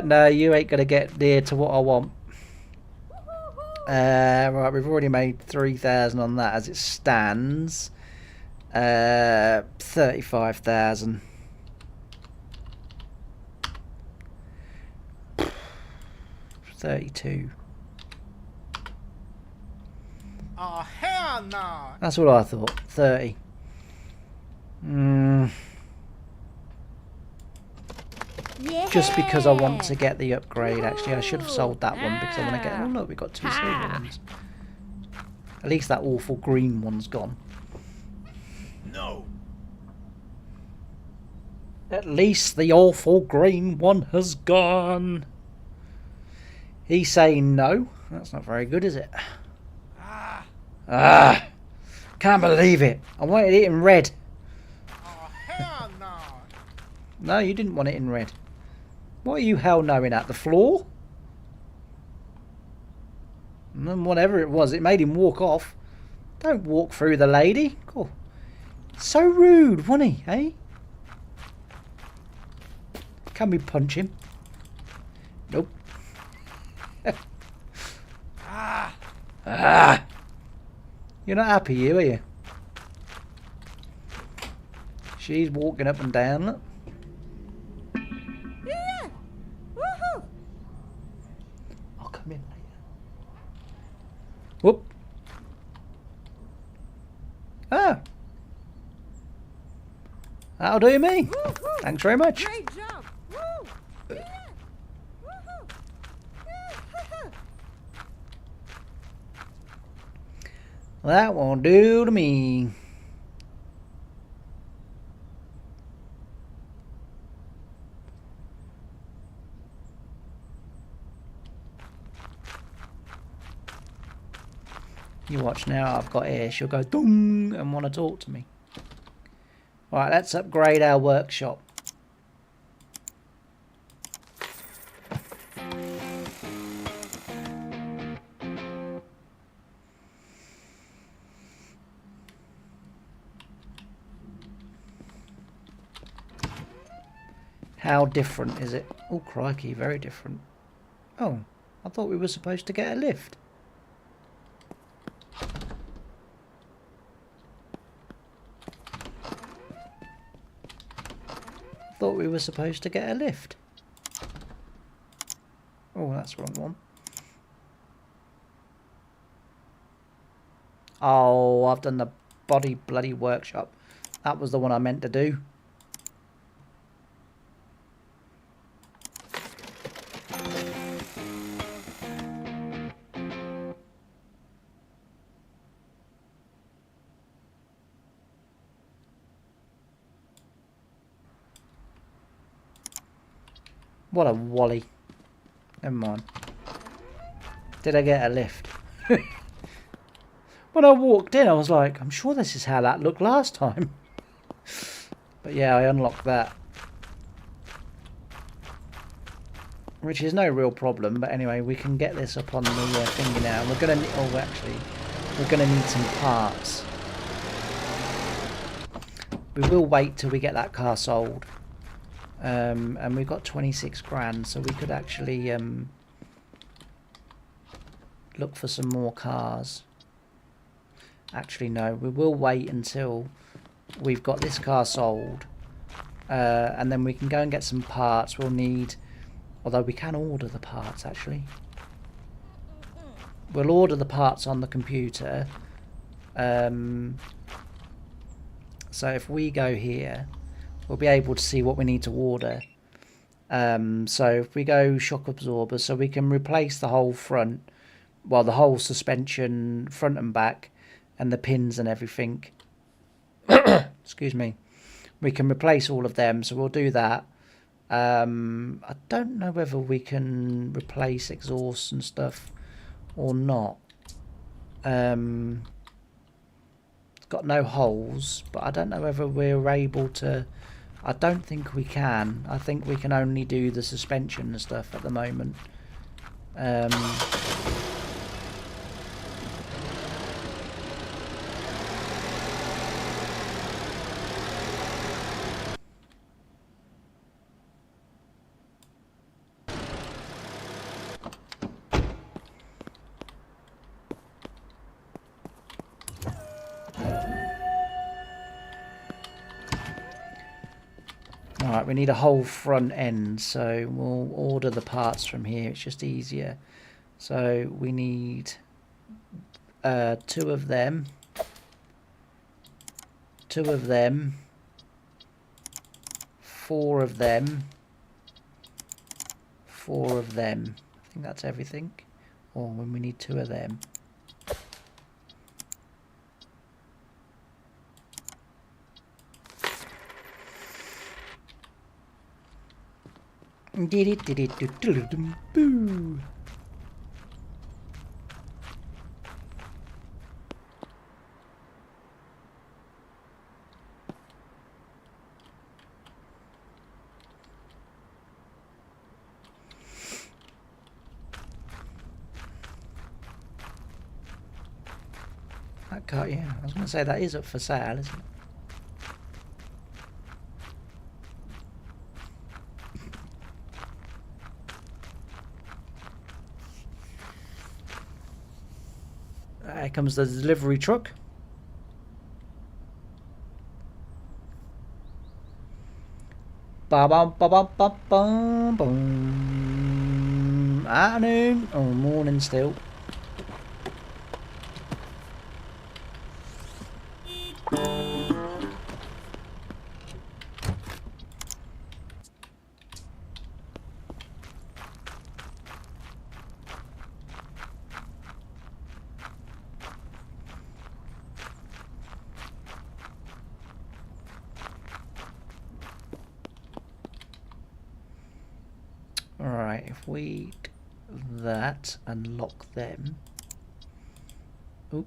No, you ain't going to get near to what I want. Right, we've already made 3,000 on that as it stands. 35,000. $32. Oh, hell no! That's what I thought. 30. Yeah. Just because I want to get the upgrade. Actually, I should have sold that one because I want to get... Oh, look, we've got 2 silver ones. At least that awful green one's gone. No! At least the awful green one has gone. He's saying no. That's not very good, is it? Can't believe it. I wanted it in red. Oh, hell no! No, you didn't want it in red. What are you hell knowing at? The floor? And then whatever it was, it made him walk off. Don't walk through the lady. Cool. So rude, wasn't he, eh? Can we punch him? Nope. You're not happy, you, are you? She's walking up and down, look. Yeah. Woohoo. I'll come in later. Whoop. Ah. That'll do me. Woohoo. Thanks very much. Great job. Woo. Yeah. Woohoo. Yeah. That won't do to me. You watch now, I've got ear. She'll go dong and want to talk to me. Right, let's upgrade our workshop. How different is it? Oh, crikey, very different. Oh, I thought we were supposed to get a lift. Thought we were supposed to get a lift. Oh, that's the wrong one. Oh, I've done the body bloody workshop. That was the one I meant to do. What a wally. Never mind. Did I get a lift? When I walked in, I was like, I'm sure this is how that looked last time. But yeah, I unlocked that. Which is no real problem, but anyway, we can get this up on the thingy now. We're gonna need, oh, actually, we're gonna need some parts. We will wait till we get that car sold. And we've got 26 grand, so we could actually look for some more cars. Actually, no, we will wait until we've got this car sold, and then we can go and get some parts. We'll need, although we can order the parts actually. We'll order the parts on the computer. So if we go here, we'll be able to see what we need to order. So if we go shock absorbers, so we can replace the whole front, well, the whole suspension, front and back, and the pins and everything. Excuse me. We can replace all of them, so we'll do that. I don't know whether we can replace exhausts and stuff or not. Got no holes, but I don't know whether we're able to. I don't think we can. I think we can only do the suspension and stuff at the moment. Alright, we need a whole front end, so we'll order the parts from here. It's just easier. So we need 2 of them, 2 of them, 4 of them, 4 of them. I think that's everything. Or when we need 2 of them. Boo. That car, yeah, I was going to say that is up for sale, isn't it? Here comes the delivery truck. Ba bum ba bum ba bum bum. Afternoon or morning still. Alright, if we do that and lock them. Oop.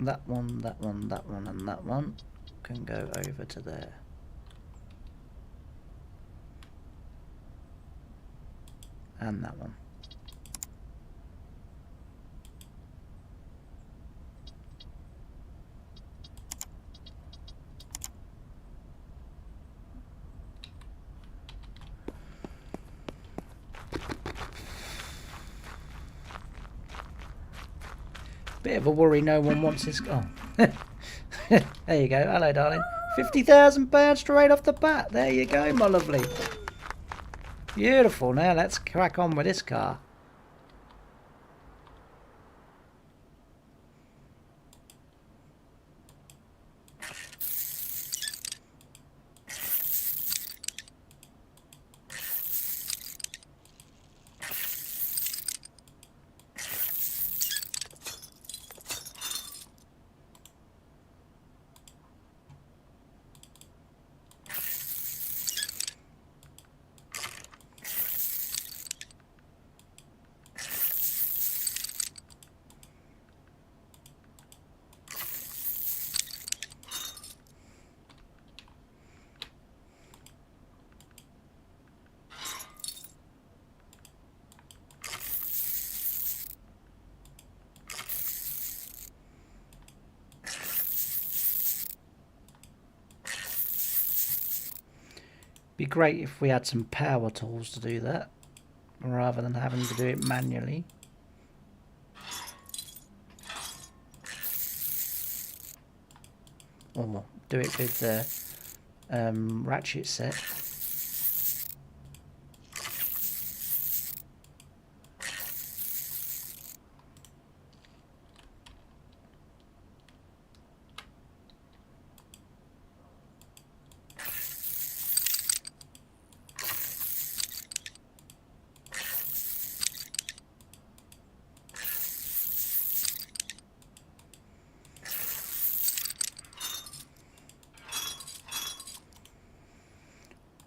That one, that one, that one, and that one can go over to there. And that one. Bit of a worry no one wants this. Oh. There you go. Hello, darling. £50,000 straight off the bat. There you go, my lovely. Beautiful. Now let's crack on with this car. Be great if we had some power tools to do that, rather than having to do it manually. Or do it with the ratchet set.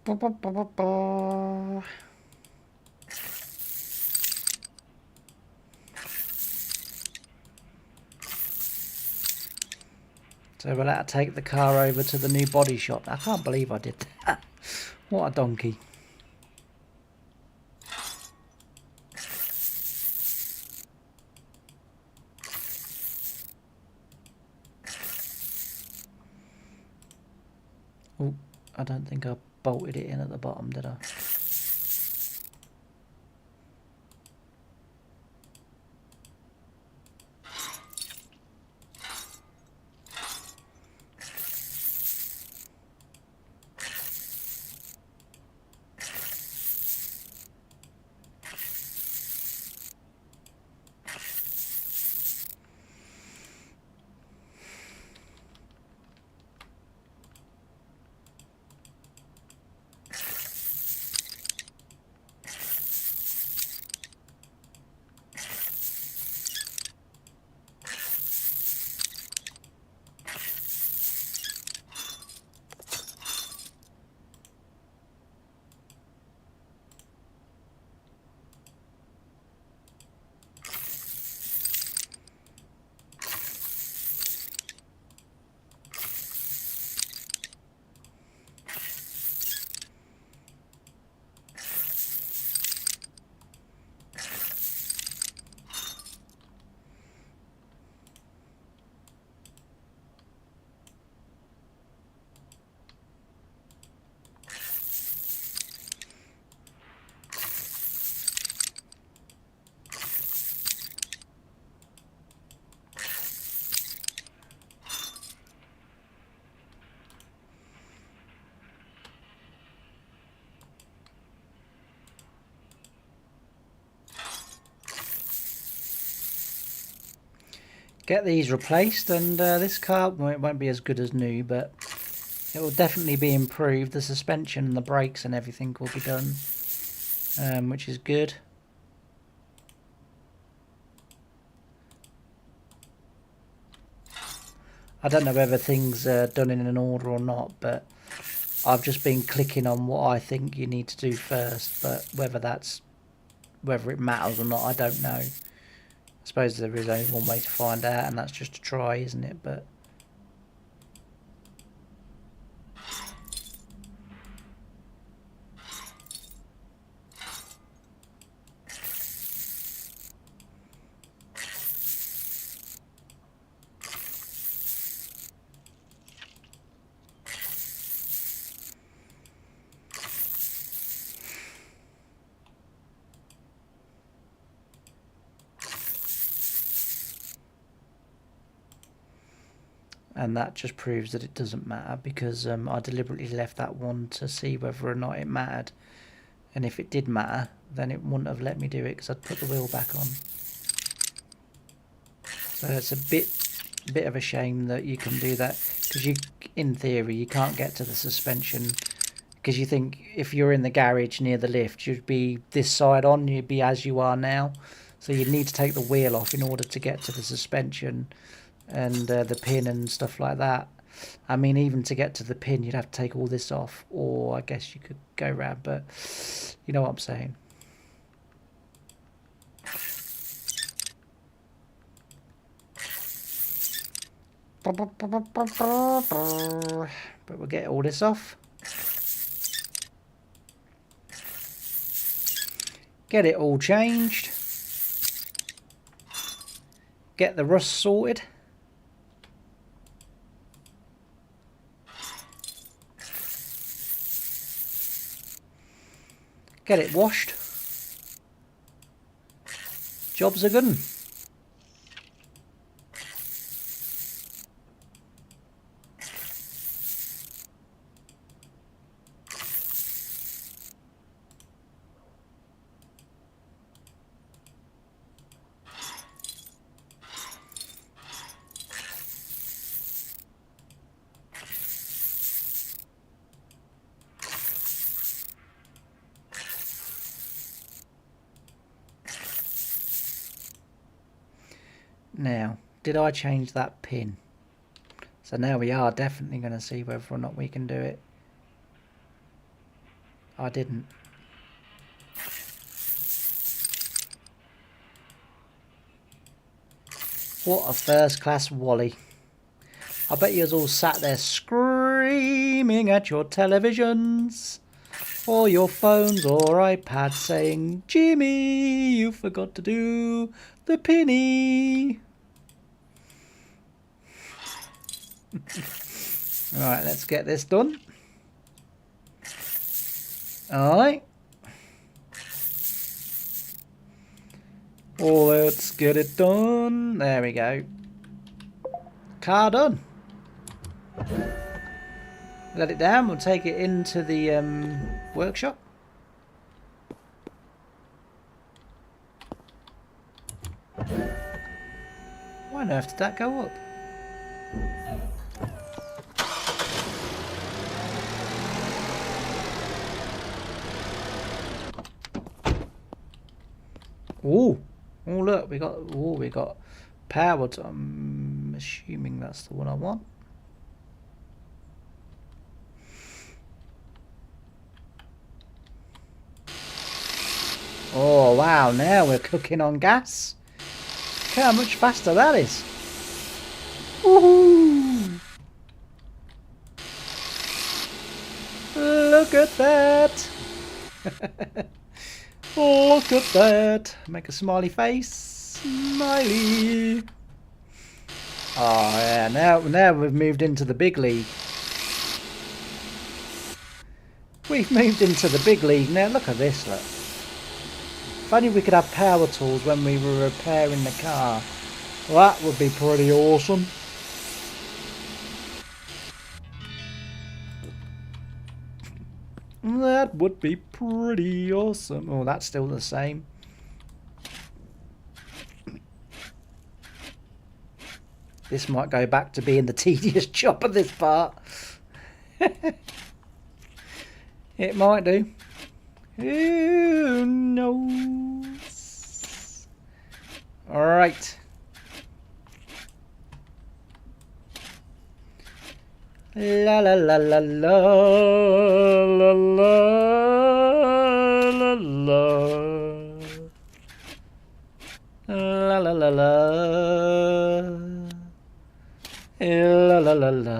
Ba, ba, ba, ba, ba. So we'll have to take the car over to the new body shop. I can't believe I did that. What a donkey. Oh, I don't think I bolted it in at the bottom, did I? Get these replaced, and this car, well, it won't be as good as new, but it will definitely be improved. The suspension and the brakes and everything will be done, which is good. I don't know whether things are done in an order or not, but I've just been clicking on what I think you need to do first, but whether it matters or not, I don't know. I suppose there is only one way to find out, and that's just to try, isn't it? But and that just proves that it doesn't matter, because I deliberately left that one to see whether or not it mattered, and if it did matter, then it wouldn't have let me do it because I'd put the wheel back on. So it's a bit of a shame that you can do that, because in theory you can't get to the suspension, because you think if you're in the garage near the lift you'd be this side on, you'd be as you are now, so you'd need to take the wheel off in order to get to the suspension and the pin and stuff like that. I mean, even to get to the pin you'd have to take all this off, or I guess you could go round, but you know what I'm saying. But we'll get all this off. Get it all changed. Get the rust sorted. Get it washed. Job's a good 'un. Now, did I change that pin? So now we are definitely going to see whether or not we can do it. I didn't. What a first class Wally. I bet you all sat there screaming at your televisions or your phones or iPads saying, Jimmy, you forgot to do the pinny. Alright, let's get this done. Alright. Oh, let's get it done. There we go. Car done. Let it down. We'll take it into the workshop. Why on earth did that go up? Oh, oh look, we got power. I'm assuming that's the one I want. Oh wow, now we're cooking on gas. Look how much faster that is. Woohoo! Look at that. Look at that. Make a smiley face. Smiley. Oh yeah, now we've moved into the big league. We've moved into the big league now. Look at this, look. If only we could have power tools when we were repairing the car. Well, that would be pretty awesome. That would be pretty awesome. Oh, that's still the same. This might go back to being the tedious job of this part. It might do. Who knows? Alright. La la la la la la la la la la la la la la la.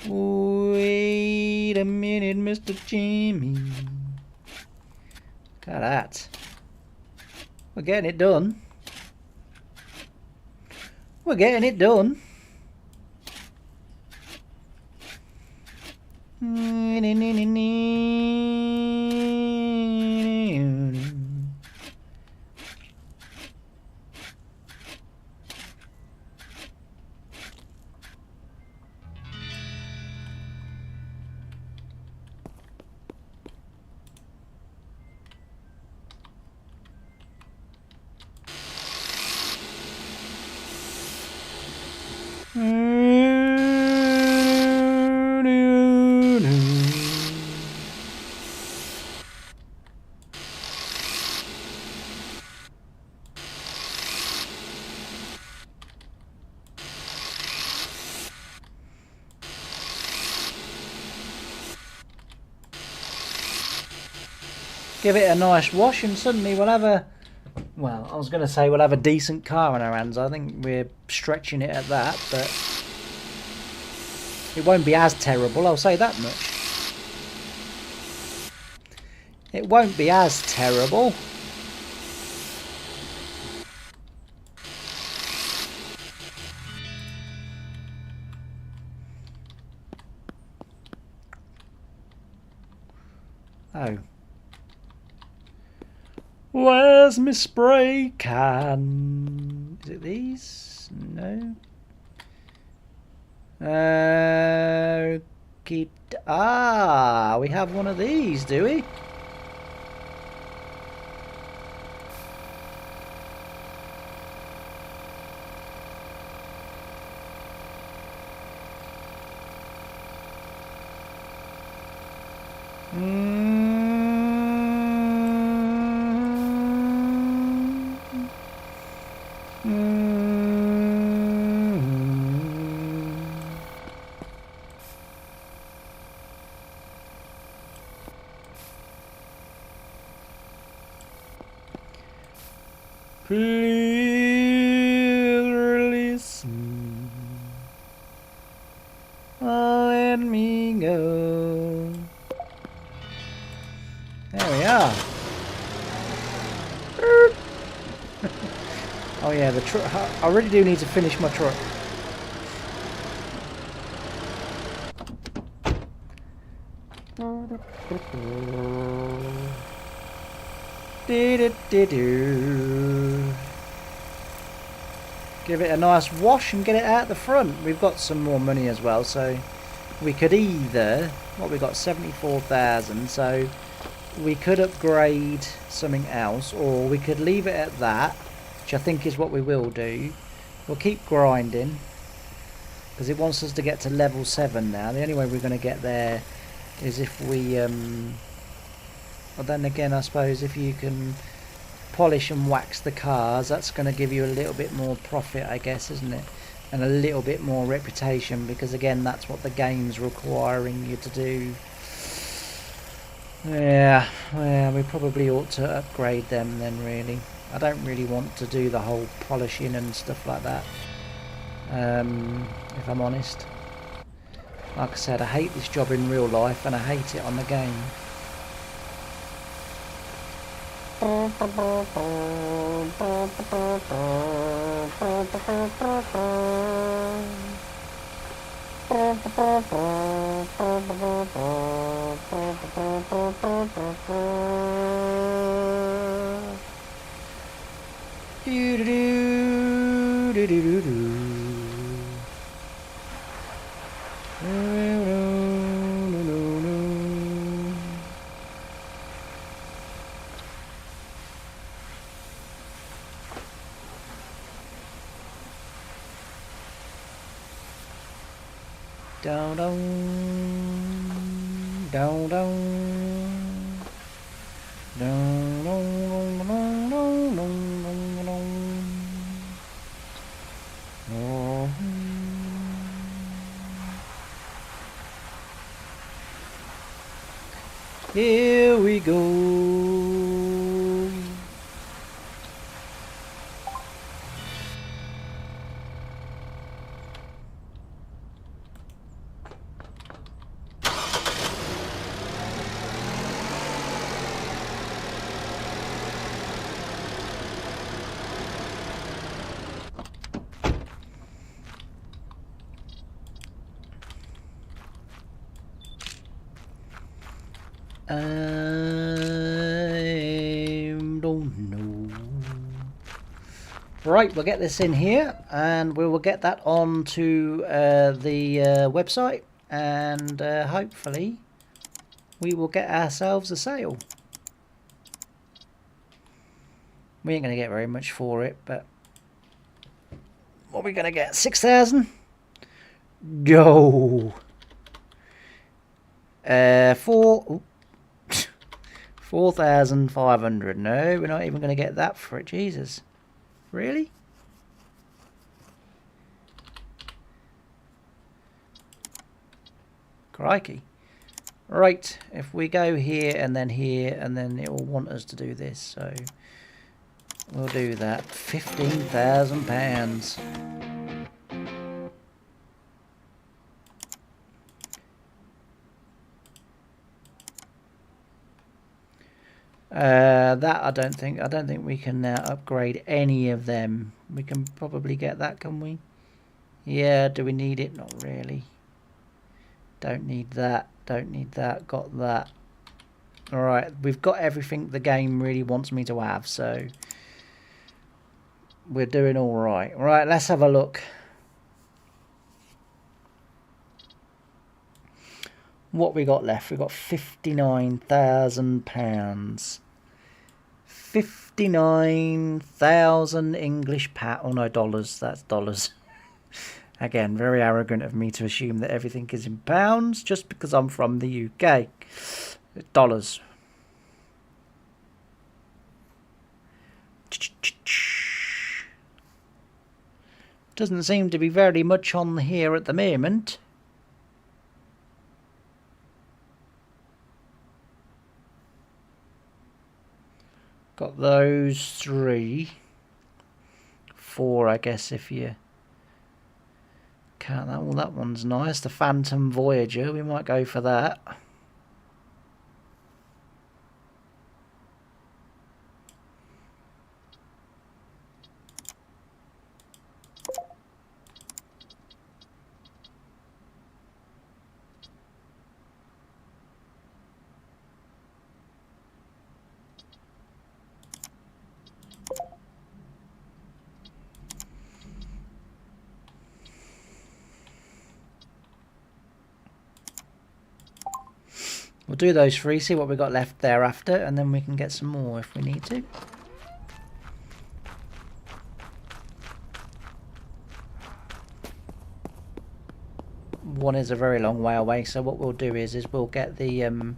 Wait a minute, Mr. Jimmy. Look at that. We're getting it done. We're getting it done. Give it a nice wash and suddenly we'll have a, well, I was going to say we'll have a decent car in our hands. I think we're stretching it at that, but it won't be as terrible, I'll say that much. It won't be as terrible. Oh. Where's my spray can? Is it these? No. We have one of these, do we? Please release me. Let me go. There we are. Oh yeah, the truck. I really do need to finish my truck. Give it a nice wash and get it out the front. We've got some more money as well, so we could either, what we got, 74,000, so we could upgrade something else, or we could leave it at that, which I think is what we will do. We'll keep grinding because it wants us to get to level 7 now. The only way we're going to get there is if we well, then again, I suppose if you can polish and wax the cars, that's going to give you a little bit more profit, I guess, isn't it? And a little bit more reputation, because again, that's what the game's requiring you to do. Yeah, well, we probably ought to upgrade them then, really. I don't really want to do the whole polishing and stuff like that, if I'm honest. Like I said, I hate this job in real life and I hate it on the game. Down, down, down, down, down, down, down, down, down, down. Oh. Here we go. I don't know. Right, we'll get this in here and we will get that onto the website, and hopefully we will get ourselves a sale. We ain't going to get very much for it, but what are we going to get? 6,000? Go! 4,500. No, we're not even going to get that for it. Jesus. Really? Crikey. Right, if we go here, and then it will want us to do this, so we'll do that. £15,000. That I don't think we can upgrade any of them. We can probably get that, can we? Yeah, do we need it? Not really. Don't need that, don't need that, got that. Alright, we've got everything the game really wants me to have, so we're doing alright. Right, let's have a look. What we got left? We've got £59,000. 59,000 English pounds. Oh no, dollars. That's dollars. Again, very arrogant of me to assume that everything is in pounds just because I'm from the UK. Dollars. Doesn't seem to be very much on here at the moment. Got those 3. 4, I guess, if you count that. Well, that one's nice. The Phantom Voyager. We might go for that. We'll do those 3, see what we've got left thereafter, and then we can get some more if we need to. One is a very long way away, so what we'll do is we'll get the... in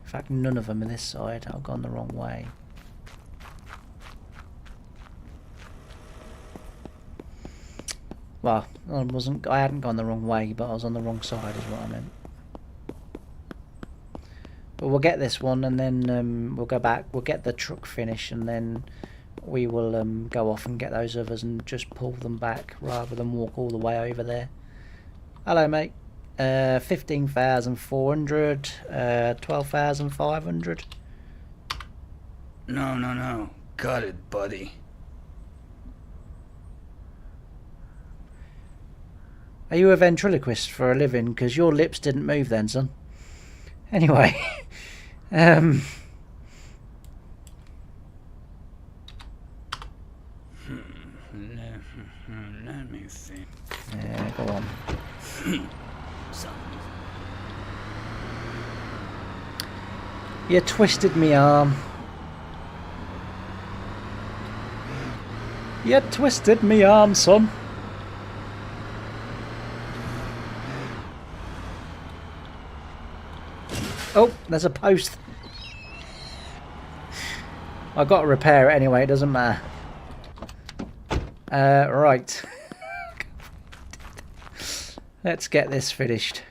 fact, none of them are this side. I've gone the wrong way. Well, I hadn't gone the wrong way, but I was on the wrong side is what I meant. But we'll get this one, and then we'll go back. We'll get the truck finished, and then we will go off and get those others and just pull them back rather than walk all the way over there. Hello, mate. 15,400. 12,500. No. Got it, buddy. Are you a ventriloquist for a living? Because your lips didn't move then, son. Anyway. Let me see. Yeah, go on. You twisted me arm. You twisted me arm, son. Oh, there's a post. I've got to repair it anyway, it doesn't matter. Right. Let's get this finished.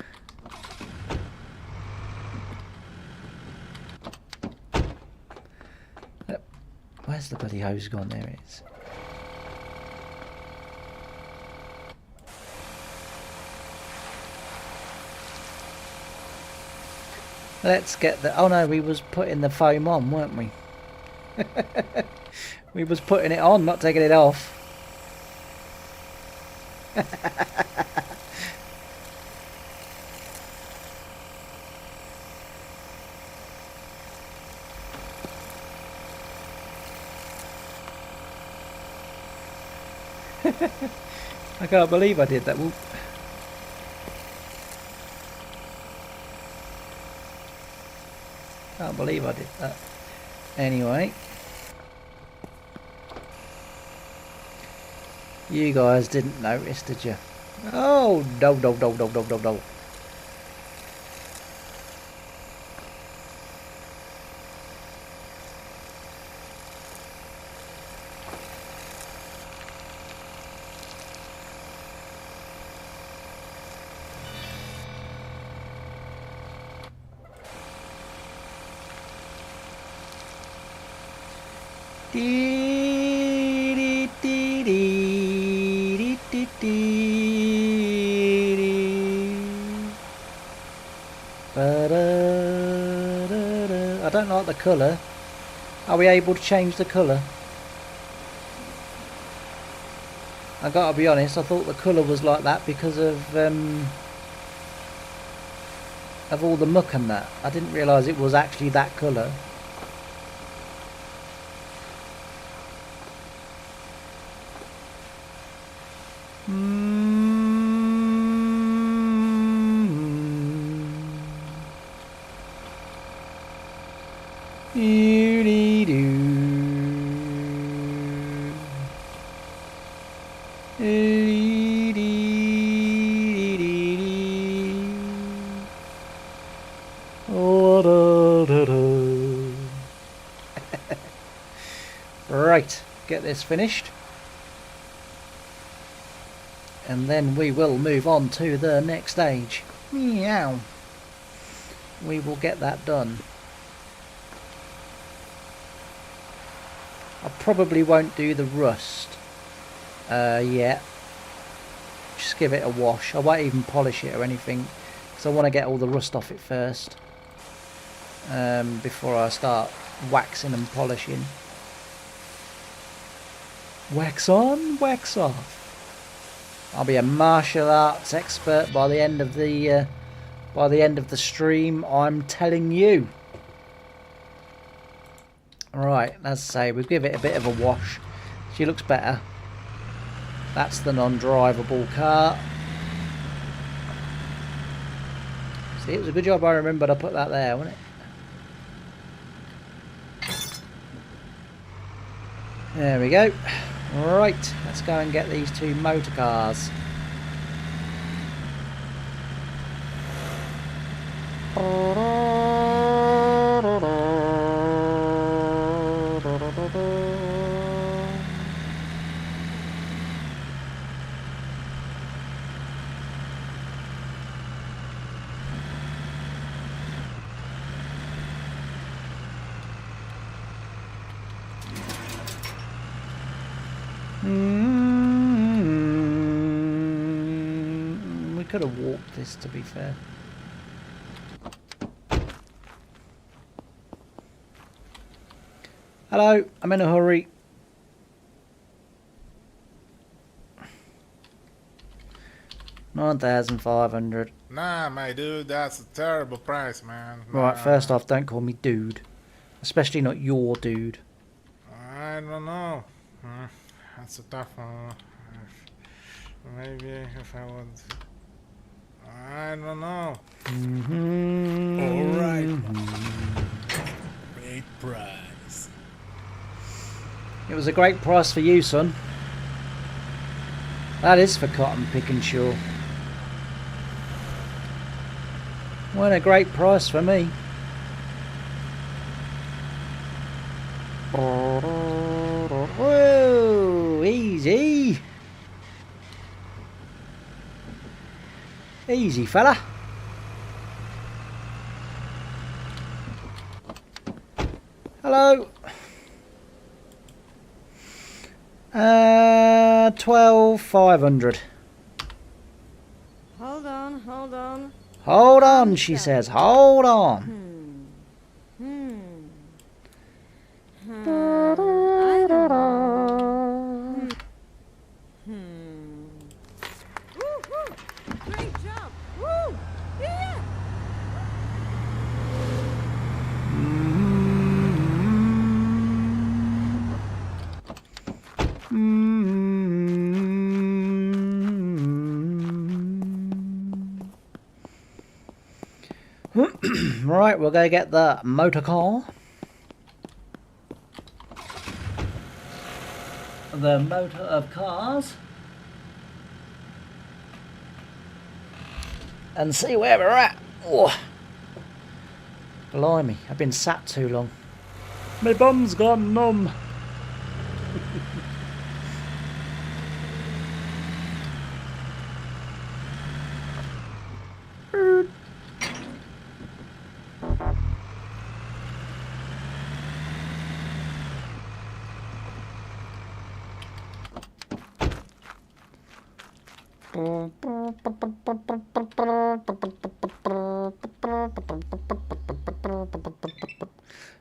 Where's the bloody hose gone? There it is. Let's get the... Oh no, we was putting the foam on, weren't we? We was putting it on, not taking it off. I can't believe I did that. Whoop. Can't believe I did that. Anyway. You guys didn't notice, did you? Oh, no. I don't like the colour. Are we able to change the colour? I gotta be honest, I thought the colour was like that because of of all the muck and that. I didn't realise it was actually that colour. Right, get this finished. And then we will move on to the next stage. Meow. We will get that done. I probably won't do the rust yet. Just give it a wash. I won't even polish it or anything, because I want to get all the rust off it first before I start waxing and polishing. Wax on, wax off. I'll be a martial arts expert by the end of the stream, I'm telling you. Right, as I say, we'll give it a bit of a wash. She looks better. That's the non-drivable car. See, it was a good job I remembered I put that there, wasn't it? There we go. Right, let's go and get these two motor cars. We could have walked this, to be fair. Hello, I'm in a hurry. $9,500. Nah, my dude, that's a terrible price, man. Right, Nah. first off, don't call me dude. Especially not your dude. I don't know. That's a tough one. Maybe if I would. I don't know. All right. Great price. It was a great price for you, son. That is for cotton picking, sure. What a great price for me. Whoa, easy. Easy, fella. Hello. 12,500. Hold on, hold on. Hold on, she says. Hold on. I don't know. Woo-hoo! Great job! Woo! Yeah! Right, we'll go get the motor car. The motor of cars. And see where we're at. Oh. Blimey, I've been sat too long. My bum's gone numb.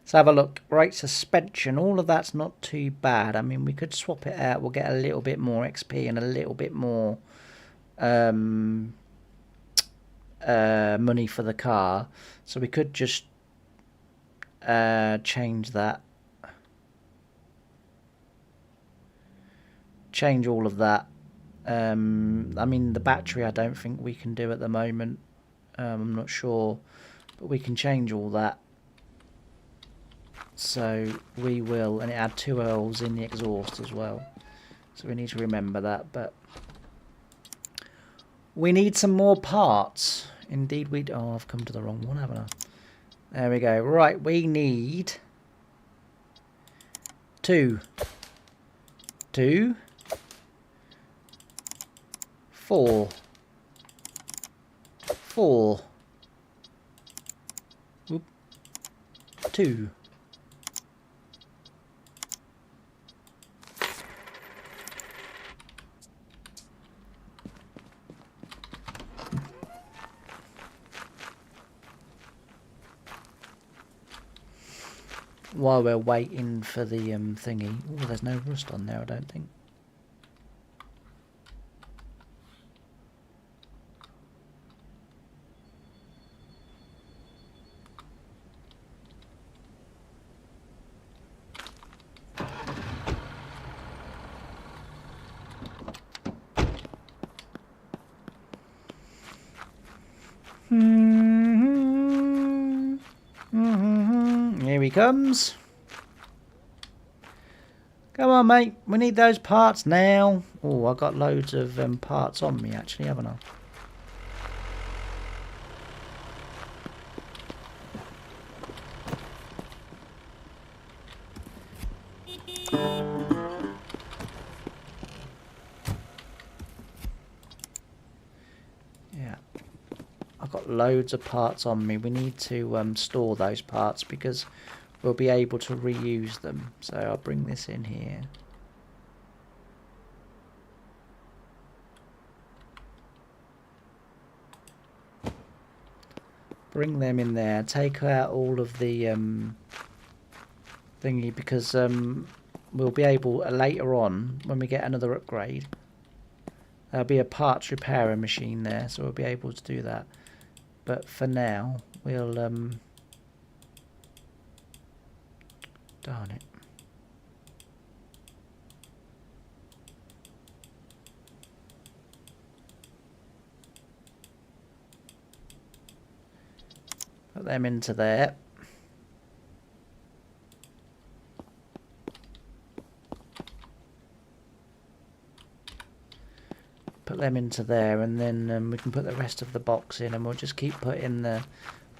Let's have a look. Right, suspension, all of that's not too bad. I mean, we could swap it out. We'll get a little bit more XP and a little bit more money for the car, so we could just change that. Change all of that. I mean, the battery I don't think we can do at the moment. I'm not sure, but we can change all that. So we will, and it had 2 L's in the exhaust as well. So we need to remember that, but we need some more parts. Indeed we do. Oh, I've come to the wrong one, haven't I? There we go. Right, we need 2, 4, 4, whoop, 2. While we're waiting for the thingy. Oh, there's no rust on there, I don't think. Here he comes. Come on, mate. We need those parts now. Oh, I got loads of parts on me, actually, haven't I? Yeah. I've got loads of parts on me. We need to store those parts because we'll be able to reuse them. So I'll bring this in here. Bring them in there. Take out all of the thingy because we'll be able later on when we get another upgrade. There'll be a parts repairer machine there, so we'll be able to do that. But for now, we'll darn it. Put them into there. Put them into there, and then we can put the rest of the box in, and we'll just keep putting the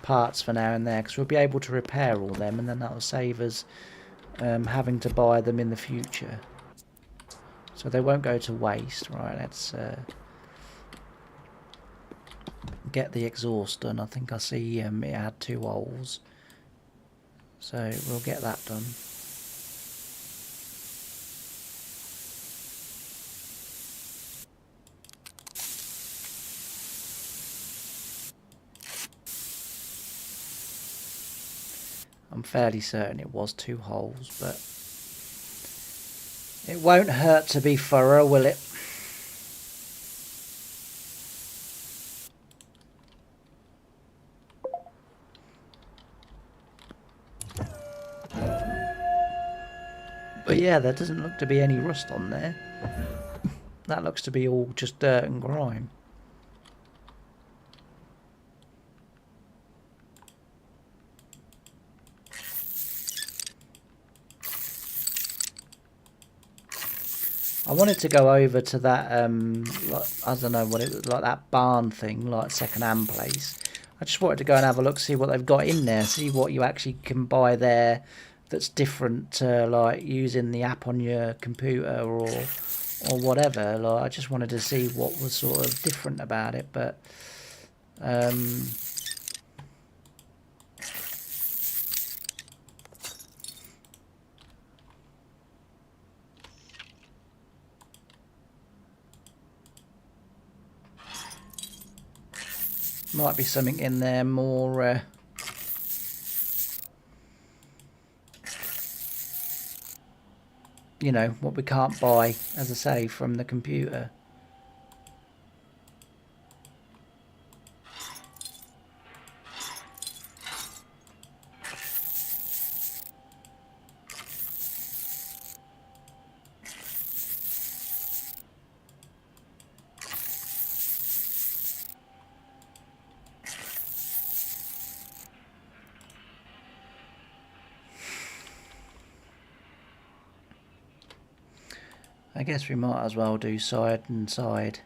parts for now and there, because we'll be able to repair all them, and then that will save us having to buy them in the future. So they won't go to waste. Right, let's get the exhaust done. I think I see it had 2 holes, so we'll get that done. I'm fairly certain it was 2 holes, but it won't hurt to be thorough, will it? But yeah, there doesn't look to be any rust on there. That looks to be all just dirt and grime. I wanted to go over to that, like, I don't know what it was, like that barn thing, like second-hand place. I just wanted to go and have a look, see what they've got in there, see what you actually can buy there that's different to like using the app on your computer or whatever. Like, I just wanted to see what was sort of different about it, but might be something in there more you know, what we can't buy, as I say, from the computer. I guess we might as well do side and side.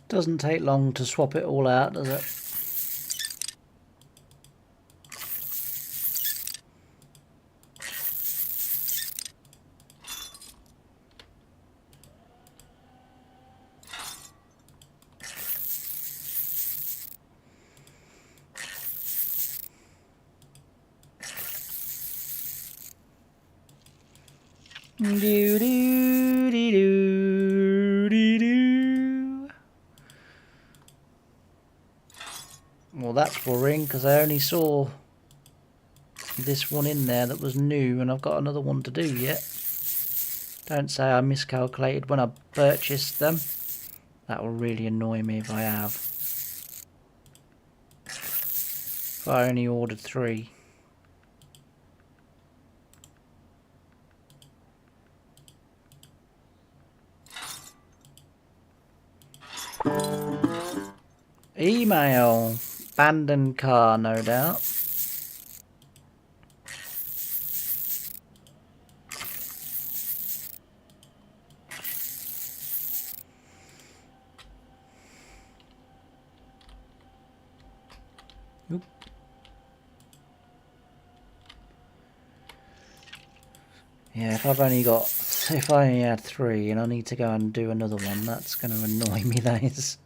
Doesn't take long to swap it all out, does it? Do do do do do do. Well, that's worrying because I only saw this one in there that was new, and I've got another one to do yet. Don't say I miscalculated when I purchased them. That will really annoy me if I have. If I only ordered 3. Email. Abandoned car, no doubt. Oop. Yeah, if I only had 3 and I need to go and do another one, that's going to annoy me, that is.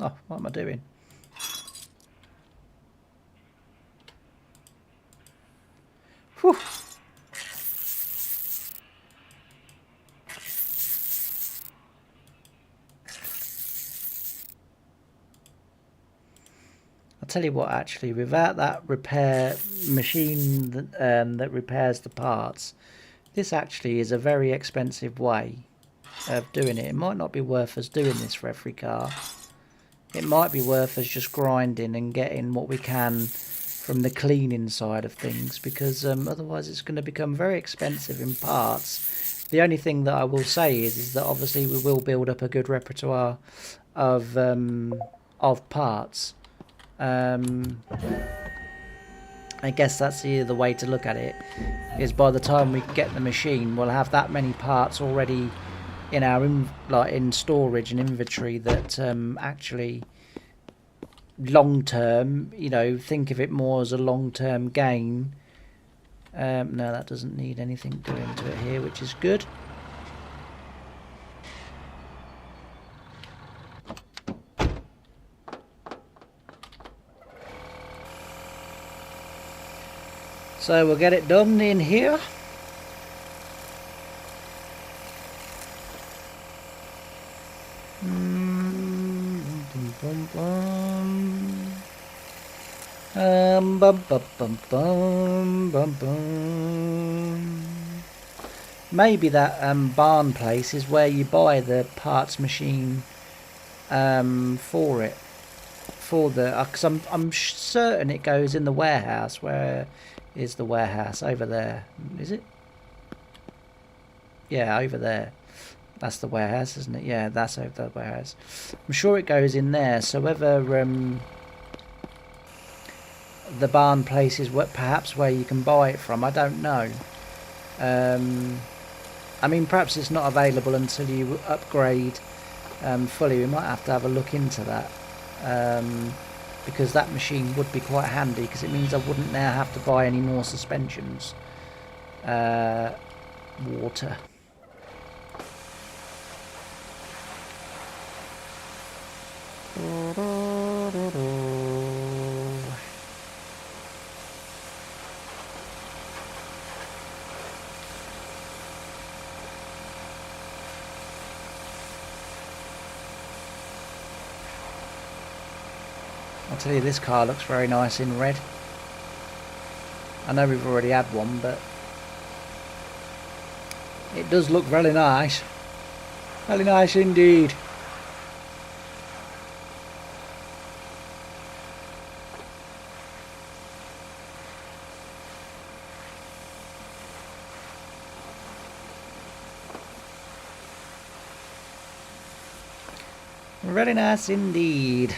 Oh, what am I doing? Whew. I'll tell you what, actually, without that repair machine that repairs the parts, This actually is a very expensive way of doing it. It might not be worth us doing this for every car. It might be worth us just grinding and getting what we can from the cleaning side of things, because otherwise it's going to become very expensive in parts. The only thing that I will say is that obviously we will build up a good repertoire of parts. I guess that's the way to look at it, is by the time we get the machine, we'll have that many parts already in our in storage and inventory that actually long term, you know, think of it more as a long term gain. No, that doesn't need anything doing to it here, which is good. So we'll get it done in here. Maybe that barn place is where you buy the parts machine for it. For the, because I'm certain it goes in the warehouse. Where is the warehouse? Over there, is it? Yeah, over there. That's the warehouse, isn't it? Yeah, that's over the warehouse. I'm sure it goes in there. So whether the barn place is perhaps where you can buy it from, I don't know. I mean, perhaps it's not available until you upgrade fully. We might have to have a look into that. Because that machine would be quite handy, because it means I wouldn't now have to buy any more suspensions. Water. I'll tell you, this car looks very nice in red. I know we've already had one, but it does look really nice. Very nice indeed. Very nice indeed.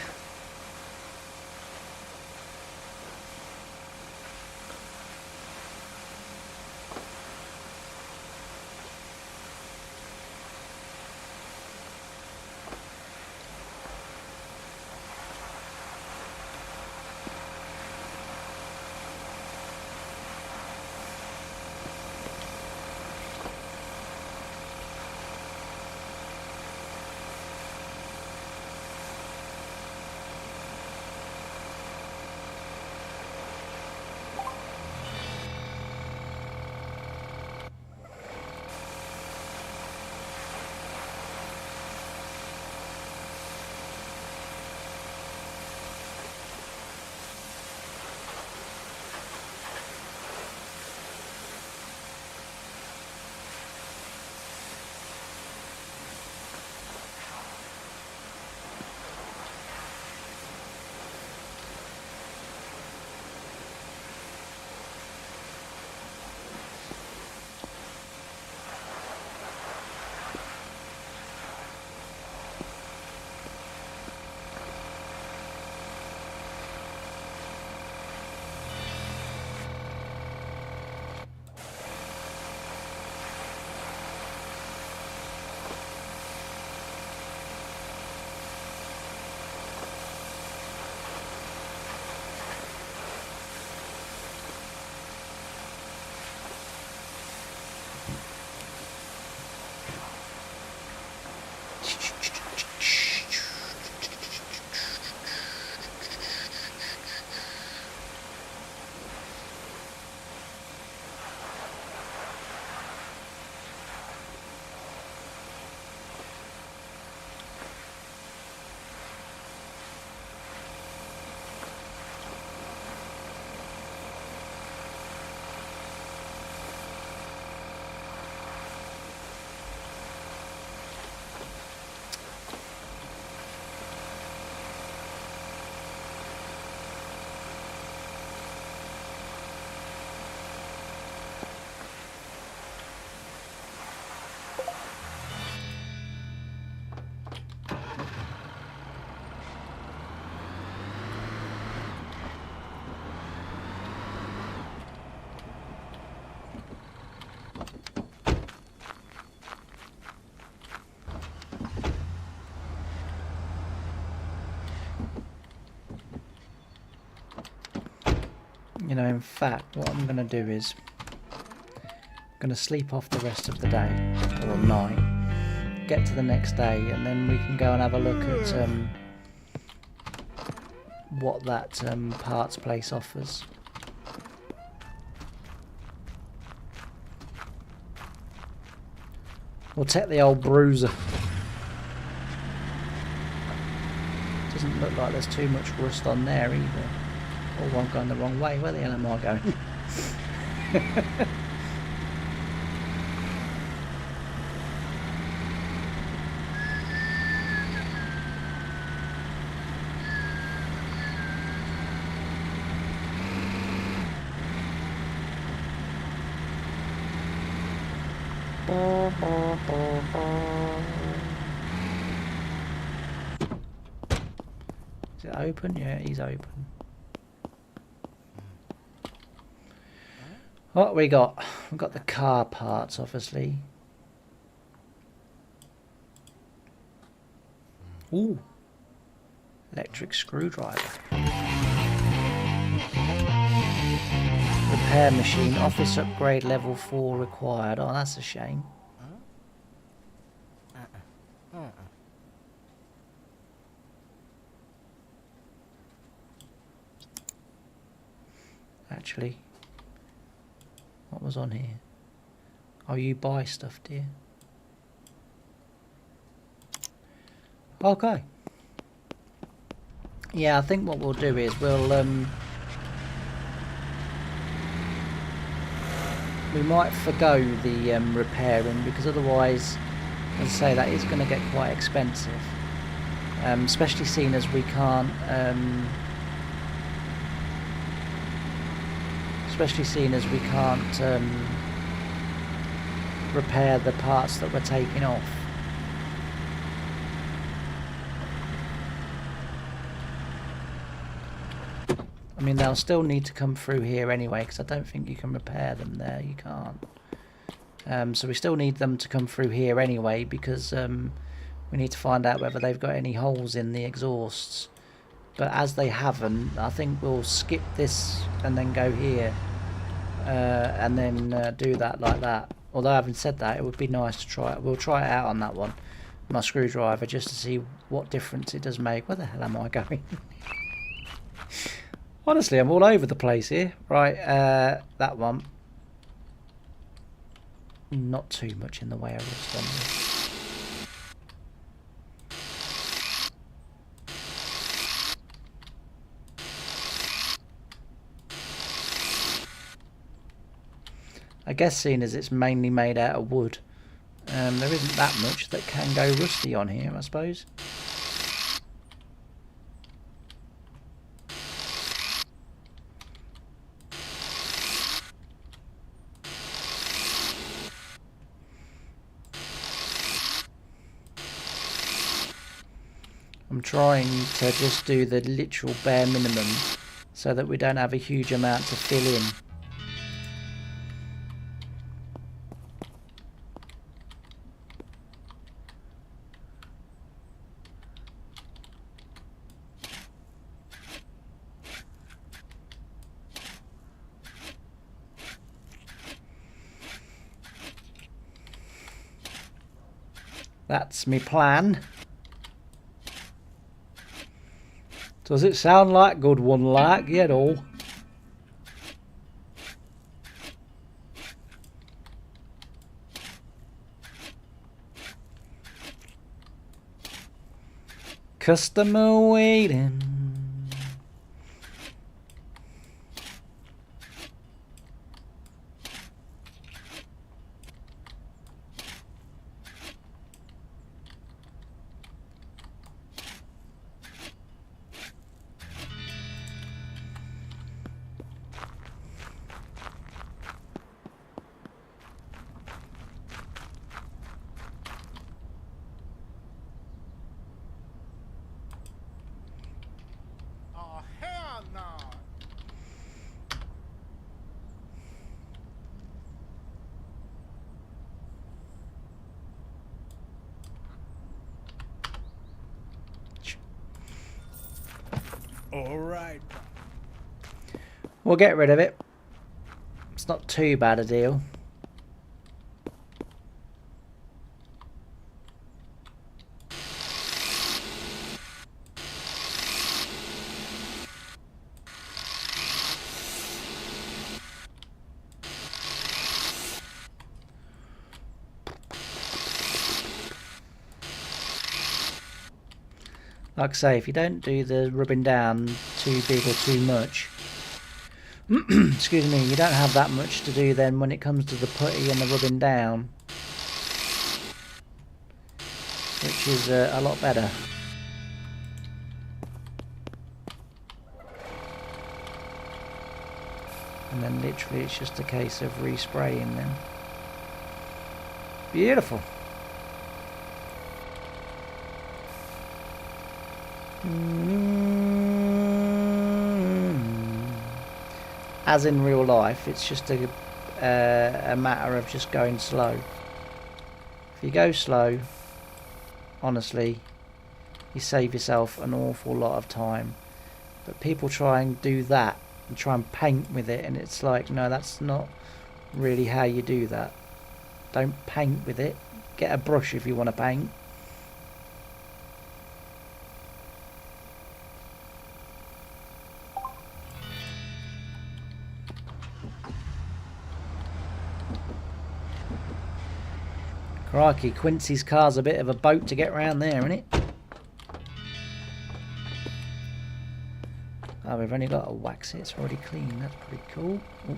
You know, in fact, what I'm going to do is I'm going to sleep off the rest of the day or night, get to the next day, and then we can go and have a look at what that parts place offers. We'll take the old bruiser. Doesn't look like there's too much rust on there either. Oh, I'm going the wrong way. Where the hell am I going? Is it open? Yeah, he's open. What we got? We've got the car parts, obviously. Ooh. Electric screwdriver. Repair machine. Office upgrade level 4 required. Oh, that's a shame. Actually, what was on here? Oh, you buy stuff, dear. Okay. Yeah, I think what we'll do is we'll we might forgo the repairing, because otherwise, as I say, that is going to get quite expensive. Especially seeing as we can't repair the parts that we're taking off. I mean, they'll still need to come through here anyway, because I don't think you can repair them there. You can't. So we still need them to come through here anyway, because we need to find out whether they've got any holes in the exhausts. But as they haven't, I think we'll skip this and then go here. And then do that like that. Although having said that, it would be nice to try it. We'll try it out on that one, my screwdriver, just to see what difference it does make. Where the hell am I going? Honestly, I'm all over the place here. Right, that one. Not too much in the way of rust on this. I guess seeing as it's mainly made out of wood, there isn't that much that can go rusty on here, I suppose. I'm trying to just do the literal bare minimum so that we don't have a huge amount to fill in. That's my plan. Does it sound like good one, like, you know? Customer waiting. Oh, hell no! All right. We'll get rid of it. It's not too bad a deal. Like I say, if you don't do the rubbing down too big or too much, excuse me, you don't have that much to do then when it comes to the putty and the rubbing down, which is a lot better. And then literally it's just a case of respraying then. Beautiful. As in real life, it's just a matter of just going slow. If you go slow, honestly, you save yourself an awful lot of time. But people try and do that and try and paint with it, and it's like, no, that's not really how you do that. Don't paint with it. Get a brush if you want to paint. Crikey, Quincy's car's a bit of a boat to get round there, isn't it? Oh, we've only got to wax it. It's already clean. That's pretty cool. Ooh.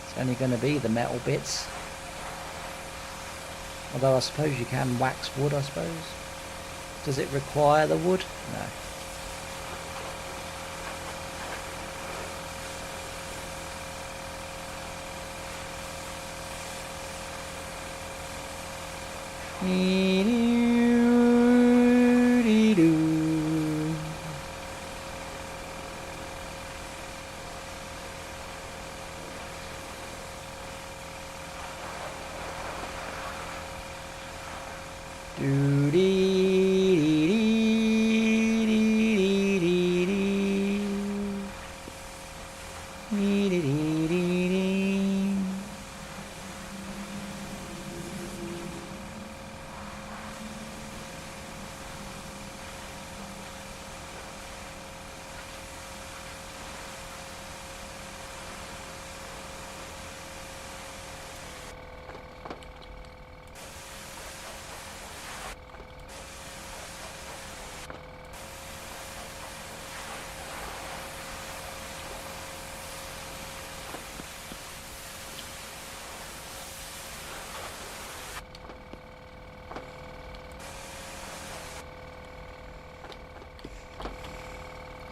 It's only going to be the metal bits. Although I suppose you can wax wood, I suppose. Does it require the wood? No.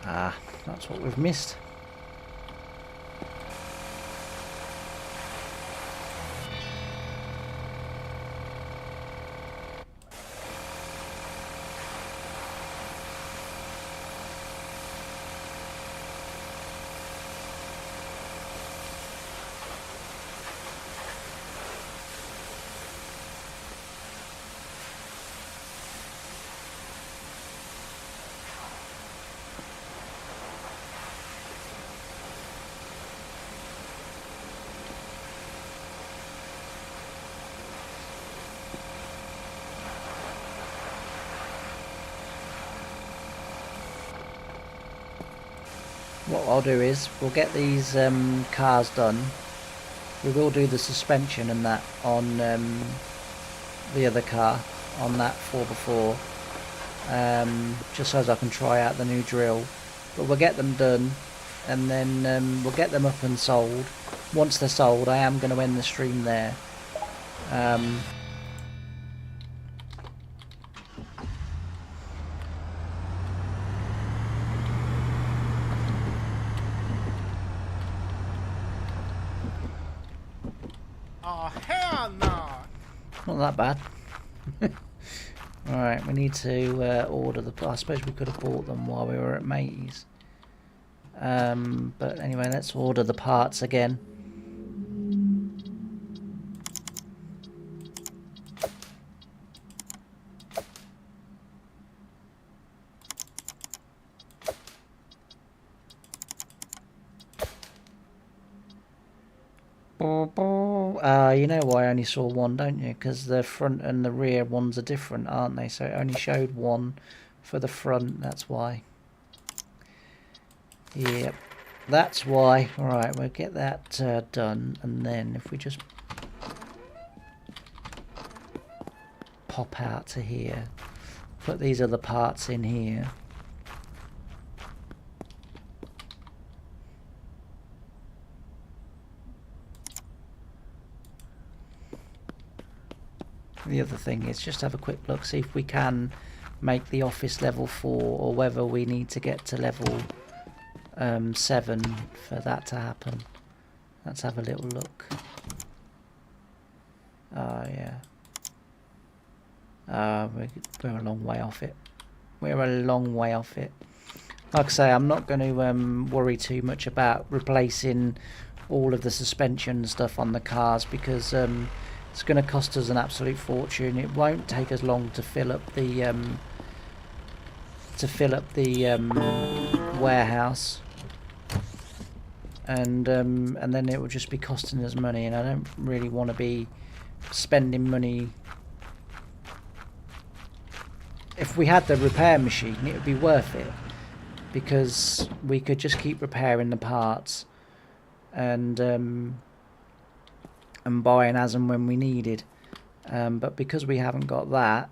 Ah, that's what we've missed. What I'll do is we'll get these cars done. We will do the suspension and that on the other car, on that 4x4, just so as I can try out the new drill. But we'll get them done and then we'll get them up and sold. Once they're sold, I am going to end the stream there. Oh, hell no! Not that bad. Alright, we need to order the... I suppose we could have bought them while we were at Matey's. But anyway, let's order the parts again. You know why I only saw one, don't you? Because the front and the rear ones are different, aren't they? So it only showed one for the front, that's why. Yep, that's why. Alright, we'll get that done, and then if we just pop out to here, put these other parts in here. The other thing is just have a quick look, see if we can make the office level 4 or whether we need to get to level 7 for that to happen. Let's have a little look. Yeah. We're a long way off it. We're a long way off it. Like I say, I'm not going to worry too much about replacing all of the suspension stuff on the cars because it's going to cost us an absolute fortune. It won't take us long to fill up the warehouse, and then it will just be costing us money, and I don't really want to be spending money. If we had the repair machine, it would be worth it because we could just keep repairing the parts and buying as and when we needed. But because we haven't got that,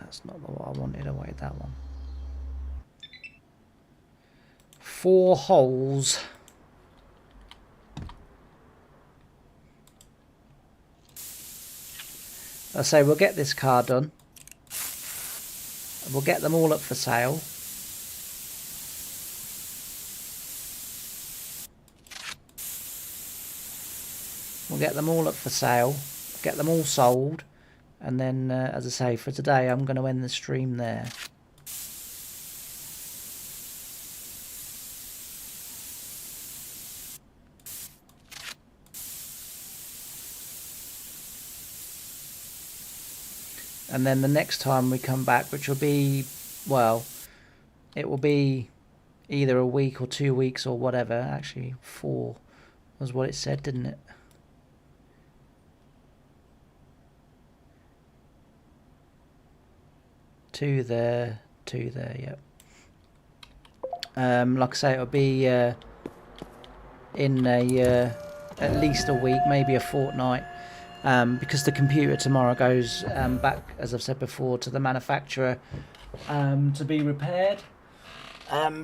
that's not what I wanted. I wanted that one. 4 holes. I say we'll get this car done. We'll get them all up for sale. We'll get them all up for sale. Get them all sold. And then, as I say, for today, I'm going to end the stream there. And then the next time we come back, which will be, well, it will be either a week or 2 weeks or whatever. Actually, 4 was what it said, didn't it? Two there, yep. Like I say, it'll be in at least a week, maybe a fortnight. Because the computer tomorrow goes back, as I've said before, to the manufacturer to be repaired.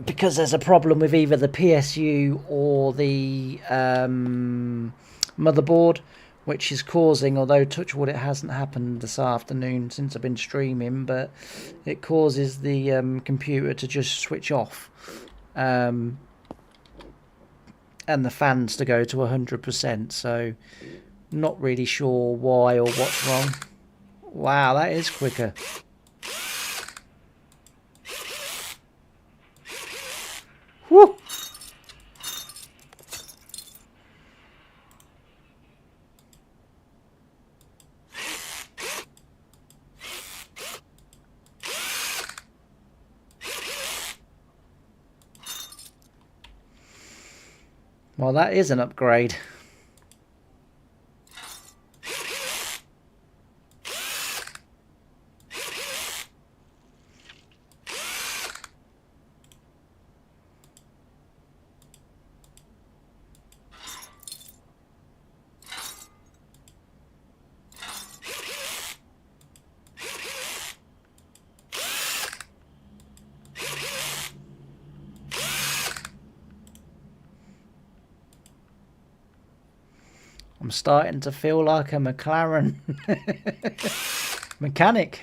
Because there's a problem with either the PSU or the motherboard, which is causing, although touch wood it hasn't happened this afternoon since I've been streaming, but it causes the computer to just switch off. And the fans to go to 100%, so not really sure why or what's wrong. Wow, that is quicker. Woo! Well, that is an upgrade. I'm starting to feel like a McLaren mechanic.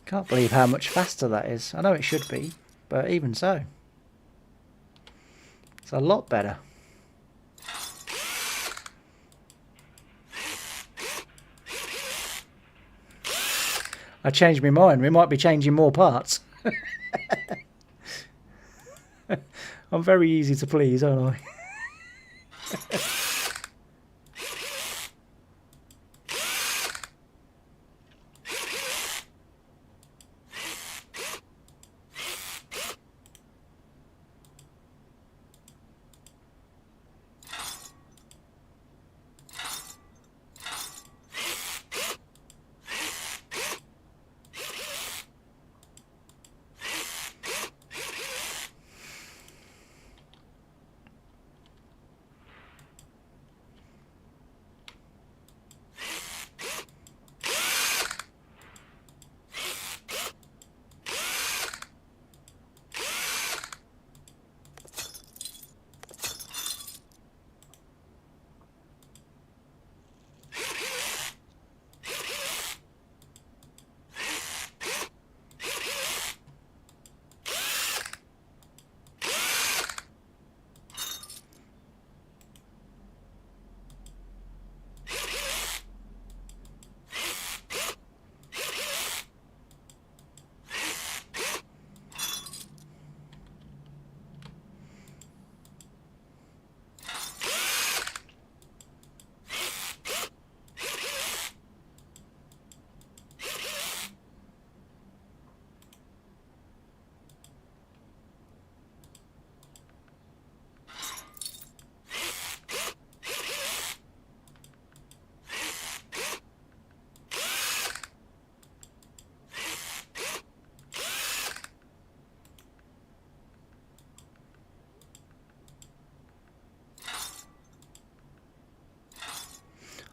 Can't believe how much faster that is. I know it should be, but even so. It's a lot better. I changed my mind. We might be changing more parts. I'm very easy to please, aren't I?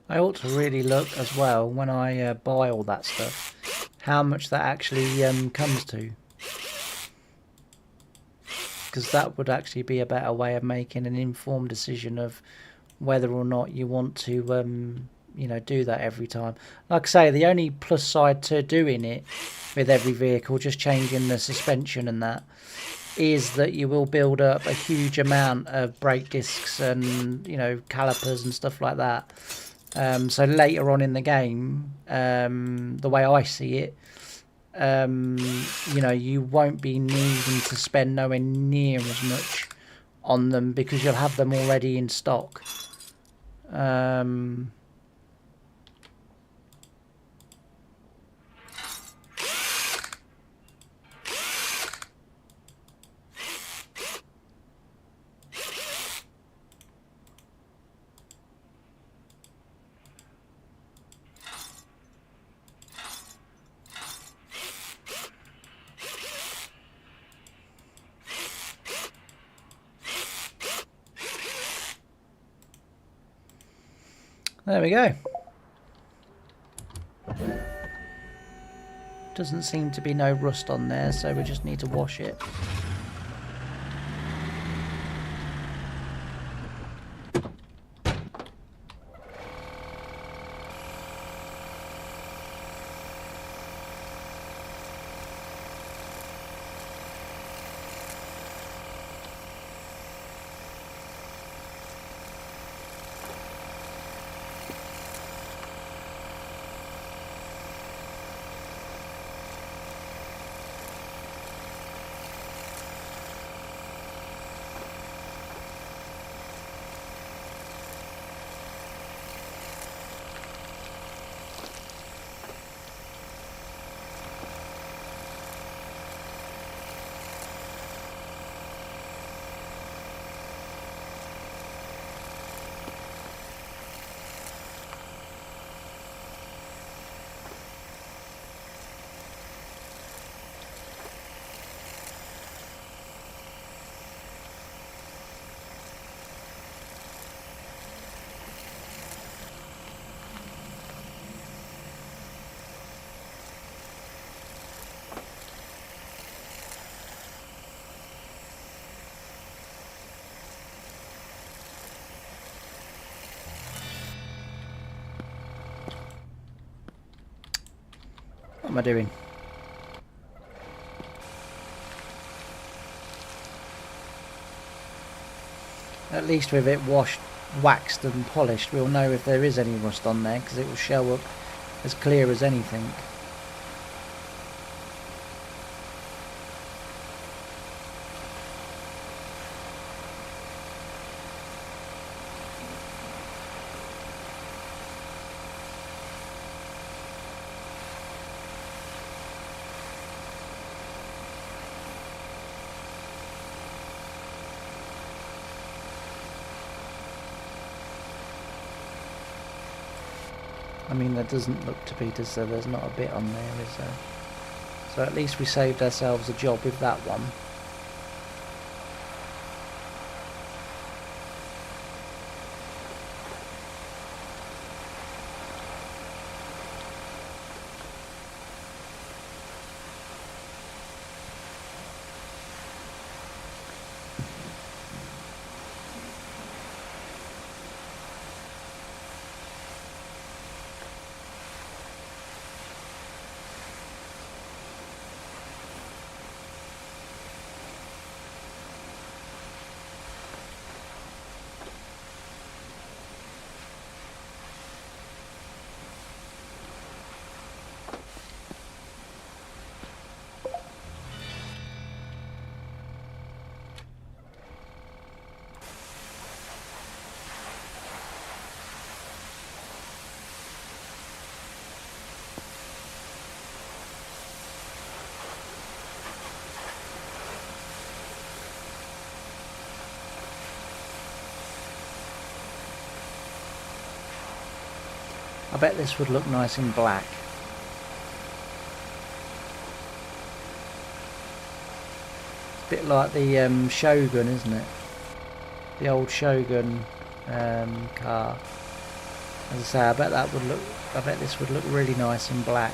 I ought to really look as well when I buy all that stuff, how much that actually comes to. Because that would actually be a better way of making an informed decision of whether or not you want to, you know, do that every time. Like I say, the only plus side to doing it with every vehicle, just changing the suspension and that, is that you will build up a huge amount of brake discs and, you know, calipers and stuff like that. So later on in the game, the way I see it, you know, you won't be needing to spend nowhere near as much on them because you'll have them already in stock. There we go. Doesn't seem to be no rust on there, so we just need to wash it. What am I doing? At least with it washed, waxed and polished, we'll know if there is any rust on there, because it will show up as clear as anything. I mean, there doesn't look to be, does there? There's not a bit on there, is there? So at least we saved ourselves a job with that one. I bet this would look nice in black. It's a bit like the Shogun, isn't it? The old Shogun car. As I say, I bet that would look. I bet this would look really nice in black.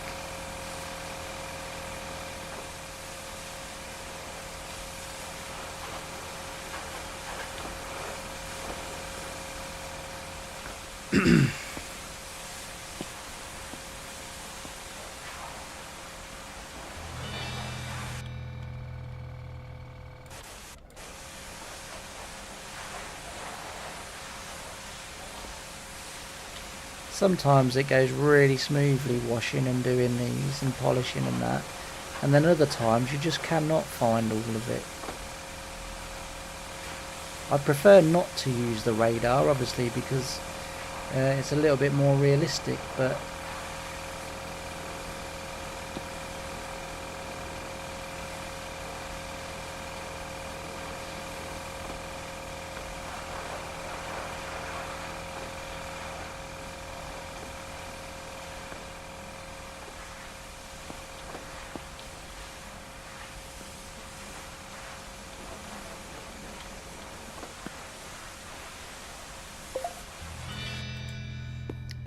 Sometimes it goes really smoothly washing and doing these and polishing and that, and then other times you just cannot find all of it. I prefer not to use the radar, obviously, because it's a little bit more realistic, but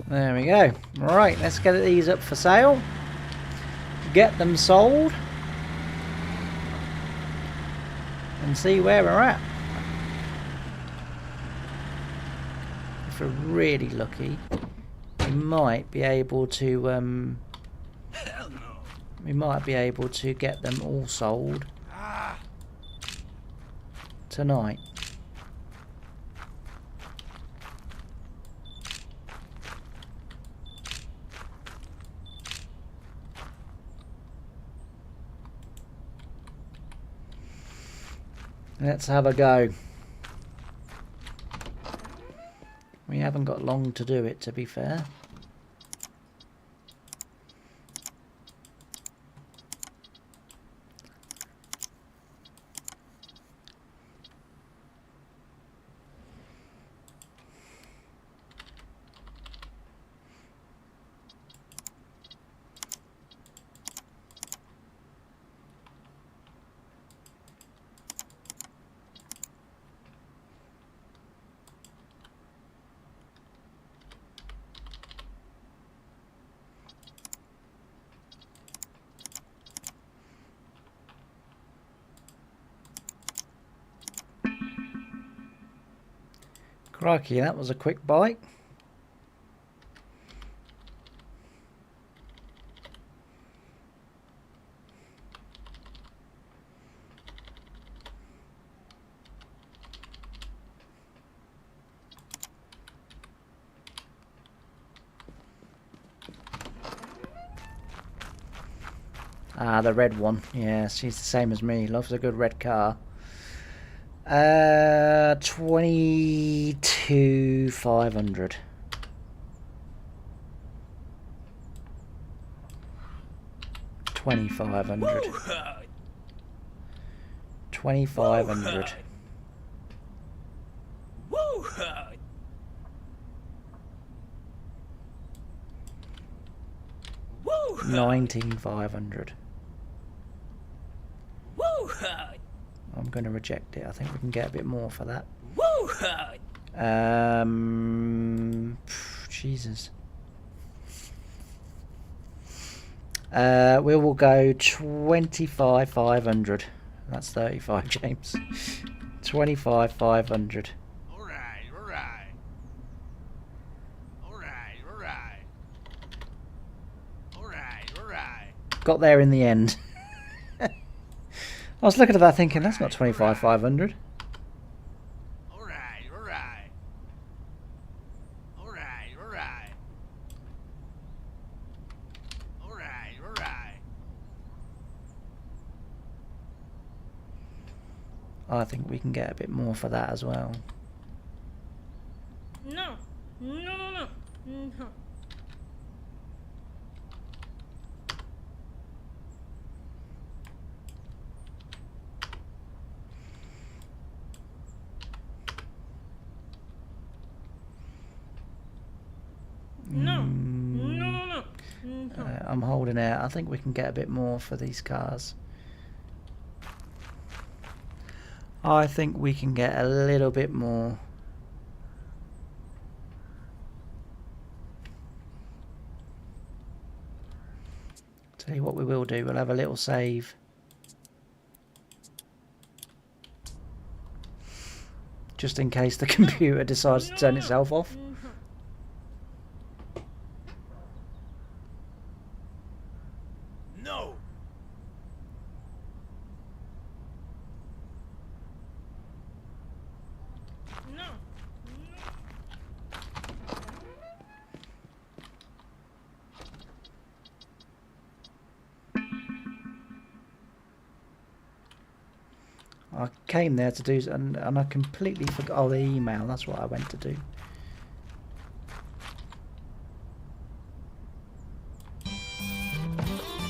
there we go. Right, let's get these up for sale. Get them sold. And see where we're at. If we're really lucky, we might be able to Hell no. we might be able to get them all sold tonight. Let's have a go. We haven't got long to do it, to be fair. Crikey, that was a quick bite. Ah, the red one. Yeah, she's the same as me. Loves a good red car. 22,500. $2,500. $2,500. Woo! 19,500. Woo! I'm going to reject it. I think we can get a bit more for that. Woo! Jesus. We will go 25,500. That's 35, James. 25,500. Alright, alright. Alright, alright. Alright, alright. Got there in the end. I was looking at that thinking, that's not 25,500. Alright, alright. Alright, alright. Alright, alright. I think we can get a bit more for that as well. No. No, no, no. No. No. No, no, no. No. I'm holding out. I think we can get a bit more for these cars. I think we can get a little bit more. Tell you what we will do. We'll have a little save. Just in case the computer decides to turn itself off. No! No. I came there to do, and I completely forgot. Oh, the email. That's what I went to do.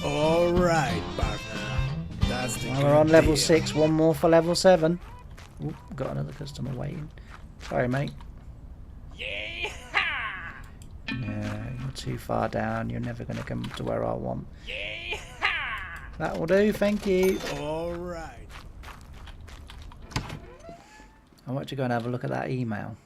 Alright, partner. That's the Well, we're on level deal. 6. One more for level 7. Oop, got another customer waiting. Sorry, mate. Yeah! Yeah, you're too far down. You're never going to come to where I want. Yeah! That will do. Thank you. Alright. I want to go and have a look at that email.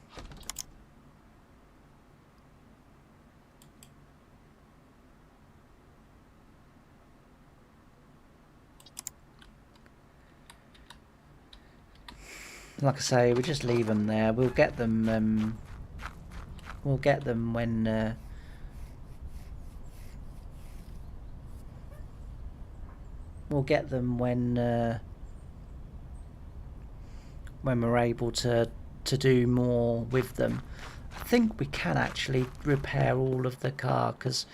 Like I say, we just leave them there. We'll get them. We'll get them when. We'll get them when we're able to do more with them. I think we can actually repair all of the car, because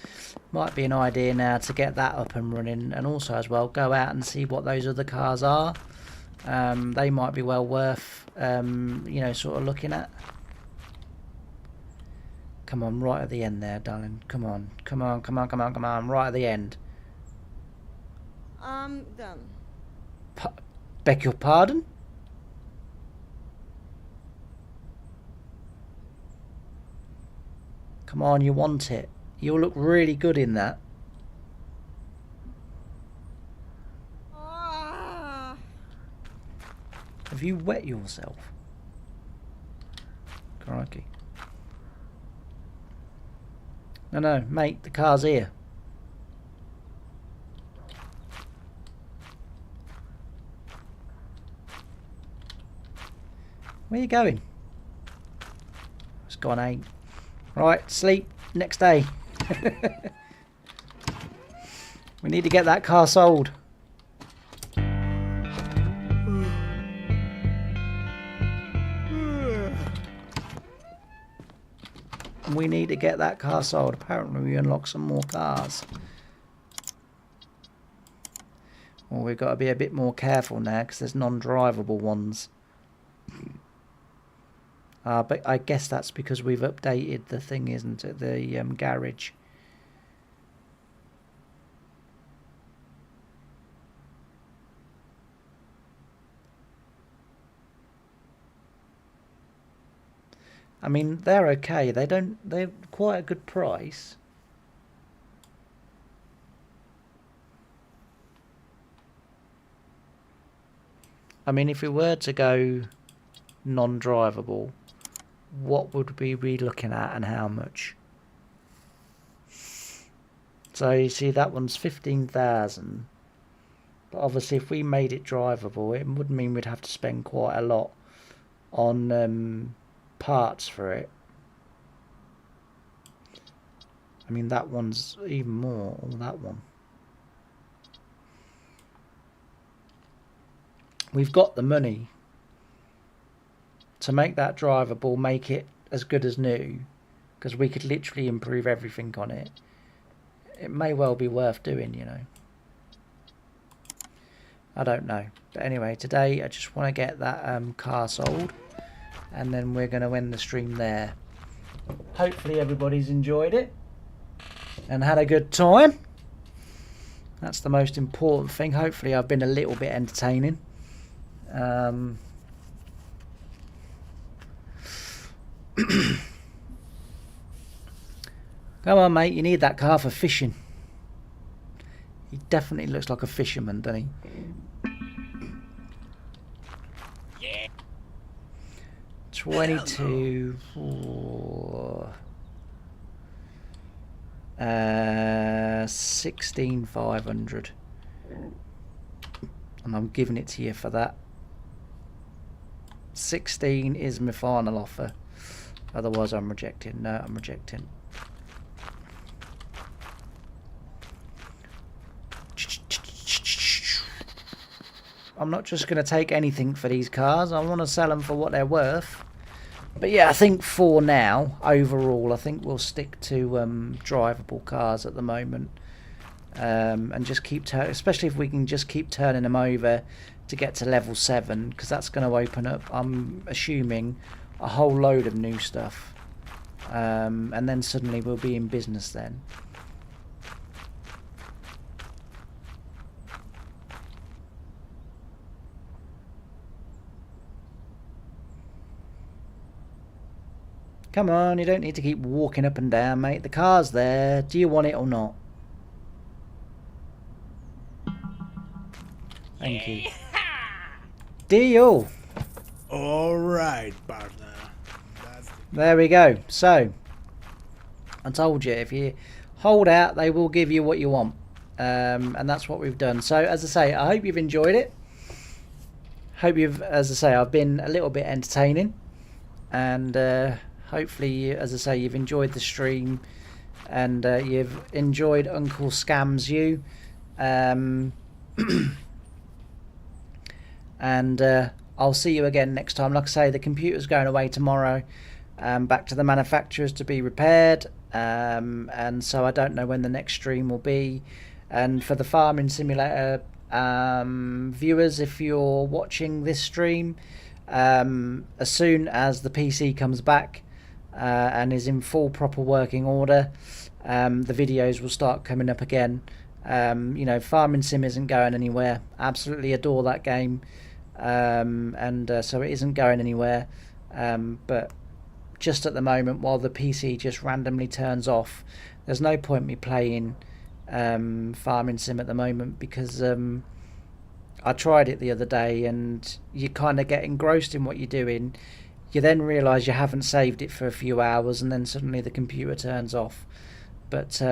might be an idea now to get that up and running, and also as well go out and see what those other cars are. They might be well worth you know, sort of looking at. Come on, right at the end there, darling. Come on, come on, come on, come on, come on, right at the end. I'm done. Beg your pardon? Come on, you want it. You'll look really good in that. Ah. Have you wet yourself? Crikey. No, mate, the car's here. Where you going? It's gone, ain't. Right, sleep. Next day. We need to get that car sold. We need to get that car sold. Apparently we unlock some more cars. Well, we've got to be a bit more careful now because there's non-drivable ones. But I guess that's because we've updated the thing, isn't it? The garage. I mean, they're okay. They're quite a good price. I mean, if we were to go non-drivable, what would we be looking at and how much? So you see that one's 15,000. But obviously if we made it drivable, it would mean we'd have to spend quite a lot on parts for it. I mean, that one's even more, or that one. We've got the money to make that drivable, make it as good as new, because we could literally improve everything on it. It may well be worth doing, you know. I don't know. But anyway, today I just want to get that car sold, and then we're going to end the stream there. Hopefully everybody's enjoyed it and had a good time. That's the most important thing. Hopefully I've been a little bit entertaining. Come on, mate, you need that car for fishing. He definitely looks like a fisherman, doesn't he? Yeah. 22 16,500, and I'm giving it to you for that. 16 is my final offer, otherwise I'm rejecting. No, I'm rejecting. I'm not just going to take anything for these cars. I want to sell them for what they're worth. But yeah, I think for now, overall, I think we'll stick to drivable cars at the moment. And just keep, especially if we can just keep turning them over to get to level 7, because that's going to open up, I'm assuming, a whole load of new stuff. And then suddenly we'll be in business then. Come on, you don't need to keep walking up and down, mate. The car's there. Do you want it or not? Thank you. Deal. Alright, partner. There we go. So, I told you, if you hold out, they will give you what you want. And that's what we've done. So, as I say, I hope you've enjoyed it. Hope you've, as I say, I've been a little bit entertaining. And hopefully, as I say, you've enjoyed the stream. And you've enjoyed Uncle Scams You. And I'll see you again next time. Like I say, the computer's going away tomorrow, back to the manufacturers to be repaired, and so I don't know when the next stream will be. And for the Farming Simulator viewers, if you're watching this stream, as soon as the PC comes back and is in full proper working order, the videos will start coming up again. You know, Farming Sim isn't going anywhere. Absolutely adore that game. So it isn't going anywhere. But just at the moment, while the PC just randomly turns off, there's no point me playing Farming Sim at the moment, because I tried it the other day and you kind of get engrossed in what you're doing. You then realise you haven't saved it for a few hours, and then suddenly the computer turns off. But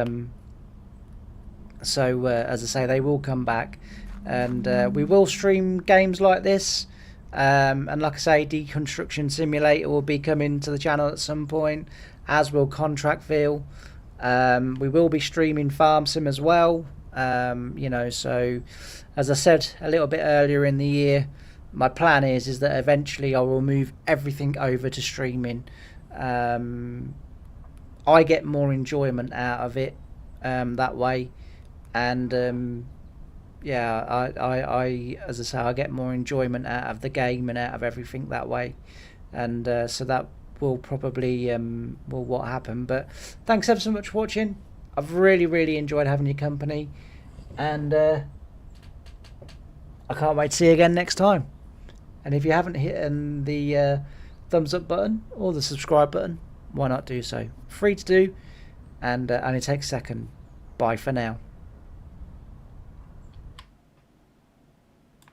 so as I say, they will come back, and we will stream games like this, and like I say, Deconstruction Simulator will be coming to the channel at some point, as will Contractville. We will be streaming Farm Sim as well. You know, so as I said a little bit earlier in the year, my plan is that eventually I will move everything over to streaming. I get more enjoyment out of it that way. And yeah, I as I say, I get more enjoyment out of the game and out of everything that way, and so that will probably will what happen. But thanks ever so much for watching. I've really enjoyed having your company, and I can't wait to see you again next time. And if you haven't hit the thumbs up button or the subscribe button, why not do so? Free to do, and only takes a second. Bye for now.